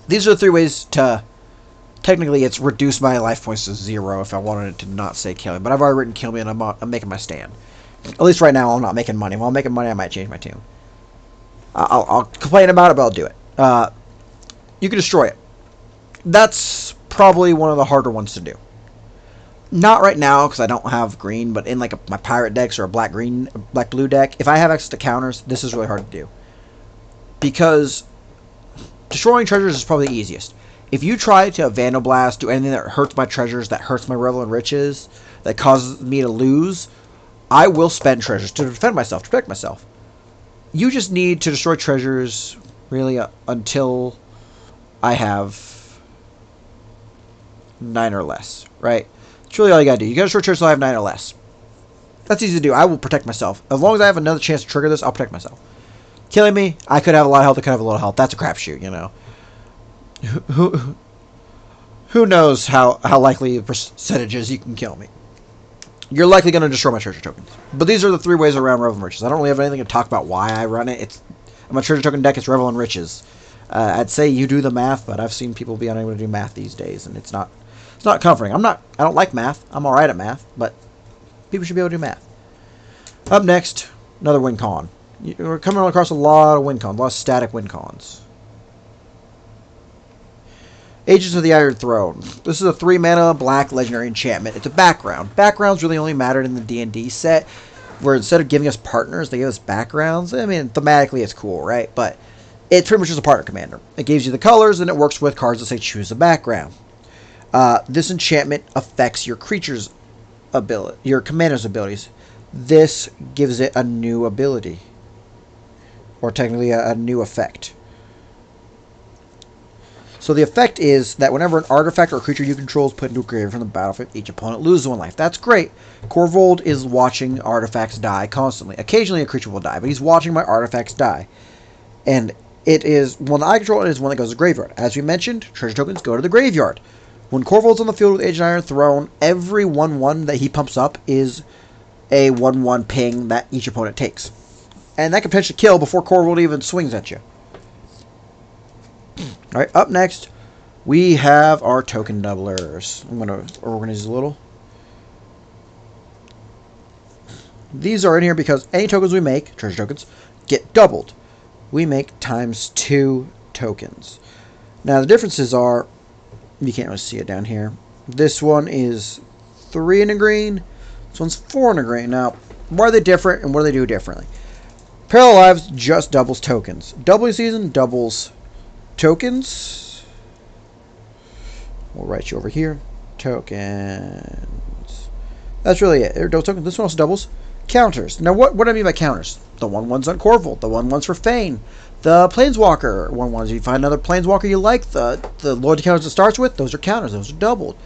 these are the 3 ways to, technically it's reduce my life points to 0 if I wanted it to not say kill me. But I've already written kill me and I'm making my stand. At least right now I'm not making money. While I'm making money, I might change my tune. I'll complain about it, but I'll do it. You can destroy it. That's probably one of the harder ones to do. Not right now because I don't have green, but in like my pirate decks or a black-blue deck, if I have access to counters, this is really hard to do. Because destroying treasures is probably the easiest. If you try to Vandal Blast, do anything that hurts my treasures, that hurts my Revel in Riches, that causes me to lose, I will spend treasures to defend myself, to protect myself. You just need to destroy treasures, really, until I have 9 or less, right? That's really all you gotta do. You gotta destroy treasures until I have 9 or less. That's easy to do. I will protect myself. As long as I have another chance to trigger this, I'll protect myself. Killing me, I could have a lot of health, I could have a little health. That's a crapshoot, you know. Who knows how likely the percentage is you can kill me. You're likely going to destroy my treasure tokens. But these are the 3 ways around Revel in Riches. I don't really have anything to talk about why I run it. I'm a treasure token deck. It's Revel in Riches. I'd say you do the math, but I've seen people be unable to do math these days, and it's not comforting. I don't like math. I'm all right at math, but people should be able to do math. Up next, another Wincon. We're coming across a lot of Wincons, a lot of static Wincons. Agents of the Iron Throne. This is a 3-mana black legendary enchantment. It's a background. Backgrounds really only mattered in the D&D set, where instead of giving us partners, they give us backgrounds. I mean, thematically it's cool, right? But it's pretty much just a partner commander. It gives you the colors, and it works with cards that say choose a background. This enchantment affects your creature's ability, your commander's abilities. This gives it a new ability, or technically a new effect. So the effect is that whenever an artifact or creature you control is put into a graveyard from the battlefield, each opponent loses 1 life. That's great. Korvold is watching artifacts die constantly. Occasionally a creature will die, but he's watching my artifacts die. And it is one that I control, and it is one that goes to the graveyard. As we mentioned, treasure tokens go to the graveyard. When Korvold's on the field with Agent Iron Throne, every 1/1 that he pumps up is a 1/1 ping that each opponent takes. And that can potentially kill before Korvold even swings at you. Alright, up next, We have our token doublers. I'm going to organize a little. These are in here because any tokens we make, treasure tokens, get doubled. We make ×2 tokens. Now the differences are, you can't really see it down here. This one is 3 in a green. This one's 4 in a green. Now, why are they different and what do they do differently? Parallel Lives just doubles tokens. Doubling Season doubles tokens. We'll write you over here. Tokens. That's really it. Those tokens. This one also doubles counters. Now, what do I mean by counters? The ones on Korvold. The ones for Fane. The Planeswalker. Ones you find another Planeswalker you like. The loyalty counters it starts with. Those are counters. Those are doubled.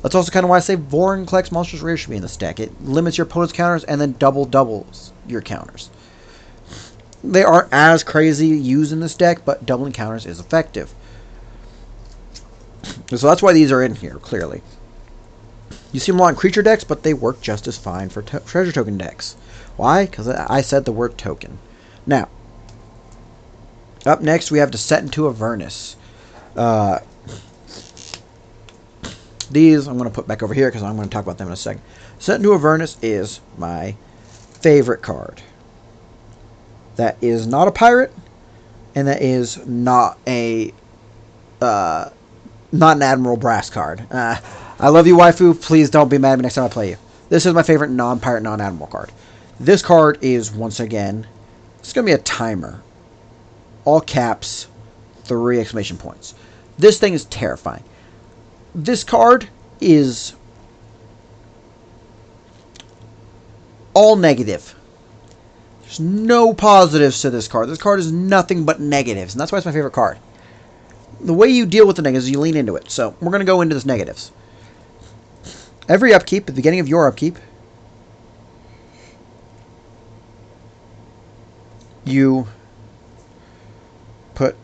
That's also kind of why I say Vorin collects monsters rare should be in this deck. It limits your opponent's counters and then doubles your counters. They aren't as crazy used in this deck, but doubling counters is effective. So that's why these are in here, clearly. You see them a lot in creature decks, but they work just as fine for treasure token decks. Why? Because I said the word token. Now, up next we have Descent into Avernus. These I'm going to put back over here because I'm going to talk about them in a second. Descent into Avernus is my favorite card. That is not a pirate, and that is not a not an Admiral Brass card. I love you, waifu. Please don't be mad at me next time I play you. This is my favorite non-pirate, non-Admiral card. This card is, once again, it's going to be a timer. All caps, 3 exclamation points. This thing is terrifying. This card is all negative. There's no positives to this card. This card is nothing but negatives, and that's why it's my favorite card. The way you deal with the negatives is you lean into it. So we're going to go into this negatives. Every upkeep, at the beginning of your upkeep, you put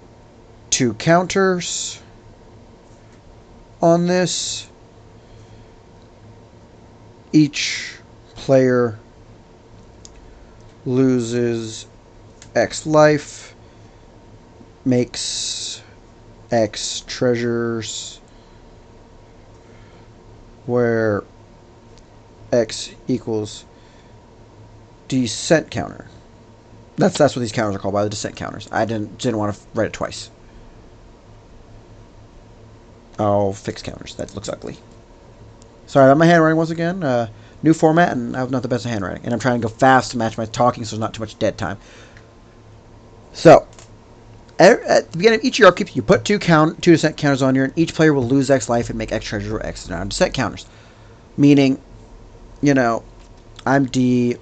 2 counters on this. Each player loses X life, makes X treasures, where X equals descent counter. That's what these counters are called, by the descent counters. I didn't want to write it twice. Oh, fixed counters. That looks ugly. Sorry about my handwriting once again. New format, and I have not the best of handwriting. And I'm trying to go fast to match my talking so there's not too much dead time. So, at the beginning of each of your upkeep, you put 2 descent counters on here, and each player will lose X life and make X treasures or X descent counters. Meaning, you know, I'm D,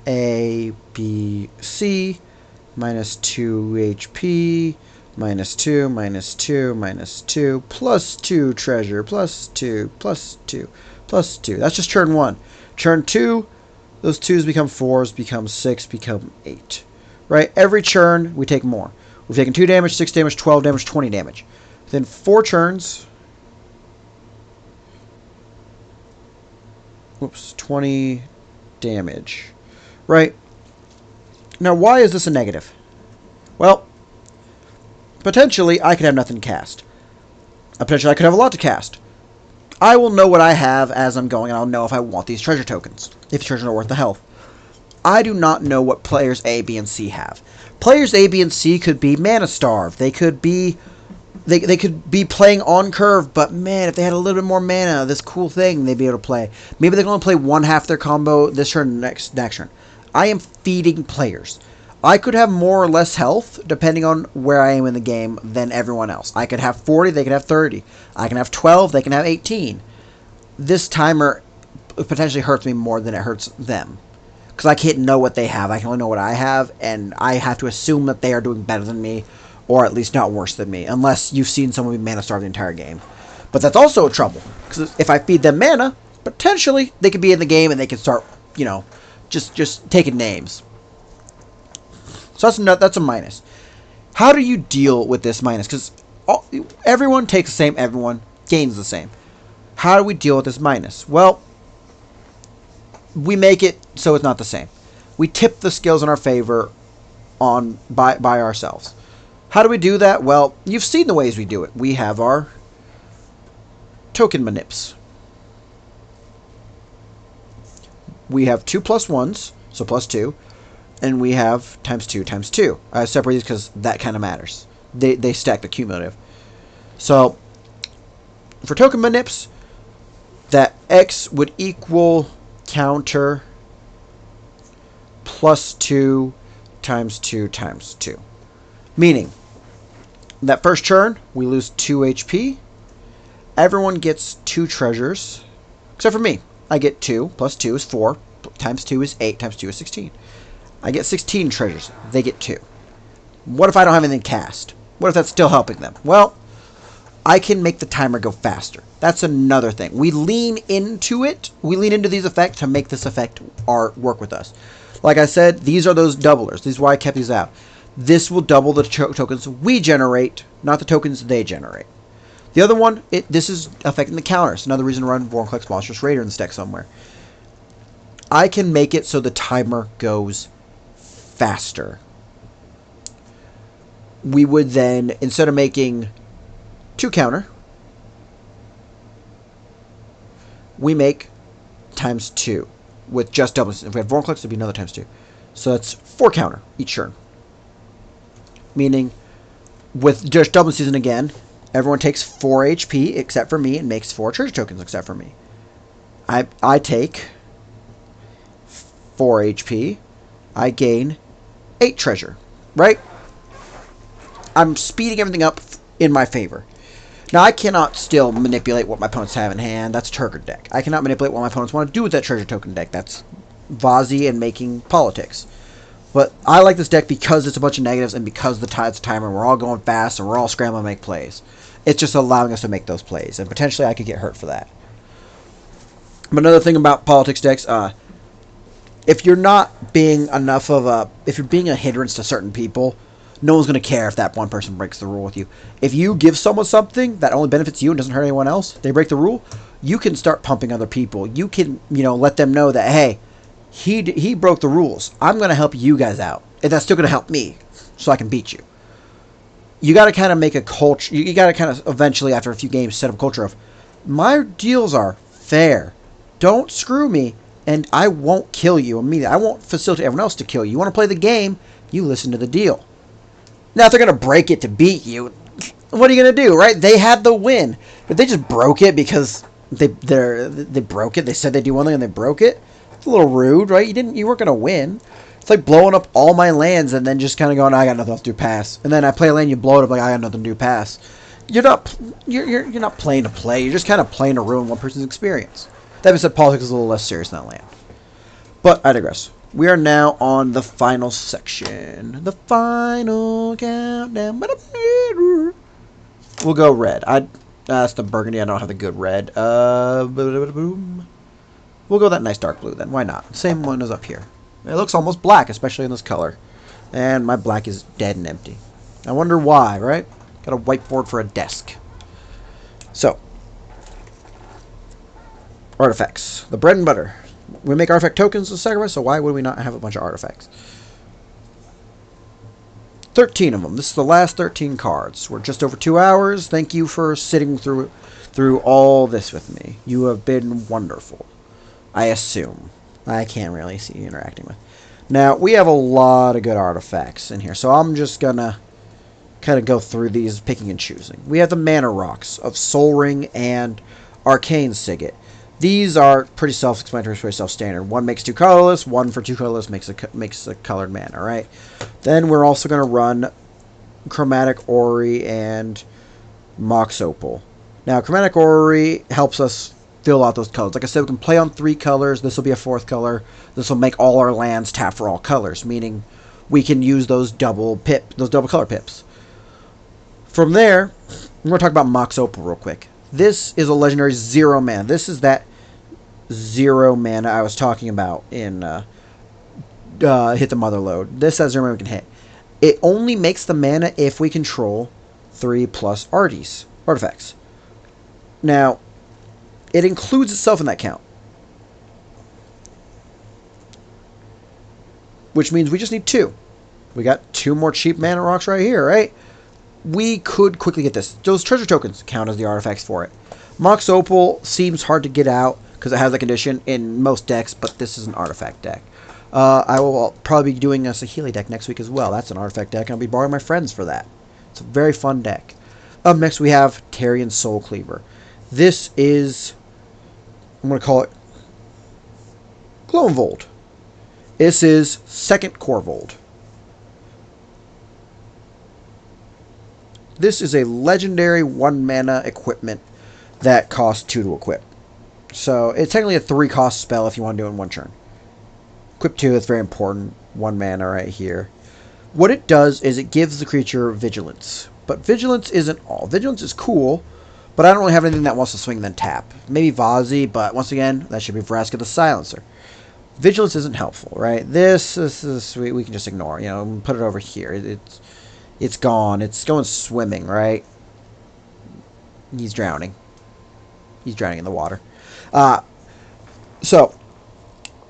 A, B, C, minus 2 HP, minus 2, minus 2, minus 2, plus 2 treasure, plus 2, plus 2, plus 2. That's just turn 1. Turn 2, those 2s become 4s, become 6, become 8. Right? Every turn, we take more. We've taken 2 damage, 6 damage, 12 damage, 20 damage. Within 4 turns, 20 damage. Right? Now, why is this a negative? Well, potentially, I could have nothing to cast. Potentially, I could have a lot to cast. I will know what I have as I'm going, and I'll know if I want these treasure tokens. If the treasures are worth the health. I do not know what players A, B, and C have. Players A, B, and C could be mana starved. They could be playing on curve, but man, if they had a little bit more mana, this cool thing they'd be able to play. Maybe they can only play one half their combo this turn, next turn. I am feeding players. I could have more or less health, depending on where I am in the game, than everyone else. I could have 40, they could have 30. I can have 12, they can have 18. This timer potentially hurts me more than it hurts them. Because I can't know what they have. I can only know what I have, and I have to assume that they are doing better than me, or at least not worse than me, unless you've seen someone be mana starved the entire game. But that's also a trouble, because if I feed them mana, potentially they could be in the game and they could start, you know, just taking names. So that's a minus. How do you deal with this minus? Because everyone takes the same, everyone gains the same. How do we deal with this minus? Well, we make it so it's not the same. We tip the skills in our favor by ourselves. How do we do that? Well, you've seen the ways we do it. We have our token manips. We have 2 plus 1s, so plus 2, and we have times 2 times 2. I separate these because that kind of matters. They stack the cumulative. So, for token manips, that X would equal counter plus 2 times 2 times 2. Meaning, that first turn, we lose 2 HP. Everyone gets 2 treasures, except for me. I get 2, plus 2 is 4, times 2 is 8, times 2 is 16. I get 16 treasures. They get 2. What if I don't have anything cast? What if that's still helping them? Well, I can make the timer go faster. That's another thing. We lean into it. We lean into these effects to make this effect work with us. Like I said, these are those doublers. This is why I kept these out. This will double the tokens we generate, not the tokens they generate. The other one, this is affecting the counters. Another reason to run Vorinclex Monstrous Raider in the deck somewhere. I can make it so the timer goes faster. We would then, instead of making 2 counter, we make times 2 with just doubles. If we had Vorinclex, it'd be another times 2. So that's 4 counter each turn. Meaning, with just double season again, everyone takes 4 HP except for me and makes 4 treasure tokens except for me. I take 4 HP. I gain 8 treasure. Right? I'm speeding everything up in my favor. Now, I cannot still manipulate what my opponents have in hand. That's a Turgid deck. I cannot manipulate what my opponents want to do with that treasure token deck. That's Vazi and making politics. But I like this deck because it's a bunch of negatives and because it's a timer. We're all going fast and we're all scrambling to make plays. It's just allowing us to make those plays. And potentially I could get hurt for that. But another thing about politics decks, if you're not being enough of a... If you're being a hindrance to certain people, no one's going to care if that one person breaks the rule with you. If you give someone something that only benefits you and doesn't hurt anyone else, they break the rule, you can start pumping other people. You can, let them know that, hey, he broke the rules. I'm going to help you guys out. And that's still going to help me so I can beat you. You got to kind of make a culture. You got to kind of eventually, after a few games, set up a culture of, my deals are fair. Don't screw me, and I won't kill you immediately. I won't facilitate everyone else to kill you. You want to play the game, you listen to the deal. Now, if they're going to break it to beat you, what are you going to do, right? They had the win. If they just broke it because they broke it, they said they'd do one thing and they broke it, it's a little rude, right? You weren't going to win. It's like blowing up all my lands and then just kind of going, I got nothing else to do, pass. And then I play a land, you blow it up like, I got nothing to do, pass. You're not playing to play. You're just kind of playing to ruin one person's experience. That being said, politics is a little less serious than that land. But I digress. We are now on the final section. The final countdown. We'll go red. That's the burgundy. I don't have the good red. We'll go that nice dark blue then. Why not? Same one as up here. It looks almost black, especially in this color. And my black is dead and empty. I wonder why, right? Got a whiteboard for a desk. So. Artifacts. The bread and butter. We make artifact tokens to sacrifice, so why would we not have a bunch of artifacts? 13 of them. This is the last 13 cards. We're just over 2 hours. Thank you for sitting through all this with me. You have been wonderful. I assume. I can't really see you interacting with. Now, we have a lot of good artifacts in here, so I'm just going to kind of go through these, picking and choosing. We have the Mana Rocks of Soul Ring and Arcane Signet. These are pretty self-explanatory, pretty self-standard. One makes 2 colorless, one for 2 colorless makes a colored mana, right? Then we're also going to run Chromatic Ori and Mox Opal. Now, Chromatic Ori helps us fill out those colors. Like I said, we can play on 3 colors. This will be a 4th color. This will make all our lands tap for all colors, meaning we can use those double color pips. From there, we're going to talk about Mox Opal real quick. This is a legendary 0 mana. This is that 0 mana I was talking about in Hit the Mother Load. This has 0 mana we can hit. It only makes the mana if we control 3+ artifacts. Now, it includes itself in that count. Which means we just need 2. We got 2 more cheap mana rocks right here, right? We could quickly get this. Those treasure tokens count as the artifacts for it. Mox Opal seems hard to get out because it has a condition in most decks, but this is an artifact deck. I will probably be doing a Saheeli deck next week as well. That's an artifact deck, and I'll be borrowing my friends for that. It's a very fun deck. Up next, we have Tarian Soul Cleaver. This is, I'm going to call it Korvold. This is second Korvold. This is a legendary 1-mana equipment that costs 2 to equip. So it's technically a 3-cost spell if you want to do it in one turn. Equip 2 is very important. 1 mana right here. What it does is it gives the creature vigilance. But vigilance isn't all. Vigilance is cool, but I don't really have anything that wants to swing then tap. Maybe Vazi, but once again, that should be Vraska the Silencer. Vigilance isn't helpful, right? This is we can just ignore. You know, put it over here. It's gone. It's going swimming, right? He's drowning. He's drowning in the water. So,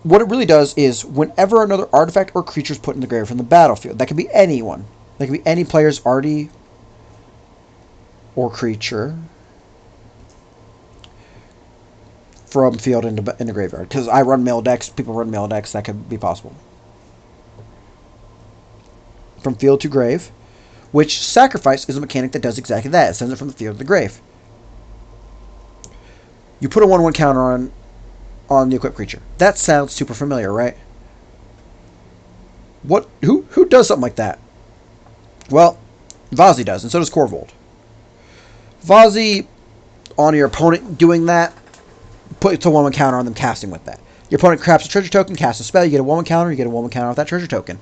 what it really does is whenever another artifact or creature is put in the grave from the battlefield, that could be anyone. That could be any player's arty or creature from field in the graveyard. Because I run mill decks, people run mill decks, that could be possible. From field to grave, which sacrifice is a mechanic that does exactly that. It sends it from the field to the grave. You put a 1/1 counter on the equipped creature. That sounds super familiar, right? Who does something like that? Well, Vazi does, and so does Korvold. Vazi, on your opponent doing that, puts a 1/1 counter on them casting with that. Your opponent crafts a treasure token, casts a spell, you get a 1/1 counter, you get a 1/1 counter with that treasure token.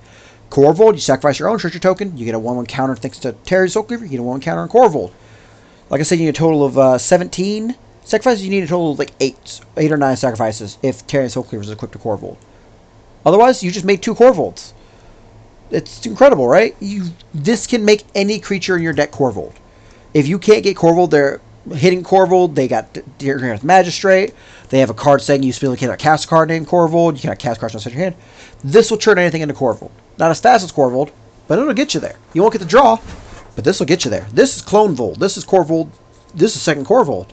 Korvold, you sacrifice your own treasure token, you get a 1/1 counter thanks to Tarian Soul Cleaver, you get a 1/1 counter on Korvold. Like I said, you need a total of 17 sacrifices. You need a total of like 8 or 9 sacrifices if Tarian Soul Cleaver is equipped to Korvold. Otherwise, you just made 2 Korvolds. It's incredible, right? This can make any creature in your deck Korvold. If you can't get Korvold, they're hitting Korvold. They got Deergrave Magistrate. They have a card saying you still cannot cast a card named Korvold. You cannot cast cards outside your hand. This will turn anything into Korvold. Not as fast as Korvold, but it'll get you there. You won't get the draw, but this will get you there. This is Clonevold. This is Korvold. This is second Korvold.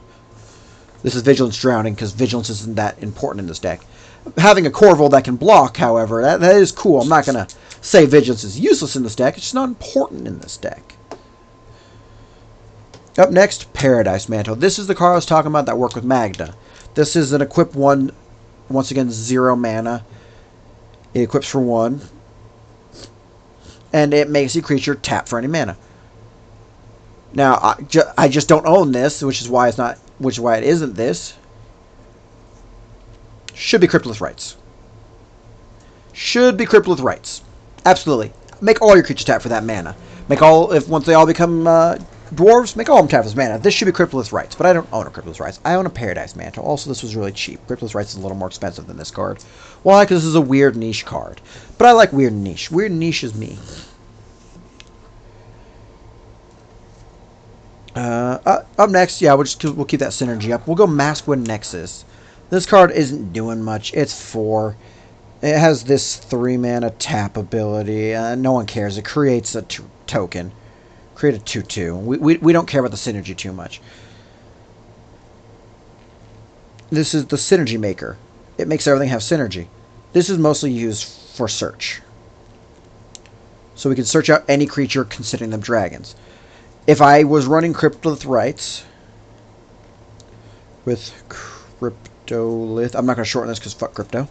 This is Vigilance Drowning, because Vigilance isn't that important in this deck. Having a Korvold that can block, however, that is cool. I'm not going to say Vigilance is useless in this deck. It's just not important in this deck. Up next, Paradise Mantle. This is the card I was talking about that worked with Magda. This is an equip 1, once again, 0 mana. It equips for 1. And it makes your creature tap for any mana. Now, I just don't own this, which is why it isn't this. Should be Cryptolith Rites. Should be Cryptolith Rites. Absolutely. Make all your creatures tap for that mana. Once they all become dwarves, make all of them tap for this mana. This should be Cryptolith Rites, but I don't own a Cryptolith Rites. I own a Paradise Mantle. Also, this was really cheap. Cryptolith Rites is a little more expensive than this card. Why? Because this is a weird niche card. But I like weird niche. Weird niche is me. Up next, yeah, we'll keep that synergy up. We'll go Maskwind Nexus. This card isn't doing much. It's 4. It has this 3-mana tap ability. No one cares. It creates a token. Create a 2/2. We don't care about the synergy too much. This is the Synergy Maker. It makes everything have synergy. This is mostly used for search. So we can search out any creature considering them dragons. If I was running Cryptolith Rites with Cryptolith, I'm not going to shorten this because fuck crypto.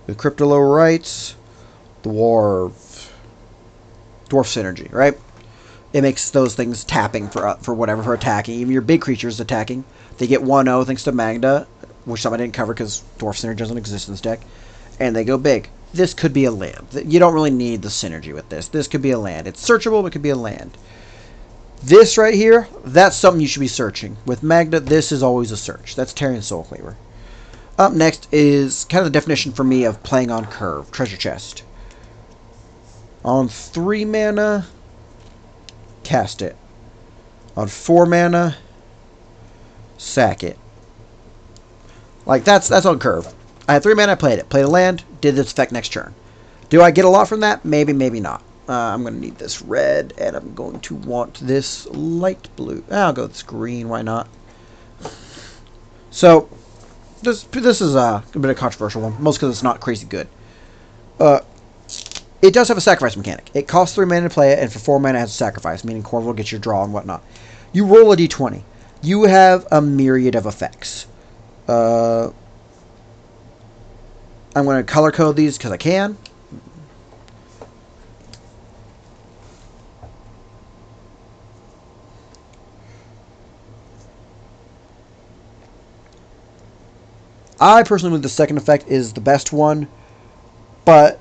With Cryptolith Rites, Dwarf Synergy, right? It makes those things tapping for whatever, for attacking. Even your big creatures attacking, they get 1/0 thanks to Magda, which some I didn't cover because Dwarf Synergy doesn't exist in this deck, and they go big. This could be a land. You don't really need the synergy with this. This could be a land. It's searchable, but it could be a land. This right here, that's something you should be searching. With Magda, this is always a search. That's Tarian Soul Cleaver. Up next is kind of the definition for me of playing on curve. Treasure Chest. On 3 mana, cast it. On 4 mana, sack it. Like, that's on curve. I had 3 mana, I played it. Played a land, did this effect next turn. Do I get a lot from that? Maybe, maybe not. I'm going to need this red, and I'm going to want this light blue. I'll go with this green, why not? So, this is a bit of a controversial one, most because it's not crazy good. It does have a sacrifice mechanic. It costs 3 mana to play it, and for 4 mana it has a sacrifice, meaning Korvold gets your draw and whatnot. You roll a d20. You have a myriad of effects. I'm going to color code these because I can. I personally believe the second effect is the best one, but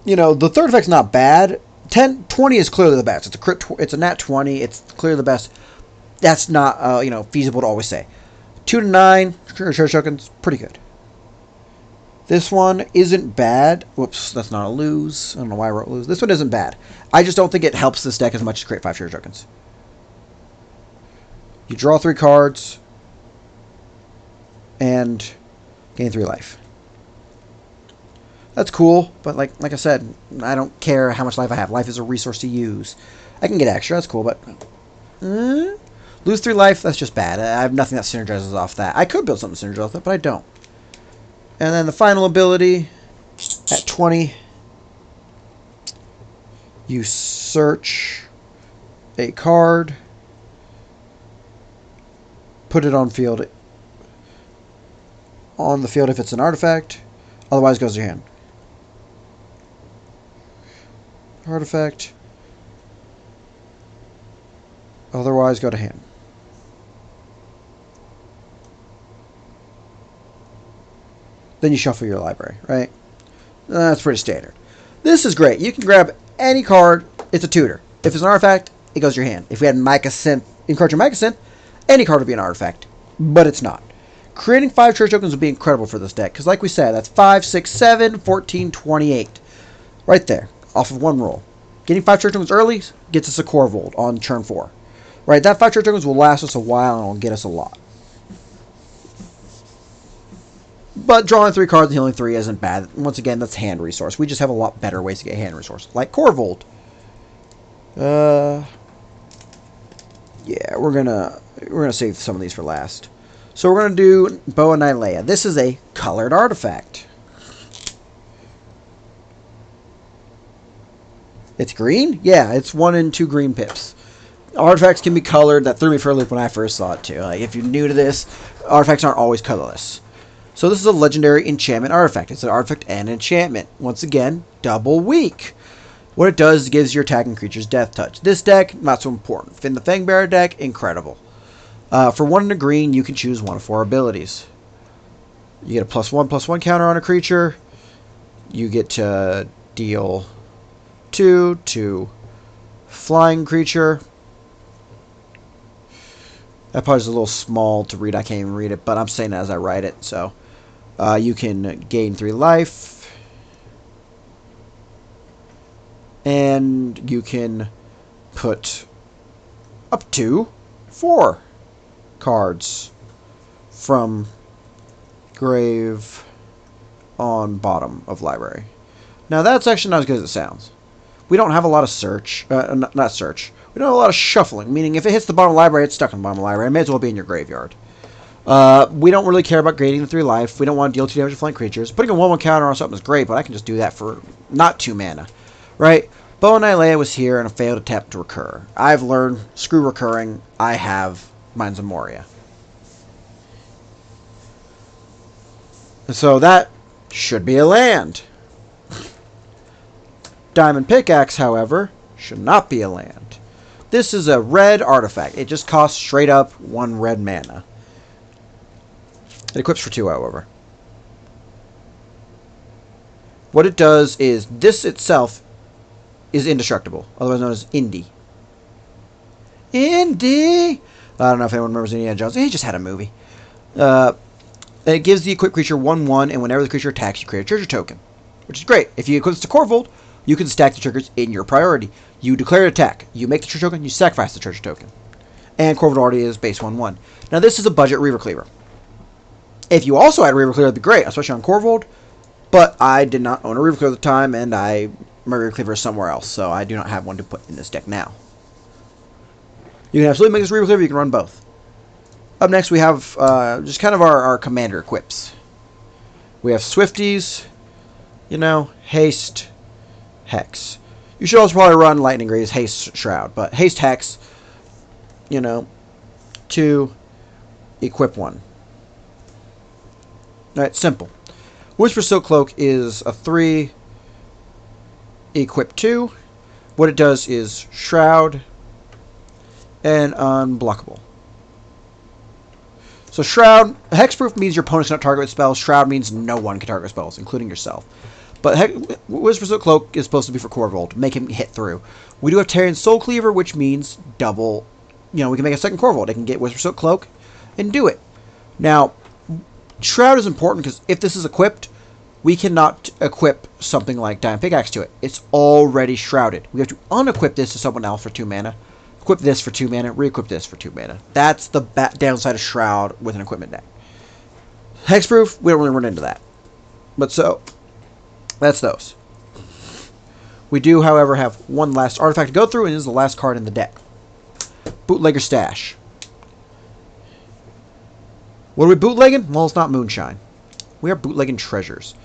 you know, the third effect's not bad. 20 is clearly the best. It's a crit. It's a nat 20. It's clearly the best. That's not feasible to always say. 2 to 9 treasure tokens, pretty good. This one isn't bad. Whoops, that's not a lose. I don't know why I wrote lose. This one isn't bad. I just don't think it helps this deck as much as create 5 treasure tokens. You draw 3 cards and gain 3 life. That's cool, but like I said, I don't care how much life I have. Life is a resource to use. I can get extra, that's cool, but lose 3 life, that's just bad. I have nothing that synergizes off that. I could build something to synergize off that, but I don't. And then the final ability, at 20, you search a card, put it on field. On the field if it's an artifact, otherwise it goes to your hand. Artifact, otherwise go to hand. Then you shuffle your library, right? That's pretty standard. This is great. You can grab any card. It's a tutor. If it's an artifact, it goes to your hand. If we had Mycosynth, encourage Mycosynth, any card would be an artifact, but it's not. Creating 5 treasure tokens would be incredible for this deck, because like we said, that's 5, 6, 7, 14, 28. Right there, off of one roll. Getting 5 treasure tokens early gets us a Korvold on turn 4. Right, that 5 treasure tokens will last us a while and will get us a lot. But drawing 3 cards and healing 3 isn't bad. Once again, that's hand resource. We just have a lot better ways to get hand resource, like Korvold. Yeah, we're gonna save some of these for last. So we're gonna do Boa Nylea. This is a colored artifact. It's green? Yeah, it's 1 and 2 green pips. Artifacts can be colored. That threw me for a loop when I first saw it too. Like, if you're new to this, artifacts aren't always colorless. So this is a legendary enchantment artifact. It's an artifact and enchantment. Once again, double weak. What it does is gives your attacking creatures death touch. This deck, not so important. Finn the Fangbearer deck, incredible. For 1 and a green, you can choose 1 of 4 abilities. You get a +1/+1 counter on a creature. You get to deal 2 to flying creature. That part is a little small to read. I can't even read it, but I'm saying it as I write it. So you can gain 3 life. And you can put up to 4 cards from grave on bottom of library. Now that's actually not as good as it sounds. We don't have a lot of search, not search. We don't have a lot of shuffling, meaning if it hits the bottom of the library, it's stuck in the bottom of the library. It may as well be in your graveyard. We don't really care about gaining the 3 life. We don't want to deal 2 damage to flank creatures. Putting a 1/1 counter on something is great, but I can just do that for not 2 mana. Right? Boa Nylea was here and a failed attempt to recur. I've learned, screw recurring, I have Mines of Moria. So that should be a land. Diamond Pickaxe, however, should not be a land. This is a red artifact. It just costs straight up 1 red mana. It equips for 2, however. What it does is, this itself is indestructible, otherwise known as Indy. Indy! I don't know if anyone remembers Indiana Jones. He just had a movie. It gives the equipped creature 1/1, and whenever the creature attacks, you create a treasure token, which is great. If you equip this to Korvold, you can stack the triggers in your priority. You declare an attack. You make the treasure token, you sacrifice the treasure token. And Korvold already is base 1/1. Now this is a budget Reaver Cleaver. If you also had a Reaver Cleaver, it'd be great, especially on Korvold. But I did not own a Reaver Cleaver at the time, and my Reaver Cleaver is somewhere else, so I do not have one to put in this deck now. You can absolutely make this Reaver Cleaver, you can run both. Up next, we have just kind of our commander equips. We have Swifties, Haste, Hex. You should also probably run Lightning Greaves, Haste, Shroud, but Haste, Hex, to equip one. Alright, simple. Whisper Silk Cloak is a 3, equip 2. What it does is Shroud and Unblockable. So Shroud, Hexproof means your opponents cannot target with spells. Shroud means no one can target with spells, including yourself. But Whisper Silk Cloak is supposed to be for Korvold, make him hit through. We do have Tarian Soul Cleaver, which means double. We can make a second Korvold. It can get Whisper Silk Cloak and do it. Now, Shroud is important because if this is equipped, we cannot equip something like Diamond Pickaxe to it. It's already shrouded. We have to unequip this to someone else for 2 mana. Equip this for 2 mana. Re-equip this for 2 mana. That's the downside of Shroud with an equipment deck. Hexproof, we don't really run into that. But so, that's those. We do, however, have one last artifact to go through, and this is the last card in the deck. Bootlegger Stash. What are we bootlegging? Well, it's not Moonshine. We are bootlegging treasures.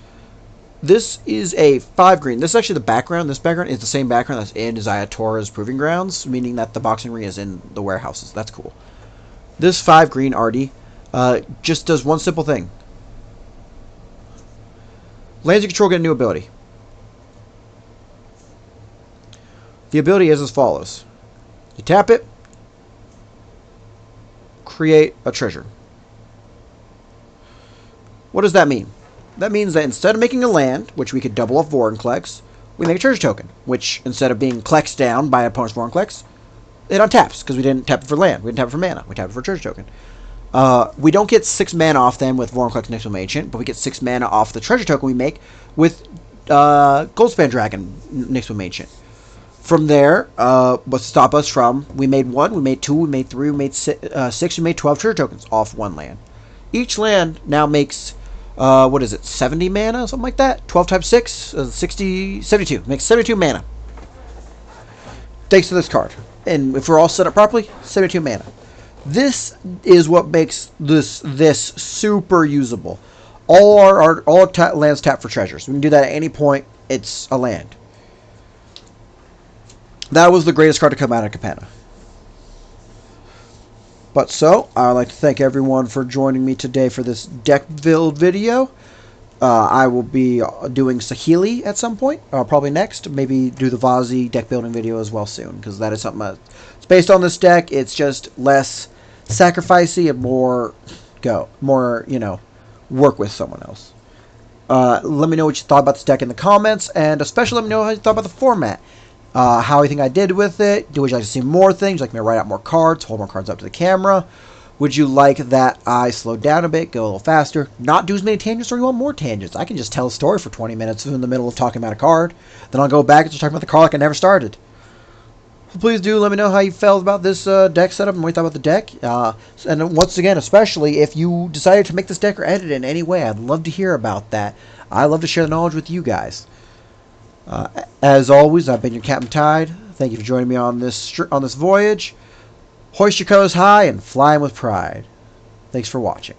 This is a 5 green. This is actually the background. This background is the same background that's in Zayatora's Proving Grounds, meaning that the boxing ring is in the warehouses. That's cool. This 5 green Artie just does one simple thing. Lands you control get a new ability. The ability is as follows. You tap it, create a treasure. What does that mean? That means that instead of making a land, which we could double off Vorinclex, we make a treasure token, which instead of being Clexed down by opponent's Vorinclex, it untaps, because we didn't tap it for land. We didn't tap it for mana. We tapped it for a treasure token. We don't get 6 mana off them with Vorinclex Nixtwing Ancient, but we get 6 mana off the treasure token we make with Goldspan Dragon Nixtwing Ancient. From there, what stop us from, we made 1, we made 2, we made 3, we made 6, we made 12 treasure tokens off 1 land. Each land now makes, 70 mana? Something like that? 12 times 6? 72. Makes 72 mana. Thanks to this card. And if we're all set up properly, 72 mana. This is what makes this super usable. All lands tap for treasures. We can do that at any point. It's a land. That was the greatest card to come out of Capenna. But so, I'd like to thank everyone for joining me today for this deck build video. I will be doing Saheeli at some point, probably next. Maybe do the Vazi deck building video as well soon, because that is something it's based on this deck. It's just less sacrificey and more, work with someone else. Let me know what you thought about this deck in the comments, and especially let me know how you thought about the format. How you think I did with it. Would you like to see more things? Would you like me to write out more cards? Hold more cards up to the camera? Would you like that I slow down a bit, go a little faster, not do as many tangents, or you want more tangents? I can just tell a story for 20 minutes in the middle of talking about a card. Then I'll go back and just talk about the card like I never started. So please do let me know how you felt about this deck setup and what you thought about the deck. And once again, especially if you decided to make this deck or edit it in any way, I'd love to hear about that. I love to share the knowledge with you guys. As always, I've been your Captain Tide. Thank you for joining me on this voyage. Hoist your colors high and fly with pride. Thanks for watching.